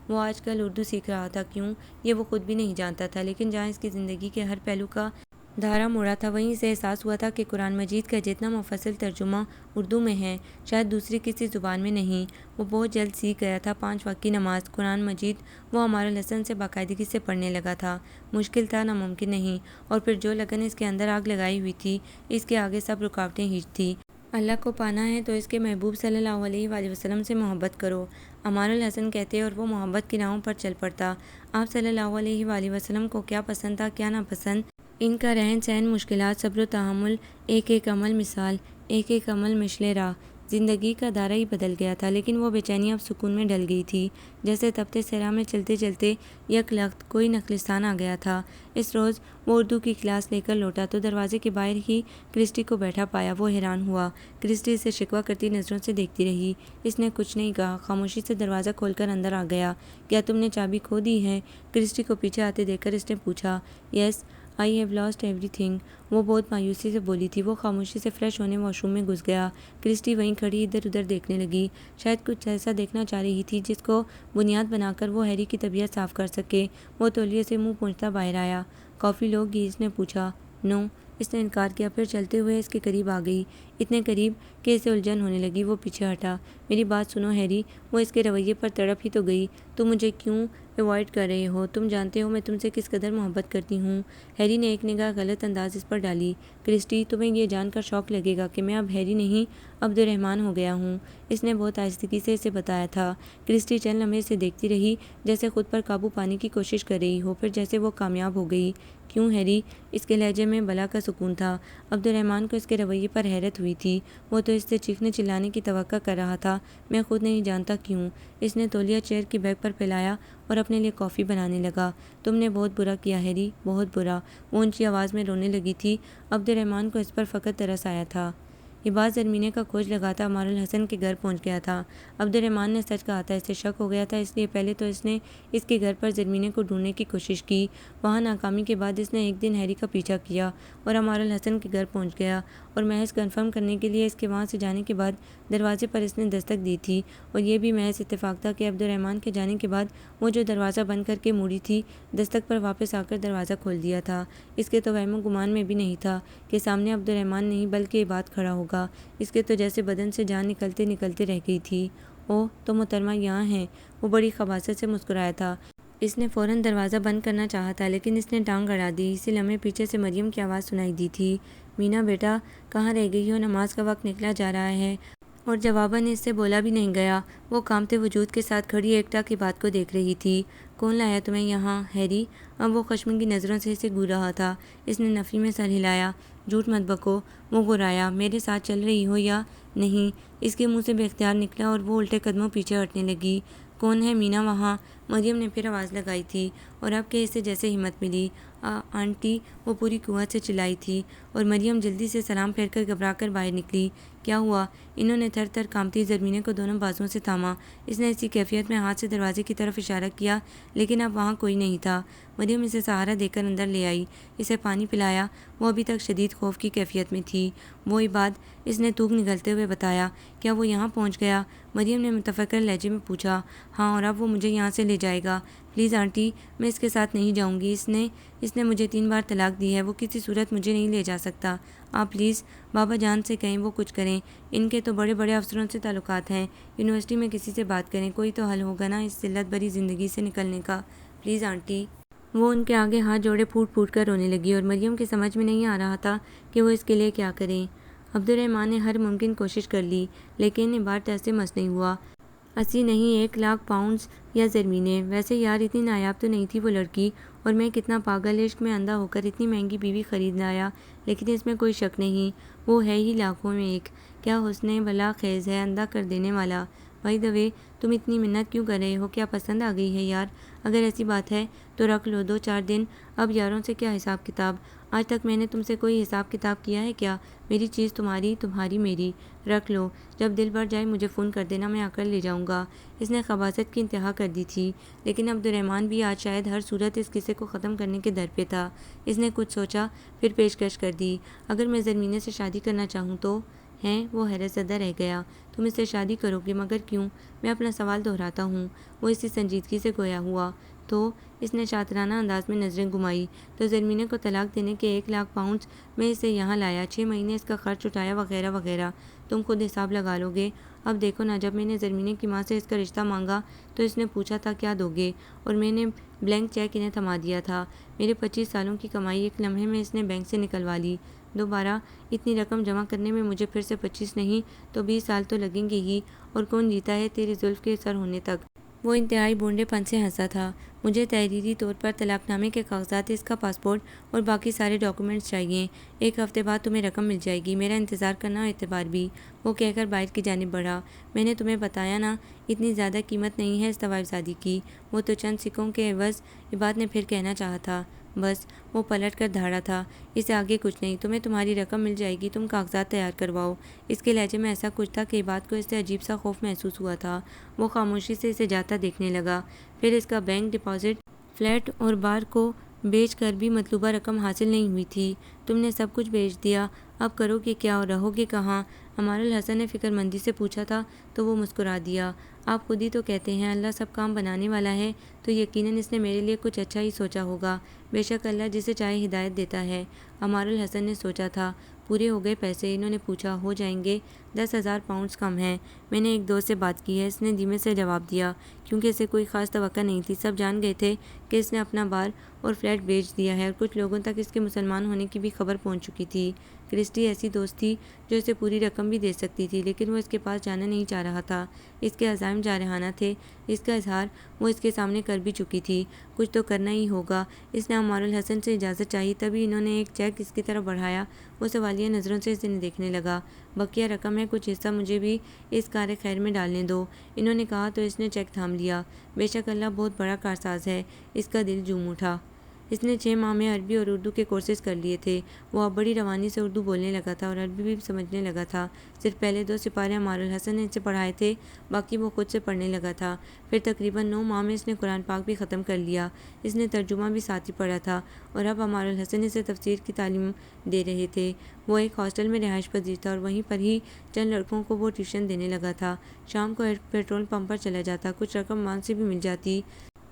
وہ آج کل اردو سیکھ رہا تھا، کیوں یہ وہ خود بھی نہیں جانتا تھا، لیکن جہاں اس کی زندگی کے ہر پہلو کا دھارا موڑا تھا وہیں اسے احساس ہوا تھا کہ قرآن مجید کا جتنا مفصل ترجمہ اردو میں ہے شاید دوسری کسی زبان میں نہیں۔ وہ بہت جلد سیکھ گیا تھا۔ 5 وقت کی نماز، قرآن مجید وہ عمار الحسن سے باقاعدگی سے پڑھنے لگا تھا۔ مشکل تھا، ناممکن نہیں، اور پھر جو لگن اس کے اندر آگ لگائی ہوئی تھی، اس کے آگے سب رکاوٹیں ہیچ تھیں۔ اللہ کو پانا ہے تو اس کے محبوب صلی اللہ علیہ وآلہ وسلم سے محبت کرو، عمار الحسن کہتے، اور وہ محبت کی راہوں پر چل پڑتا۔ آپ صلی اللہ علیہ وآلہ وسلم کو کیا پسند تھا، کیا ناپسند، ان کا رہن سہن، مشکلات، صبر و تحمل، ایک ایک عمل مثال، ایک ایک عمل مشل راہ۔ زندگی کا دھارا ہی بدل گیا تھا، لیکن وہ بے چینی اب سکون میں ڈل گئی تھی، جیسے تپتے صحرا میں چلتے چلتے یک لخت کوئی نخلستان آ گیا تھا۔ اس روز وہ اردو کی کلاس لے کر لوٹا تو دروازے کے باہر ہی کرسٹی کو بیٹھا پایا۔ وہ حیران ہوا۔ کرسٹی اسے شکوہ کرتی نظروں سے دیکھتی رہی۔ اس نے کچھ نہیں کہا، خاموشی سے دروازہ کھول کر اندر آ گیا۔ کیا تم نے چابی کھو دی ہے؟ کرسٹی کو پیچھے آتے دیکھ کر اس نے پوچھا۔ Yes I have lost everything, وہ بہت مایوسی سے بولی تھی۔ وہ خاموشی سے فریش ہونے واش روم میں گھس گیا۔ کرسٹی وہیں کھڑی ادھر ادھر دیکھنے لگی، شاید کچھ ایسا دیکھنا چاہ رہی تھی جس کو بنیاد بنا کر وہ ہیری کی طبیعت صاف کر سکے۔ وہ تولیے سے منہ پونچھتا باہر آیا۔ کافی لوگ گی؟ اس نے پوچھا۔ نو، اس نے انکار کیا، پھر چلتے ہوئے اس کے قریب آ گئی، اتنے قریب کہ اسے الجھن ہونے لگی۔ وہ پیچھے ہٹا۔ میری بات سنو ہیری، وہ اس کے رویے پر تڑپ ہی تو گئی۔ تم مجھے کیوں ایوائڈ کر رہے ہو؟ تم جانتے ہو میں تم سے کس قدر محبت کرتی ہوں۔ ہیری نے ایک نگاہ غلط انداز اس پر ڈالی۔ کرسٹی، تمہیں یہ جان کر شوق لگے گا کہ میں اب ہیری نہیں عبد الرحمن ہو گیا ہوں، اس نے بہت آہستگی سے اسے بتایا تھا۔ کرسٹی چند لمحے اسے دیکھتی رہی، جیسے خود پر قابو پانے کی کوشش کر رہی ہو، پھر جیسے وہ کامیاب ہو گئی۔ کیوں ہیری؟ اس کے لہجے میں بلا کا سکون تھا۔ عبد الرحمن کو اس کے رویے پر حیرت ہوئی تھی۔ وہ تو اس سے چیخنے چلانے کی توقع کر رہا تھا۔ میں خود نہیں جانتا کیوں۔ اس نے تولیہ چیئر کی بیگ پر پھیلایا اور اپنے لیے کافی بنانے لگا۔ تم نے بہت برا کیا ہیری، بہت برا، وہ اونچی آواز میں رونے لگی تھی۔ عبد الرحمن کو اس پر فقط ترس آیا تھا۔ عباد زرمینے کا کھوج لگاتا عمار الحسن کے گھر پہنچ گیا تھا۔ عبد الرحمن نے سچ کہا تھا، اسے شک ہو گیا تھا، اس لیے پہلے تو اس نے اس کے گھر پر زرمینے کو ڈھونڈنے کی کوشش کی۔ وہاں ناکامی کے بعد اس نے ایک دن ہیری کا پیچھا کیا اور عمار الحسن کے گھر پہنچ گیا، اور محض کنفرم کرنے کے لیے اس کے وہاں سے جانے کے بعد دروازے پر اس نے دستک دی تھی، اور یہ بھی محض اتفاق تھا کہ عبد الرحمن کے جانے کے بعد وہ جو دروازہ بند کر کے موڑی تھی، دستک پر واپس آ کر دروازہ کھول دیا تھا۔ اس کے تو وہم و گمان میں بھی نہیں تھا کہ سامنے عبد الرحمن نہیں بلکہ عباد کھڑا ہوگا۔ اس کے تو جیسے بدن سے جان نکلتے نکلتے رہ گئی تھی۔ اوہ، تو محترمہ یہاں ہیں؟ وہ بڑی خباثت سے مسکرایا تھا۔ اس نے فوراً دروازہ بند کرنا چاہا تھا، لیکن اس نے ٹانگ اڑا دی۔ اسی لمحے پیچھے سے مریم کی آواز سنائی دی تھی۔ مینا بیٹا، کہاں رہ گئی ہو؟ نماز کا وقت نکلا جا رہا ہے۔ اور جواباً اس سے بولا بھی نہیں گیا۔ وہ کانپتے وجود کے ساتھ کھڑی ایکٹا بات کو دیکھ رہی تھی۔ کون لایا تمہیں یہاں ہیری؟ اب وہ خشمگی نظروں سے اسے گور رہا تھا۔ اس نے نفی میں سر ہلایا۔ جھوٹ مت بکو، وہ گرایا۔ میرے ساتھ چل رہی ہو یا نہیں؟ اس کے منہ سے بے اختیار نکلا اور وہ الٹے قدموں پیچھے ہٹنے لگی۔ کون ہے مینا وہاں؟ مریم نے پھر آواز لگائی تھی اور اب کہ اسے جیسے ہمت ملی آنٹی وہ پوری قوت سے چلائی تھی اور مریم جلدی سے سلام پھیر کر گھبرا کر باہر نکلی۔ کیا ہوا؟ انہوں نے تھر تھر کانپتی زرمینے کو دونوں بازوؤں سے تھاما۔ اس نے اسی کیفیت میں ہاتھ سے دروازے کی طرف اشارہ کیا لیکن اب وہاں کوئی نہیں تھا۔ مریم اسے سہارا دے کر اندر لے آئی، اسے پانی پلایا۔ وہ ابھی تک شدید خوف کی کیفیت میں تھی۔ وہی بات اس نے تھوک نگلتے ہوئے بتایا۔ کیا وہ یہاں پہنچ گیا؟ مریم نے متفکر لہجے میں پوچھا۔ ہاں، اور اب وہ مجھے یہاں سے لے جائے گا۔ پلیز آنٹی، میں اس کے ساتھ نہیں جاؤں گی۔ اس نے مجھے 3 بار طلاق دی ہے، وہ کسی صورت مجھے نہیں لے جا سکتا۔ آپ پلیز بابا جان سے کہیں وہ کچھ کریں، ان کے تو بڑے بڑے افسروں سے تعلقات ہیں، یونیورسٹی میں کسی سے بات کریں، کوئی تو حل ہوگا نا اس ذلت بھری زندگی سے نکلنے کا، پلیز آنٹی۔ وہ ان کے آگے ہاتھ جوڑے پھوٹ پھوٹ کر رونے لگی اور مریم کی سمجھ میں نہیں آ رہا تھا کہ وہ اس کے لیے کیا کریں۔ عبدالرحمن نے ہر ممکن کوشش کر لی لیکن یہ بات ایسے مس نہیں ہوا۔ 80 نہیں 1 لاکھ پاؤنڈز یا زرمینے۔ ویسے یار اتنی نایاب تو نہیں تھی وہ لڑکی، اور میں کتنا پاگل، عشق میں اندھا ہو کر اتنی مہنگی بیوی خرید لایا، لیکن اس میں کوئی شک نہیں وہ ہے ہی لاکھوں میں ایک۔ کیا حسن بلا خیز ہے، اندھا کر دینے والا۔ بائی دا وے، تم اتنی منت کیوں کر رہے ہو؟ کیا پسند آ گئی ہے یار؟ اگر ایسی بات ہے تو رکھ لو 2-4 دن، اب یاروں سے کیا حساب کتاب؟ آج تک میں نے تم سے کوئی حساب کتاب کیا ہے کیا؟ میری چیز تمہاری، تمہاری میری، رکھ لو، جب دل بھر جائے مجھے فون کر دینا، میں آ کر لے جاؤں گا۔ اس نے خباثت کی انتہا کر دی تھی، لیکن عبدالرحمن بھی آج شاید ہر صورت اس قصے کو ختم کرنے کے در پہ تھا۔ اس نے کچھ سوچا پھر پیشکش کر دی۔ اگر میں زرمینے سے شادی کرنا چاہوں تو؟ ہیں؟ وہ حیرت زدہ رہ گیا۔ تم اس سے شادی کرو گے، مگر کیوں؟ میں اپنا سوال دہراتا ہوں۔ وہ اسی سنجیدگی سے گویا ہوا۔ تو اس نے شاطرانہ انداز میں نظریں گھمائی۔ تو زرمینے کو طلاق دینے کے 1 لاکھ پاؤنڈز میں اسے یہاں لایا، 6 مہینے اس کا خرچ اٹھایا، وغیرہ وغیرہ۔ تم خود حساب لگا لو گے۔ اب دیکھو نا، جب میں نے زرمینے کی ماں سے اس کا رشتہ مانگا تو اس نے پوچھا تھا کیا دو گے، اور میں نے بلینک چیک انہیں تھما دیا تھا۔ میرے 25 سالوں کی کمائی ایک لمحے میں اس نے بینک سے نکلوا لی۔ دوبارہ اتنی رقم جمع کرنے میں مجھے پھر سے 25 نہیں تو 20 سال تو لگیں گے ہی، اور کون جیتا ہے تیری زلف کے سر ہونے تک۔ وہ انتہائی بونڈے پن سے ہنسا تھا۔ مجھے تحریری طور پر طلاق نامے کے کاغذات، اس کا پاسپورٹ اور باقی سارے ڈاکومنٹس چاہیے۔ 1 ہفتے بعد تمہیں رقم مل جائے گی، میرا انتظار کرنا اور اعتبار بھی۔ وہ کہہ کر باہر کی جانب بڑھا۔ میں نے تمہیں بتایا نا، اتنی زیادہ قیمت نہیں ہے اس طوائفزادی کی، وہ تو چند سکوں کے عوض۔ عباد نے پھر کہنا چاہا تھا۔ بس، وہ پلٹ کر دھاڑا تھا، اس سے آگے کچھ نہیں۔ تمہیں تمہاری رقم مل جائے گی، تم کاغذات تیار کرواؤ۔ اس کے لہجے میں ایسا کچھ تھا کہ عباد کو اس سے عجیب سا خوف محسوس ہوا تھا۔ وہ خاموشی سے اسے جاتا دیکھنے لگا۔ پھر اس کا بینک ڈپازٹ، فلیٹ اور بار کو بیچ کر بھی مطلوبہ رقم حاصل نہیں ہوئی تھی۔ تم نے سب کچھ بیچ دیا، اب کرو گے کیا اور رہو گے کہاں؟ عمار الحسن نے فکر مندی سے پوچھا تھا تو وہ مسکرا دیا۔ آپ خود ہی تو کہتے ہیں اللہ سب کام بنانے والا ہے، تو یقیناً اس نے میرے لیے کچھ اچھا ہی سوچا ہوگا۔ بے شک اللہ جسے چاہے ہدایت دیتا ہے، عمار الحسن نے سوچا تھا۔ پورے ہو گئے پیسے؟ انہوں نے پوچھا۔ ہو جائیں گے، 10,000 پاؤنڈز کم ہیں۔ میں نے ایک دوست سے بات کی ہے، اس نے دھیمے سے جواب دیا، کیونکہ اسے کوئی خاص توقع نہیں تھی۔ سب جان گئے تھے کہ اس نے اپنا بار اور فلیٹ بیچ دیا ہے، اور کچھ لوگوں تک اس کے مسلمان ہونے کی بھی خبر پہنچ چکی تھی۔ کرسٹی ایسی دوست تھی جو اسے پوری رقم بھی دے سکتی تھی، لیکن وہ اس کے پاس جانا نہیں چاہ رہا تھا۔ اس کے عزائم جارحانہ تھے، اس کا اظہار وہ اس کے سامنے کر بھی چکی تھی۔ کچھ تو کرنا ہی ہوگا۔ اس نے عمار الحسن سے اجازت چاہی، تبھی انہوں نے ایک چیک اس کی طرف بڑھایا۔ وہ سوالیہ نظروں سے اسے دیکھنے لگا۔ بقیہ رقم ہے، کچھ حصہ مجھے بھی اس کار خیر میں ڈالنے دو، انہوں نے کہا تو اس نے چیک تھام لیا۔ بے شک اللہ بہت بڑا کارساز ہے، اس کا دل جھوم اٹھا۔ اس نے 6 ماہ میں عربی اور اردو کے کورسز کر لیے تھے۔ وہ اب بڑی روانی سے اردو بولنے لگا تھا اور عربی بھی سمجھنے لگا تھا۔ صرف پہلے 2 سپارے عمار الحسن نے اسے پڑھائے تھے، باقی وہ خود سے پڑھنے لگا تھا۔ پھر تقریباً 9 ماہ میں اس نے قرآن پاک بھی ختم کر لیا۔ اس نے ترجمہ بھی ساتھ ہی پڑھا تھا، اور اب عمار الحسن اسے تفسیر کی تعلیم دے رہے تھے۔ وہ ایک ہاسٹل میں رہائش پذیر تھا اور وہیں پر ہی چند لڑکوں کو وہ ٹیوشن دینے لگا تھا۔ شام کو پیٹرول پمپ پر چلا جاتا، کچھ رقم ماں سے بھی مل جاتی،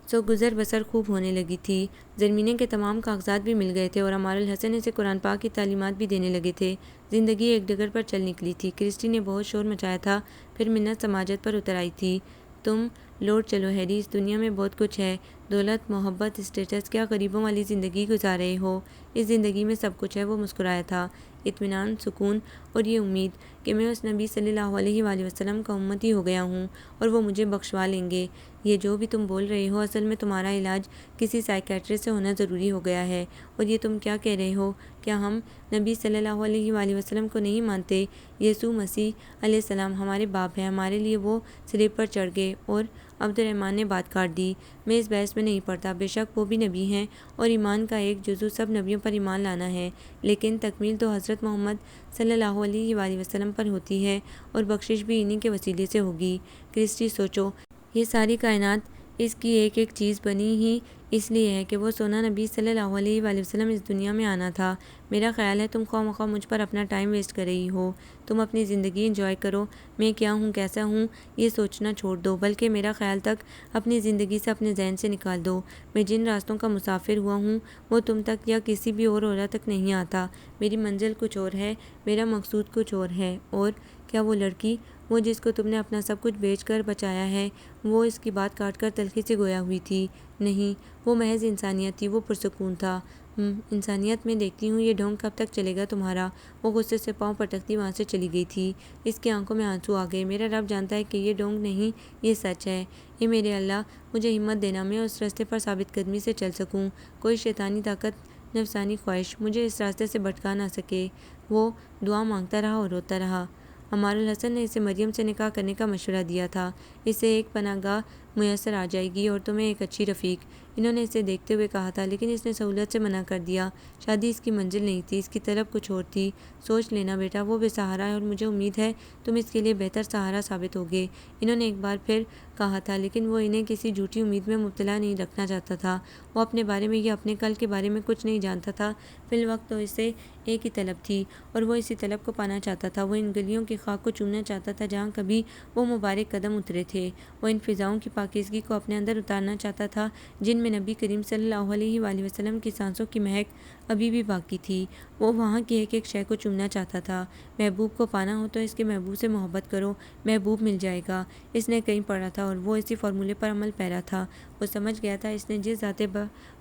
سو گزر بسر خوب ہونے لگی تھی۔ زرمینے کے تمام کاغذات بھی مل گئے تھے اور عمار الحسن اسے قرآن پاک کی تعلیمات بھی دینے لگے تھے۔ زندگی ایک ڈگر پر چل نکلی تھی۔ کرسٹی نے بہت شور مچایا تھا، پھر منت سماجت پر اتر آئی تھی۔ تم لوٹ چلو ہیری، اس دنیا میں بہت کچھ ہے، دولت، محبت، اسٹیٹس، کیا غریبوں والی زندگی گزار رہے ہو؟ اس زندگی میں سب کچھ ہے۔ وہ مسکرایا تھا۔ اطمینان، سکون اور یہ امید کہ میں اس نبی صلی اللہ علیہ وآلہ وسلم کا امتی ہو گیا ہوں اور وہ مجھے بخشوا لیں گے۔ یہ جو بھی تم بول رہے ہو، اصل میں تمہارا علاج کسی سائیکیٹرسٹ سے ہونا ضروری ہو گیا ہے۔ اور یہ تم کیا کہہ رہے ہو؟ کیا ہم نبی صلی اللہ علیہ وآلہ وسلم کو نہیں مانتے؟ یسوع مسیح علیہ السلام ہمارے باپ ہیں، ہمارے لیے وہ صلیب پر چڑھ گئے اور عبدالرحمن نے بات کاٹ دی۔ میں اس بحث میں نہیں پڑتا، بے شک وہ بھی نبی ہیں اور ایمان کا ایک جزو سب نبیوں پر ایمان لانا ہے، لیکن تکمیل تو حضرت محمد صلی اللہ علیہ وآلہ وسلم پر ہوتی ہے اور بخشش بھی انہی کے وسیلے سے ہوگی۔ کرسٹی سوچو، یہ ساری کائنات اس کی ایک ایک چیز بنی ہی اس لیے ہے کہ وہ سونا نبی صلی اللہ علیہ وآلہ وسلم اس دنیا میں آنا تھا۔ میرا خیال ہے تم خواہ مخواہ مجھ پر اپنا ٹائم ویسٹ کر رہی ہو۔ تم اپنی زندگی انجوائے کرو، میں کیا ہوں کیسا ہوں یہ سوچنا چھوڑ دو، بلکہ میرا خیال تک اپنی زندگی سے اپنے ذہن سے نکال دو۔ میں جن راستوں کا مسافر ہوا ہوں وہ تم تک یا کسی بھی اور عورت تک نہیں آتا۔ میری منزل کچھ اور ہے، میرا مقصود کچھ اور ہے۔ اور کیا وہ لڑکی، وہ جس کو تم نے اپنا سب کچھ بیچ کر بچایا ہے، وہ اس کی بات کاٹ کر تلخی سے گویا ہوئی تھی۔ نہیں، وہ محض انسانیت تھی، وہ پرسکون تھا۔ انسانیت میں دیکھتی ہوں یہ ڈھونگ کب تک چلے گا تمہارا؟ وہ غصے سے پاؤں پٹکتی وہاں سے چلی گئی تھی۔ اس کی آنکھوں میں آنسو آ گئے۔ میرا رب جانتا ہے کہ یہ ڈھونگ نہیں، یہ سچ ہے۔ اے میرے اللہ، مجھے ہمت دینا، میں اس راستے پر ثابت قدمی سے چل سکوں، کوئی شیطانی طاقت، نفسانی خواہش مجھے اس راستے سے بھٹکا نہ سکے۔ وہ دعا مانگتا رہا اور روتا رہا۔ عمار الحسن نے اسے مریم سے نکاح کرنے کا مشورہ دیا تھا، اسے ایک پناہ گاہ میسر آ جائے گی اور تمہیں ایک اچھی رفیق۔ انہوں نے اسے دیکھتے ہوئے کہا تھا، لیکن اس نے سہولت سے منع کر دیا۔ شادی اس کی منزل نہیں تھی، اس کی طلب کچھ اور تھی۔ سوچ لینا بیٹا، وہ بے سہارا ہے اور مجھے امید ہے تم اس کے لیے بہتر سہارا ثابت ہوگے۔ انہوں نے ایک بار پھر کہا تھا، لیکن وہ انہیں کسی جھوٹی امید میں مبتلا نہیں رکھنا چاہتا تھا۔ وہ اپنے بارے میں یا اپنے کل کے بارے میں کچھ نہیں جانتا تھا۔ فی الوقت تو اسے ایک ہی طلب تھی اور وہ اسی طلب کو پانا چاہتا تھا۔ وہ ان گلیوں کی خاک کو چومنا چاہتا تھا جہاں کبھی وہ مبارک قدم اترے تھے۔ وہ ان فضاؤں کی پاکیزگی کو اپنے اندر اتارنا چاہتا تھا جن میں نبی کریم صلی اللہ علیہ وآلہ وسلم کی سانسوں کی مہک ابھی بھی باقی تھی۔ وہ وہاں کی ایک ایک شے کو چومنا چاہتا تھا۔ محبوب کو پانا ہو تو اس کے محبوب سے محبت کرو، محبوب مل جائے گا۔ اس نے کہیں پڑھا تھا اور وہ اسی فارمولے پر عمل پیرا تھا۔ وہ سمجھ گیا تھا اس نے جس ذات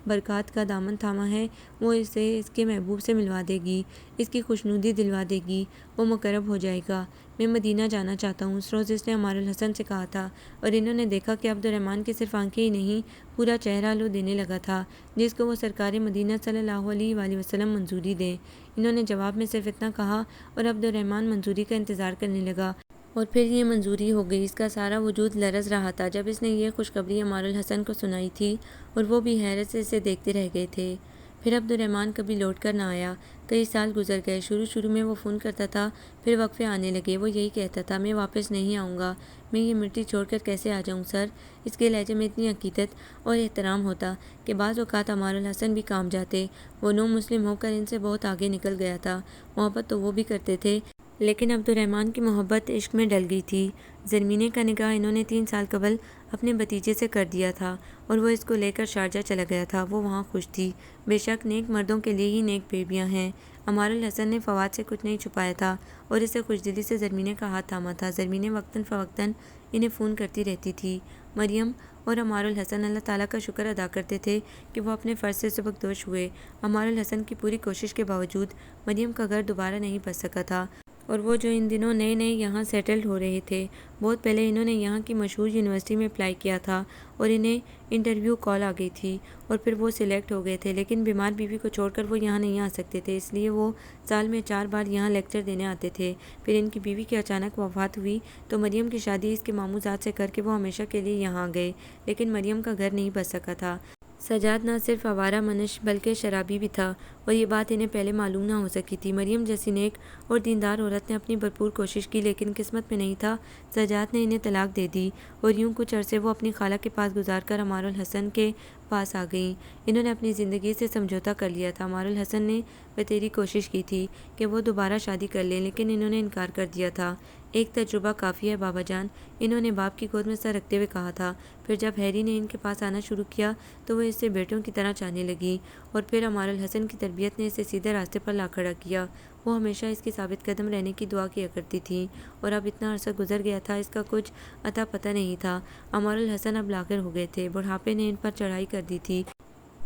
برکات کا دامن تھاما ہے وہ اسے اس کے محبوب سے ملوا دے گی، اس کی خوشنودی دلوا دے گی، وہ مقرب ہو جائے گا۔ میں مدینہ جانا چاہتا ہوں، اس روز اس نے عمار الحسن سے کہا تھا، اور انہوں نے دیکھا کہ عبدالرحمن کی صرف آنکھیں ہی نہیں پورا چہرہ لو دینے لگا تھا، جس کو وہ سرکار مدینہ صلی اللہ علیہ وآلہ وسلم منظوری دیں۔ انہوں نے جواب میں صرف اتنا کہا اور عبدالرحمن منظوری کا انتظار کرنے لگا، اور پھر یہ منظوری ہو گئی۔ اس کا سارا وجود لرز رہا تھا جب اس نے یہ خوشخبری عمار الحسن کو سنائی تھی، اور وہ بھی حیرت سے اسے دیکھتے رہ گئے تھے۔ پھر عبدالرحمن کبھی لوٹ کر نہ آیا۔ کئی سال گزر گئے۔ شروع میں وہ فون کرتا تھا، پھر وقفے آنے لگے۔ وہ یہی کہتا تھا، میں واپس نہیں آؤں گا، میں یہ مٹی چھوڑ کر کیسے آ جاؤں سر؟ اس کے لہجے میں اتنی عقیدت اور احترام ہوتا کہ بعض اوقات عمار الحسن بھی کانپ جاتے۔ وہ نو مسلم ہو کر ان سے بہت آگے نکل گیا تھا۔ محبت تو وہ بھی کرتے تھے، لیکن عبدالرحمن کی محبت عشق میں ڈل گئی تھی۔ زرمینے کا نکاح انہوں نے 3 سال قبل اپنے بھتیجے سے کر دیا تھا اور وہ اس کو لے کر شارجہ چلا گیا تھا۔ وہ وہاں خوش تھی۔ بے شک نیک مردوں کے لیے ہی نیک بیویاں ہیں۔ عمار الحسن نے فواد سے کچھ نہیں چھپایا تھا اور اسے خوشدلی سے زرمینے کا ہاتھ تھاما تھا۔ زرمینے وقتاً فوقتاً انہیں فون کرتی رہتی تھی۔ مریم اور عمار الحسن اللہ تعالیٰ کا شکر ادا کرتے تھے کہ وہ اپنے فرض سے سبکدوش ہوئے۔ عمار الحسن کی پوری کوشش کے باوجود مریم کا گھر دوبارہ نہیں بس سکا تھا، اور وہ جو ان دنوں نئے یہاں سیٹلڈ ہو رہے تھے، بہت پہلے انہوں نے یہاں کی مشہور یونیورسٹی میں اپلائی کیا تھا اور انہیں انٹرویو کال آ گئی تھی اور پھر وہ سلیکٹ ہو گئے تھے، لیکن بیمار بیوی کو چھوڑ کر وہ یہاں نہیں آ سکتے تھے، اس لیے وہ سال میں 4 بار یہاں لیکچر دینے آتے تھے۔ پھر ان کی بیوی کی اچانک وفات ہوئی تو مریم کی شادی اس کے ماموں زاد سے کر کے وہ ہمیشہ کے لیے یہاں آ گئے، لیکن مریم کا گھر نہیں بس سکا تھا۔ سجاد نہ صرف آوارہ منش بلکہ شرابی بھی تھا، اور یہ بات انہیں پہلے معلوم نہ ہو سکی تھی۔ مریم جیسی نیک اور دیندار عورت نے اپنی بھرپور کوشش کی، لیکن قسمت میں نہیں تھا۔ سجاد نے انہیں طلاق دے دی اور یوں کچھ عرصے وہ اپنی خالہ کے پاس گزار کر عمار الحسن کے پاس آ گئیں۔ انہوں نے اپنی زندگی سے سمجھوتا کر لیا تھا۔ عمار الحسن نے بتیری کوشش کی تھی کہ وہ دوبارہ شادی کر لیں، لیکن انہوں نے انکار کر دیا تھا۔ ایک تجربہ کافی ہے بابا جان، انہوں نے باپ کی گود میں سر رکھتے ہوئے کہا تھا۔ پھر جب ہیری نے ان کے پاس آنا شروع کیا تو وہ اس سے بیٹوں کی طرح چاہنے لگی، اور پھر عمار الحسن کی تربیت نے اسے سیدھے راستے پر لا کھڑا کیا۔ وہ ہمیشہ اس کی ثابت قدم رہنے کی دعا کیا کرتی تھیں، اور اب اتنا عرصہ گزر گیا تھا، اس کا کچھ اتا پتہ نہیں تھا۔ عمار الحسن اب لاغر ہو گئے تھے، بڑھاپے نے ان پر چڑھائی کر دی تھی،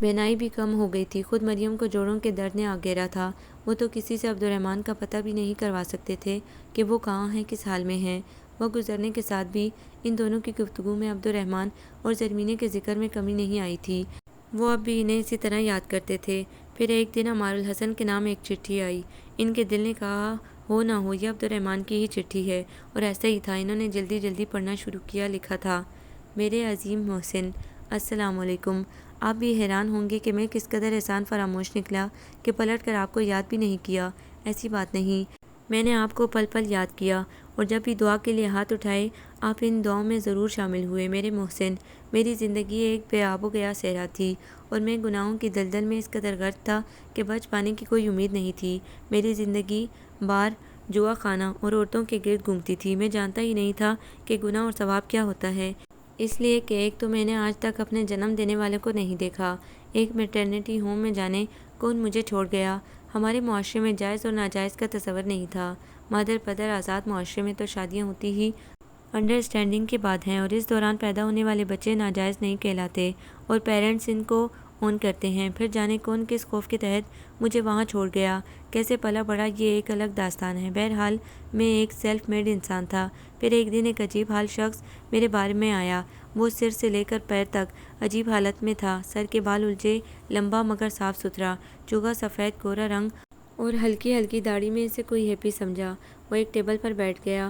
بینائی بھی کم ہو گئی تھی۔ خود مریم کو جوڑوں کے درد نے آ گھیرا تھا۔ وہ تو کسی سے عبدالرحمن کا پتہ بھی نہیں کروا سکتے تھے کہ وہ کہاں ہیں، کس حال میں ہیں۔ وقت گزرنے کے ساتھ بھی ان دونوں کی گفتگو میں عبدالرحمن اور زرمینے کے ذکر میں کمی نہیں آئی تھی۔ وہ اب بھی انہیں اسی طرح یاد کرتے تھے۔ پھر ایک دن عمار الحسن کے نام ایک چٹھی آئی۔ ان کے دل نے کہا ہو نہ ہو یہ عبدالرحمن کی ہی چٹھی ہے، اور ایسا ہی تھا۔ انہوں نے جلدی پڑھنا شروع کیا۔ لکھا تھا، میرے عظیم محسن، السلام علیکم۔ آپ بھی حیران ہوں گے کہ میں کس قدر احسان فراموش نکلا کہ پلٹ کر آپ کو یاد بھی نہیں کیا۔ ایسی بات نہیں، میں نے آپ کو پل پل یاد کیا، اور جب بھی دعا کے لیے ہاتھ اٹھائے آپ ان دعاؤں میں ضرور شامل ہوئے۔ میرے محسن، میری زندگی ایک بے آب و گیا صحرا تھی، اور میں گناہوں کی دلدل میں اس قدر غرق تھا کہ بچ پانے کی کوئی امید نہیں تھی۔ میری زندگی بار، جوا خانہ اور عورتوں کے گرد گھومتی تھی۔ میں جانتا ہی نہیں تھا کہ گناہ اور ثواب کیا ہوتا ہے، اس لیے کہ ایک تو میں نے آج تک اپنے جنم دینے والے کو نہیں دیکھا، ایک میٹرنیٹی ہوم میں جانے کون مجھے چھوڑ گیا۔ ہمارے معاشرے میں جائز اور ناجائز کا تصور نہیں تھا۔ مادر پدر آزاد معاشرے میں تو شادیاں ہوتی ہی انڈرسٹینڈنگ کے بعد ہیں، اور اس دوران پیدا ہونے والے بچے ناجائز نہیں کہلاتے، اور پیرنٹس ان کو اون کرتے ہیں۔ پھر جانے کون کس خوف کے تحت مجھے وہاں چھوڑ گیا، کیسے پلا بڑا، یہ ایک الگ داستان ہے۔ بہرحال میں ایک سیلف میڈ انسان تھا۔ پھر ایک دن ایک عجیب حال شخص میرے بارے میں آیا۔ وہ سر سے لے کر پیر تک عجیب حالت میں تھا، سر کے بال الجھے، لمبا مگر صاف ستھرا، چوگا سفید گورا رنگ اور ہلکی ہلکی داڑھی میں اسے کوئی ہیپی سمجھا۔ وہ ایک ٹیبل پر بیٹھ گیا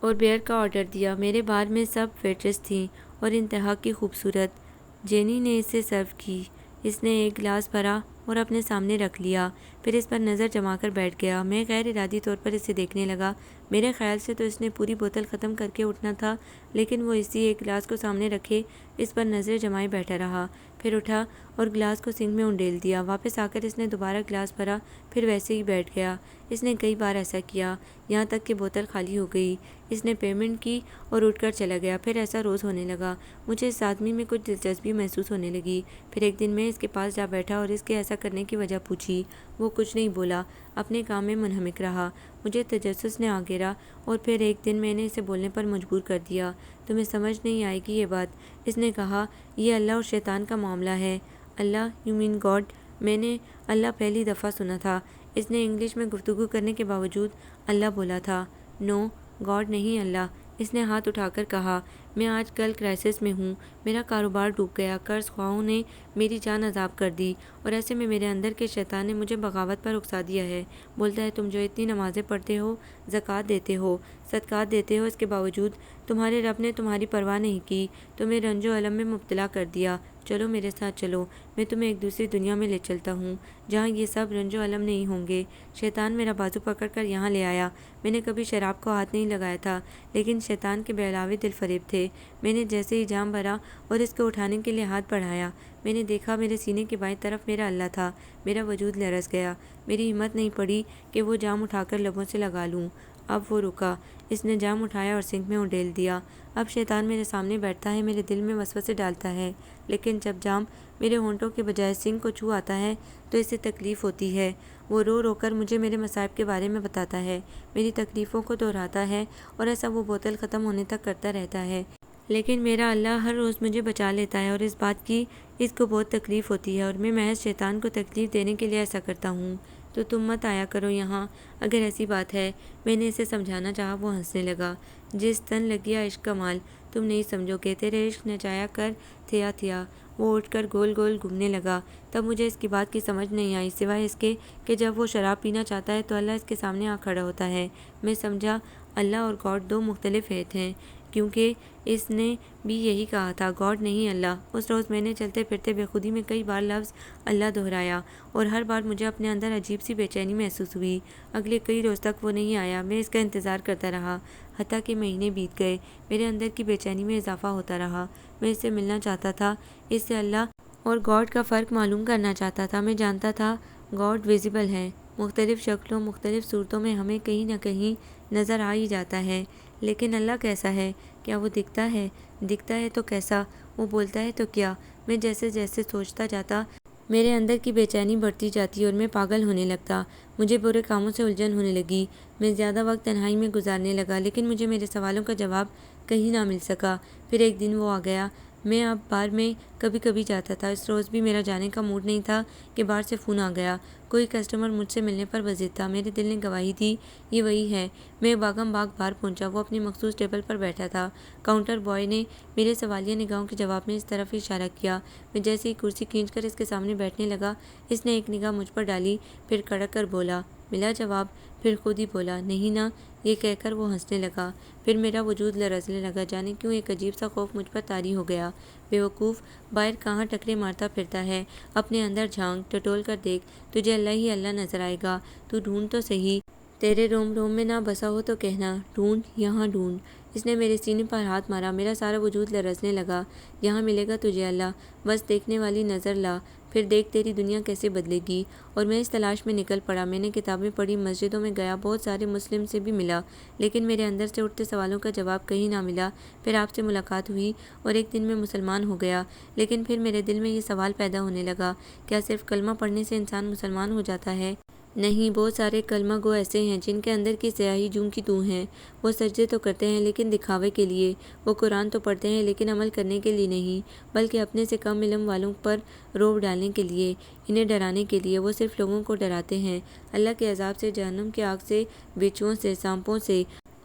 اور بیئر کا آرڈر دیا۔ میرے بار میں سب ویٹریس تھیں اور انتہا کی خوبصورت۔ جینی نے اسے سرو کی۔ اس نے ایک گلاس بھرا اور اپنے سامنے رکھ لیا، پھر اس پر نظر جما کر بیٹھ گیا۔ میں غیر ارادی طور پر اسے دیکھنے لگا۔ میرے خیال سے تو اس نے پوری بوتل ختم کر کے اٹھنا تھا، لیکن وہ اسی ایک گلاس کو سامنے رکھے اس پر نظریں جمائے بیٹھا رہا۔ پھر اٹھا اور گلاس کو سنک میں انڈیل دیا۔ واپس آ کر اس نے دوبارہ گلاس بھرا، پھر ویسے ہی بیٹھ گیا۔ اس نے کئی بار ایسا کیا، یہاں تک کہ بوتل خالی ہو گئی۔ اس نے پیمنٹ کی اور اٹھ کر چلا گیا۔ پھر ایسا روز ہونے لگا۔ مجھے اس آدمی میں کچھ دلچسپی محسوس ہونے لگی۔ پھر ایک دن میں اس کے پاس جا بیٹھا اور اس کے ایسا کرنے کی وجہ پوچھی۔ وہ کچھ نہیں بولا، اپنے کام میں منہمک رہا۔ مجھے تجسس نے آ گھیرا، اور پھر ایک دن میں نے اسے بولنے پر مجبور کر دیا۔ تمہیں سمجھ نہیں آئے گی یہ بات، اس نے کہا، یہ اللہ اور شیطان کا معاملہ ہے۔ اللہ، یو مین گاڈ؟ میں نے اللہ پہلی دفعہ سنا تھا۔ اس نے انگلش میں گفتگو کرنے کے باوجود اللہ بولا تھا۔ نو، گاڈ نہیں، اللہ۔ اس نے ہاتھ اٹھا کر کہا، میں آج کل کرائسس میں ہوں، میرا کاروبار ڈوب گیا، قرض خواہوں نے میری جان عذاب کر دی، اور ایسے میں میرے اندر کے شیطان نے مجھے بغاوت پر اکسا دیا ہے۔ بولتا ہے تم جو اتنی نمازیں پڑھتے ہو، زکوٰۃ دیتے ہو، صدقات دیتے ہو، اس کے باوجود تمہارے رب نے تمہاری پرواہ نہیں کی، تمہیں رنج و الم میں مبتلا کر دیا۔ چلو میرے ساتھ چلو، میں تمہیں ایک دوسری دنیا میں لے چلتا ہوں جہاں یہ سب رنج و الم نہیں ہوں گے۔ شیطان میرا بازو پکڑ کر یہاں لے آیا۔ میں نے کبھی شراب کو ہاتھ نہیں لگایا تھا، لیکن شیطان کے بہلاوے دل فریب تھے۔ میں نے جیسے ہی جام بھرا اور اس کو اٹھانے کے لیے ہاتھ بڑھایا، میں نے دیکھا میرے سینے کی بائیں طرف میرا اللہ تھا۔ میرا وجود لرز گیا، میری ہمت نہیں پڑی کہ وہ جام اٹھا کر لبوں سے لگا لوں۔ اب وہ رکا۔ اس نے جام اٹھایا اور سنک میں انڈیل دیا۔ اب شیطان میرے سامنے بیٹھتا ہے، میرے دل میں وسوسے ڈالتا ہے، لیکن جب جام میرے ہونٹوں کے بجائے سنک کو چھو آتا ہے تو اسے تکلیف ہوتی ہے۔ وہ رو رو کر مجھے میرے مصائب کے بارے میں بتاتا ہے، میری تکلیفوں کو دہراتا ہے، اور ایسا وہ بوتل ختم ہونے تک کرتا رہتا ہے۔ لیکن میرا اللہ ہر روز مجھے بچا لیتا ہے، اور اس بات کی اس کو بہت تکلیف ہوتی ہے، اور میں محض شیطان کو تکلیف دینے کے لیے ایسا کرتا ہوں۔ تو تم مت آیا کرو یہاں اگر ایسی بات ہے۔ میں نے اسے سمجھانا چاہا، وہ ہنسنے لگا۔ جس تن لگیا عشق کا مال، تم نہیں سمجھو گے، تیرے عشق نچایا کر تھیا تھیا۔ وہ اٹھ کر گول گول گھومنے لگا۔ تب مجھے اس کی بات کی سمجھ نہیں آئی، سوائے اس کے کہ جب وہ شراب پینا چاہتا ہے تو اللہ اس کے سامنے آ کھڑا ہوتا ہے۔ میں سمجھا اللہ اور گاڈ دو مختلف ہیت ہیں، کیونکہ اس نے بھی یہی کہا تھا، گاڈ نہیں اللہ۔ اس روز میں نے چلتے پھرتے بے خودی میں کئی بار لفظ اللہ دہرایا، اور ہر بار مجھے اپنے اندر عجیب سی بے چینی محسوس ہوئی۔ اگلے کئی روز تک وہ نہیں آیا۔ میں اس کا انتظار کرتا رہا، حتیٰ کہ مہینے بیت گئے۔ میرے اندر کی بے چینی میں اضافہ ہوتا رہا۔ میں اس سے ملنا چاہتا تھا، اس سے اللہ اور گاڈ کا فرق معلوم کرنا چاہتا تھا۔ میں جانتا تھا گاڈ ویزیبل ہے، مختلف شکلوں، مختلف صورتوں میں ہمیں کہیں نہ کہیں نظر آ ہی جاتا ہے، لیکن اللہ کیسا ہے؟ کیا وہ دکھتا ہے؟ دکھتا ہے تو کیسا؟ وہ بولتا ہے تو کیا؟ میں جیسے جیسے سوچتا جاتا، میرے اندر کی بے چینی بڑھتی جاتی اور میں پاگل ہونے لگتا۔ مجھے برے کاموں سے الجھن ہونے لگی۔ میں زیادہ وقت تنہائی میں گزارنے لگا، لیکن مجھے میرے سوالوں کا جواب کہیں نہ مل سکا۔ پھر ایک دن وہ آ گیا۔ میں اب بار میں کبھی کبھی جاتا تھا۔ اس روز بھی میرا جانے کا موڈ نہیں تھا کہ بار سے فون آ گیا۔ کوئی کسٹمر مجھ سے ملنے پر بضد تھا۔ میرے دل نے گواہی دی، یہ وہی ہے۔ میں باغم باغ بار پہنچا۔ وہ اپنی مخصوص ٹیبل پر بیٹھا تھا۔ کاؤنٹر بوائے نے میرے سوالیہ نگاہوں کے جواب میں اس طرف اشارہ کیا۔ میں جیسے ہی کرسی کھینچ کر اس کے سامنے بیٹھنے لگا، اس نے ایک نگاہ مجھ پر ڈالی، پھر کڑک کر بولا، ملا جواب؟ پھر خود ہی بولا، نہیں نا، یہ کہہ کر وہ ہنسنے لگا۔ پھر میرا وجود لرزنے لگا، جانے کیوں ایک عجیب سا خوف مجھ پر طاری ہو گیا۔ بے وقوف، باہر کہاں ٹکرے مارتا پھرتا ہے؟ اپنے اندر جھانک، ٹٹول کر دیکھ، تجھے اللہ ہی اللہ نظر آئے گا۔ تو ڈھونڈ تو صحیح، تیرے روم روم میں نہ بسا ہو تو کہنا، ڈھونڈ، یہاں ڈھونڈ۔ اس نے میرے سینے پر ہاتھ مارا، میرا سارا وجود لرزنے لگا۔ یہاں ملے گا تجھے اللہ، بس دیکھنے والی نظر لا، پھر دیکھ تیری دنیا کیسے بدلے گی۔ اور میں اس تلاش میں نکل پڑا۔ میں نے کتابیں پڑھی، مسجدوں میں گیا، بہت سارے مسلم سے بھی ملا، لیکن میرے اندر سے اٹھتے سوالوں کا جواب کہیں نہ ملا۔ پھر آپ سے ملاقات ہوئی اور ایک دن میں مسلمان ہو گیا، لیکن پھر میرے دل میں یہ سوال پیدا ہونے لگا، کیا صرف کلمہ پڑھنے سے انسان مسلمان ہو جاتا ہے؟ نہیں، بہت سارے کلمہ گو ایسے ہیں جن کے اندر کی سیاہی جوں کی توں ہے۔ وہ سجدے تو کرتے ہیں لیکن دکھاوے کے لیے، وہ قرآن تو پڑھتے ہیں لیکن عمل کرنے کے لیے نہیں، بلکہ اپنے سے کم علم والوں پر رعب ڈالنے کے لیے، انہیں ڈرانے کے لیے۔ وہ صرف لوگوں کو ڈراتے ہیں اللہ کے عذاب سے، جہنم کی آگ سے، بچھوؤں سے، سانپوں سے،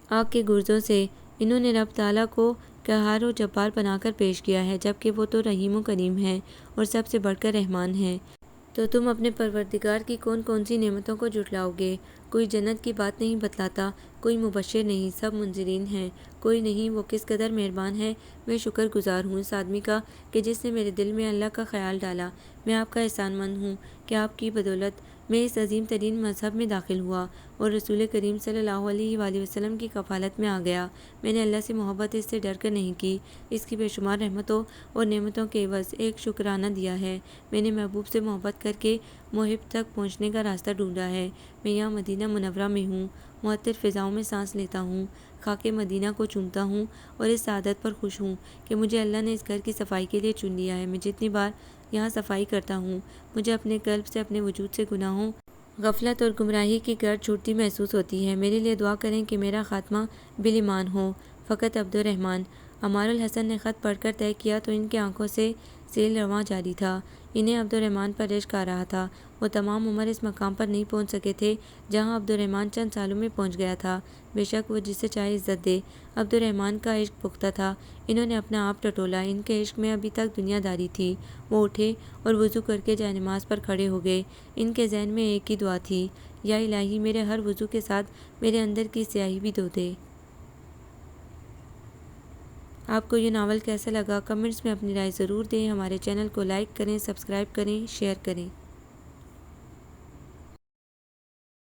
آگ کے گرزوں سے۔ انہوں نے رب تعالیٰ کو قہار و جبار بنا کر پیش کیا ہے، جبکہ وہ تو رحیم و کریم ہے اور سب سے بڑھ کر رحمان ہے۔ تو تم اپنے پروردگار کی کون کون سی نعمتوں کو جھٹلاؤ گے؟ کوئی جنت کی بات نہیں بتلاتا، کوئی مبشر نہیں، سب منذرین ہیں۔ کوئی نہیں، وہ کس قدر مہربان ہے۔ میں شکر گزار ہوں اس آدمی کا کہ جس نے میرے دل میں اللہ کا خیال ڈالا۔ میں آپ کا احسان مند ہوں کہ آپ کی بدولت میں اس عظیم ترین مذہب میں داخل ہوا اور رسول کریم صلی اللہ علیہ وآلہ وسلم کی کفالت میں آ گیا۔ میں نے اللہ سے محبت اس سے ڈر کر نہیں کی، اس کی بے شمار رحمتوں اور نعمتوں کے عوض ایک شکرانہ دیا ہے۔ میں نے محبوب سے محبت کر کے محب تک پہنچنے کا راستہ ڈھونڈا ہے۔ میں یہاں مدینہ منورہ میں ہوں، معطر فضاؤں میں سانس لیتا ہوں، خاک مدینہ کو چومتا ہوں اور اس سعادت پر خوش ہوں کہ مجھے اللہ نے اس گھر کی صفائی کے لیے چن لیا ہے۔ میں جتنی بار یہاں صفائی کرتا ہوں، مجھے اپنے قلب سے اپنے وجود سے گناہوں، غفلت اور گمراہی کی گرد چھوٹتی محسوس ہوتی ہے۔ میرے لیے دعا کریں کہ میرا خاتمہ بالایمان ہو۔ فقط عبد الرحمن۔ عمار الحسن نے خط پڑھ کر طے کیا تو ان کی آنکھوں سے سیل رواں جاری تھا۔ انہیں عبد الرحمن پر عشق آ رہا تھا۔ وہ تمام عمر اس مقام پر نہیں پہنچ سکے تھے جہاں عبد الرحمن چند سالوں میں پہنچ گیا تھا۔ بے شک وہ جسے چاہے عزت دے۔ عبد الرحمن کا عشق پختہ تھا۔ انہوں نے اپنا آپ ٹٹولا، ان کے عشق میں ابھی تک دنیا داری تھی۔ وہ اٹھے اور وضو کر کے جائے نماز پر کھڑے ہو گئے۔ ان کے ذہن میں ایک ہی دعا تھی، یا الہی میرے ہر وضو کے ساتھ میرے اندر کی سیاہی بھی دھو دے۔ آپ کو یہ ناول کیسا لگا؟ کمنٹس میں اپنی رائے ضرور دیں۔ ہمارے چینل کو لائک کریں، سبسکرائب کریں، شیئر کریں۔